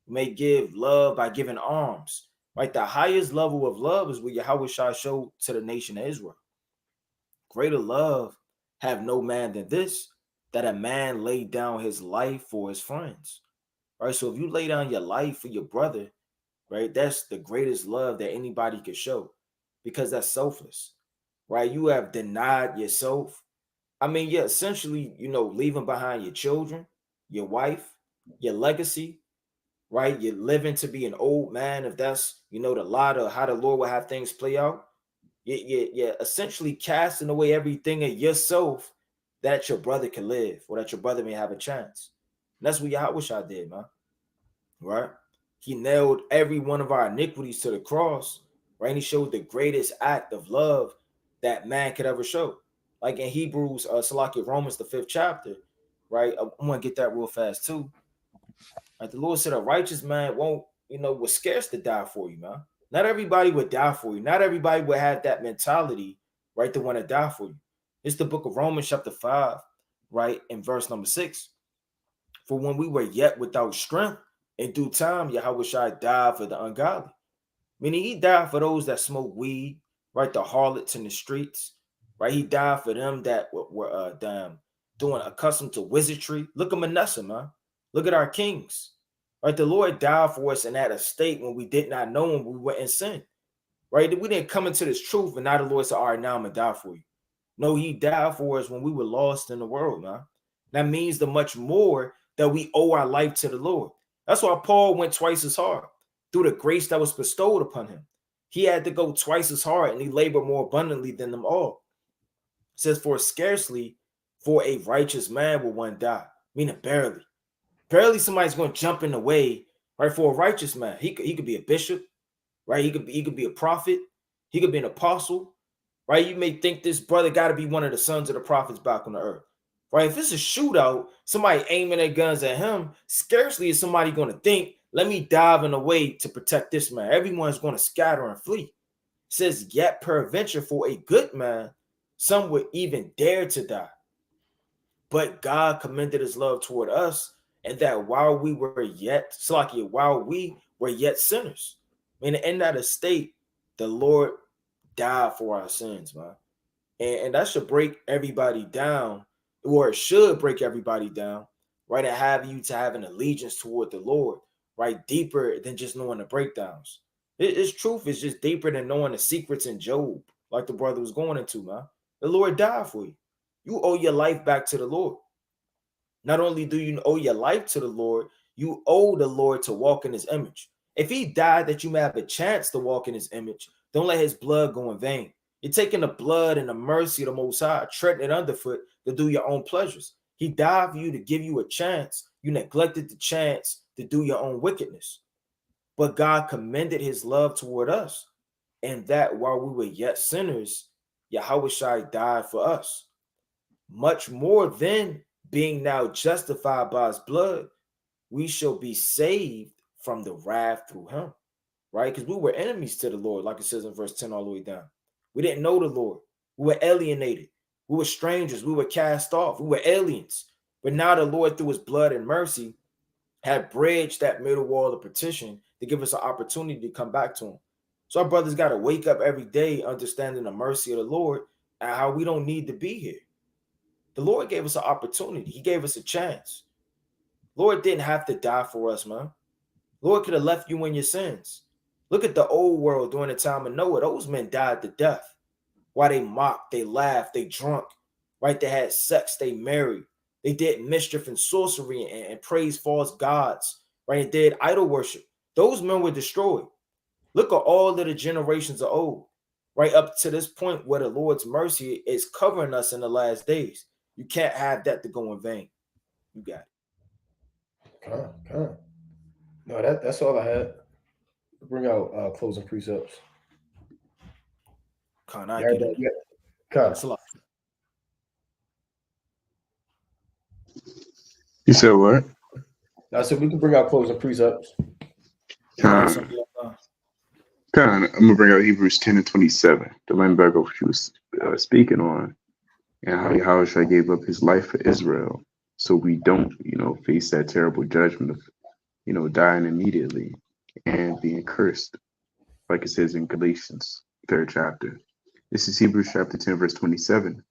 You may give love by giving arms. Right? The highest level of love is what Yahweh Shai showed to the nation of Israel. Greater love have no man than this, that a man laid down his life for his friends. Right? So if you lay down your life for your brother, right, that's the greatest love that anybody could show, because that's selfless. Right? You have denied yourself. I mean, you're essentially, you know, leaving behind your children, your wife, your legacy. Right? You're living to be an old man, if that's, you know, the lot of how the Lord will have things play out. You're essentially casting away everything in yourself that your brother can live, or that your brother may have a chance. And that's what Yahweh did, man. Right? He nailed every one of our iniquities to the cross, right? And he showed the greatest act of love that man could ever show. Like in Hebrews, Salaki, Romans, the 5th chapter, right? I'm going to get that real fast too. Like the Lord said, a righteous man won't, you know, was scarce to die for you, man. Not everybody would die for you. Not everybody would have that mentality, right, to want to die for you. It's the book of Romans, chapter 5, right, in verse number 6. For when we were yet without strength, in due time, Yahweh Shai died for the ungodly. Meaning he died for those that smoke weed, right, the harlots in the streets, right? He died for them that were doing accustomed to wizardry. Look at Manasseh, man. Look at our kings. Right? The Lord died for us in that estate when we did not know him, we were in sin. Right? We didn't come into this truth and now the Lord said, all right, now I'm going to die for you. No, he died for us when we were lost in the world, man. That means the much more that we owe our life to the Lord. That's why Paul went twice as hard through the grace that was bestowed upon him. He had to go twice as hard and he labored more abundantly than them all. It says, for scarcely for a righteous man will one die, meaning barely. Barely somebody's going to jump in the way, right? For a righteous man, he could be a bishop, right? He could be a prophet. He could be an apostle, right? You may think this brother got to be one of the sons of the prophets back on the earth, right? If it's a shootout, somebody aiming their guns at him, scarcely is somebody going to think, let me dive in a way to protect this man. Everyone's going to scatter and flee. It says, yet peradventure for a good man, some would even dare to die. But God commended his love toward us, and that while we were yet sinners, I mean, in that estate, the Lord died for our sins, man. And that should break everybody down, or it should break everybody down, right? And have you to have an allegiance toward the Lord, right? Deeper than just knowing the breakdowns. It's truth is just deeper than knowing the secrets in Job, like the brother was going into, man. The Lord died for you. You owe your life back to the Lord. Not only do you owe your life to the Lord, you owe the Lord to walk in his image. If he died that you may have a chance to walk in his image, don't let his blood go in vain. You're taking the blood and the mercy of the Most High, treading it underfoot to do your own pleasures. He died for you to give you a chance. You neglected the chance to do your own wickedness. But God commended his love toward us, and that while we were yet sinners, Yahweh Shai died for us. Much more than being now justified by his blood, we shall be saved from the wrath through him, right? Because we were enemies to the Lord, like it says in verse 10 all the way down. We didn't know the Lord. We were alienated. We were strangers. We were cast off. We were aliens. But now the Lord, through his blood and mercy, had bridged that middle wall of partition to give us an opportunity to come back to him. So our brothers got to wake up every day understanding the mercy of the Lord and how we don't need to be here. The Lord gave us an opportunity. He gave us a chance. Lord didn't have to die for us, man. Lord could have left you in your sins. Look at the old world during the time of Noah. Those men died to death. Why? They mocked, they laughed, they drunk, right? They had sex, they married. They did mischief and sorcery and praised false gods, right? And did idol worship. Those men were destroyed. Look at all of the generations of old, right? Up to this point where the Lord's mercy is covering us in the last days. You can't have that to go in vain. You got it. Come. No, that's all I had. Bring out closing precepts. Con, I get it. Come. You said what? I said we can bring out closing precepts. I'm gonna bring out Hebrews 10 and 27 to learn back what she was speaking on, and how Yahushua gave up his life for Israel, so we don't, face that terrible judgment of, dying immediately and being cursed, like it says in Galatians 3rd chapter. This is Hebrews chapter 10 verse 27.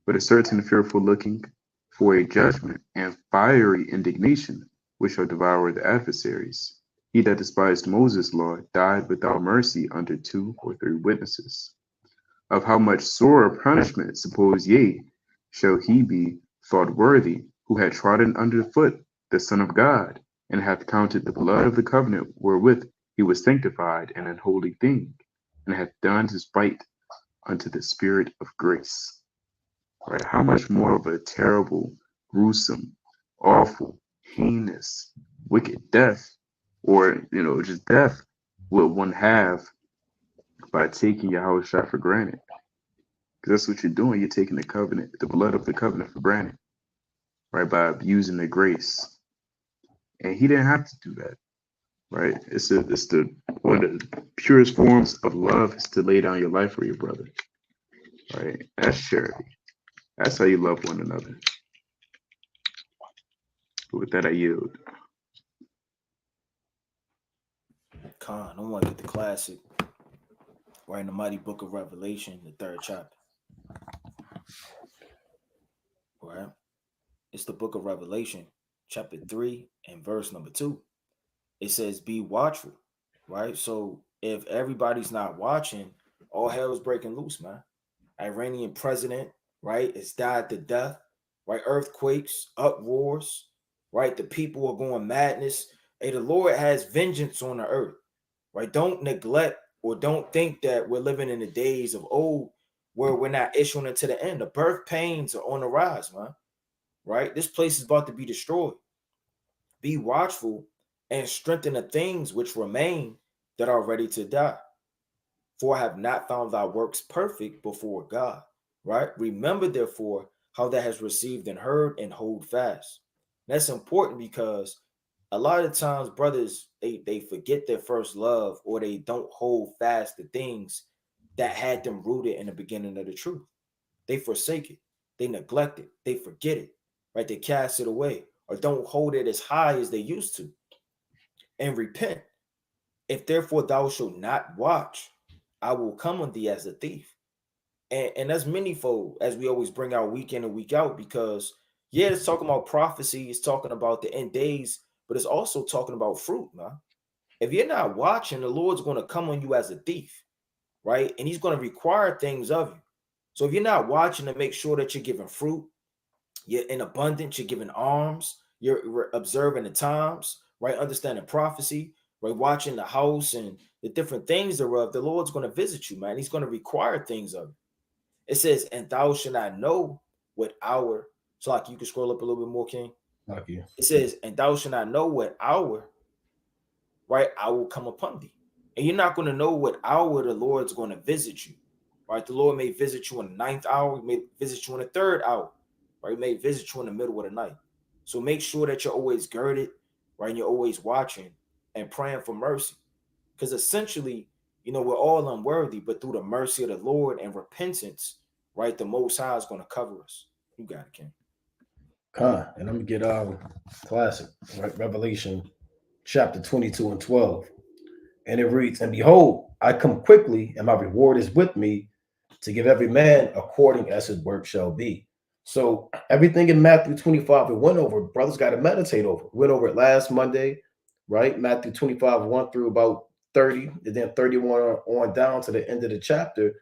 But a certain fearful looking for a judgment and fiery indignation, which shall devour the adversaries. He that despised Moses' law died without mercy under 2 or 3 witnesses. Of how much sorer punishment, suppose ye, shall he be thought worthy, who had trodden under foot the Son of God, and hath counted the blood of the covenant wherewith he was sanctified an unholy thing, and hath done his spite unto the Spirit of grace. Right? How much more of a terrible, gruesome, awful, heinous, wicked death, or just death, will one have by taking Yahushua for granted? Because that's what you're doing. You're taking the covenant, the blood of the covenant, for granted, right? By abusing the grace, and he didn't have to do that, right? It's the one of the purest forms of love is to lay down your life for your brother, right? That's charity. That's how you love one another. With that, I yield. Con, I want to get the classic. Right in the mighty book of Revelation, the 3rd chapter. Right? It's the book of Revelation, chapter 3 and verse number 2. It says, be watchful, right? So if everybody's not watching, all hell is breaking loose, man. Iranian president, right, has died to death, right? Earthquakes, uproars, right? The people are going madness. Hey, the Lord has vengeance on the earth, right? Don't neglect or don't think that we're living in the days of old where we're not issuing it to the end. The birth pains are on the rise, man, right? This place is about to be destroyed. Be watchful and strengthen the things which remain that are ready to die. For I have not found thy works perfect before God, right? Remember, therefore, how thou hast received and heard, and hold fast. That's important because a lot of times brothers, they forget their first love, or they don't hold fast the things that had them rooted in the beginning of the truth. They forsake it, they neglect it, they forget it, right? They cast it away, or don't hold it as high as they used to. And repent. If therefore thou shalt not watch, I will come on thee as a thief. And that's manyfold, as we always bring out week in and week out, because yeah, it's talking about prophecy, it's talking about the end days, but it's also talking about fruit, man. If you're not watching, the Lord's going to come on you as a thief, right? And he's going to require things of you. So if you're not watching to make sure that you're giving fruit, you're in abundance, you're giving alms, you're observing the times, right? Understanding prophecy, right? Watching the house and the different things thereof, the Lord's going to visit you, man. He's going to require things of you. It says, and thou shalt not know what hour. So like you can scroll up a little bit more, King. Thank you. It says, and thou shalt not know what hour, right, I will come upon thee. And you're not going to know what hour the Lord's going to visit you, right? The Lord may visit you in the 9th hour, he may visit you in the 3rd hour, right? He may visit you in the middle of the night. So make sure that you're always girded, right? And you're always watching and praying for mercy. Because essentially, we're all unworthy, but through the mercy of the Lord and repentance, right, the Most High is going to cover us. You got it, King. And I'm gonna get classic, right? Revelation chapter 22 and 12. And it reads, and behold, I come quickly, and my reward is with me to give every man according as his work shall be. So everything in Matthew 25 we went over, brothers got to meditate over. We went over it last Monday, right? Matthew 25, 1 through about 30, and then 31 on down to the end of the chapter.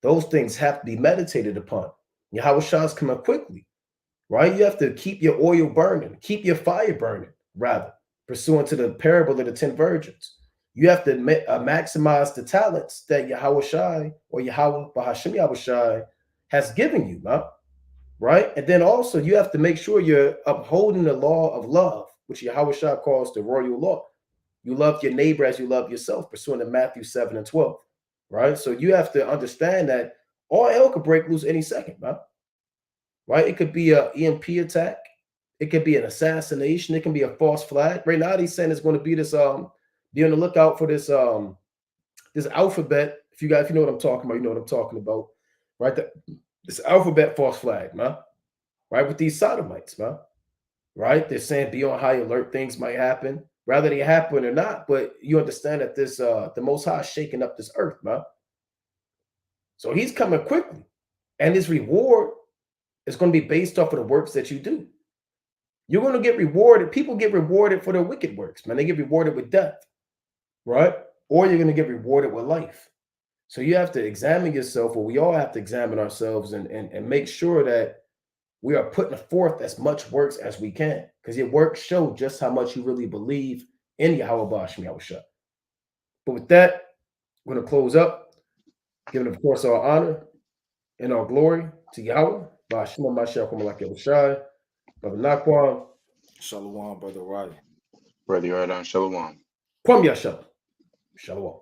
Those things have to be meditated upon. Yahweh Shah's coming quickly, right? You have to keep your oil burning, keep your fire burning, rather, pursuant to the parable of the 10 virgins. You have to maximize the talents that Yahweh Shai or Yahweh Bahashim Yahweh Shai has given you, huh? Right? And then also you have to make sure you're upholding the law of love, which Yahweh Shai calls the royal law. You love your neighbor as you love yourself, pursuant to Matthew 7 and 12, right? So you have to understand that all hell could break loose any second, huh? Right? It could be an EMP attack. It could be an assassination. It can be a false flag. Right now, he's saying it's going to be this. Be on the lookout for this. This alphabet. If you know what I'm talking about, you know what I'm talking about, right? This alphabet false flag, man. Right, with these sodomites, man. Right? They're saying be on high alert. Things might happen, whether they happen or not. But you understand that this, the Most High is shaking up this earth, man. So he's coming quickly, and his reward is going to be based off of the works that you do. You're going to get rewarded. People get rewarded for their wicked works, man. They get rewarded with death, right? Or you're going to get rewarded with life. So you have to examine yourself, or we all have to examine ourselves and make sure that we are putting forth as much works as we can, because your works show just how much you really believe in Yahweh Bashim Yahushua. But with that, we're going to close up, giving, of course, our honor and our glory to Yahweh Bashim Mashiach Malak Yahushua. Brother Naquan. Shalom, Brother Roddy. Brother Yardan, Shalom. Kwam Yasha. Shalom.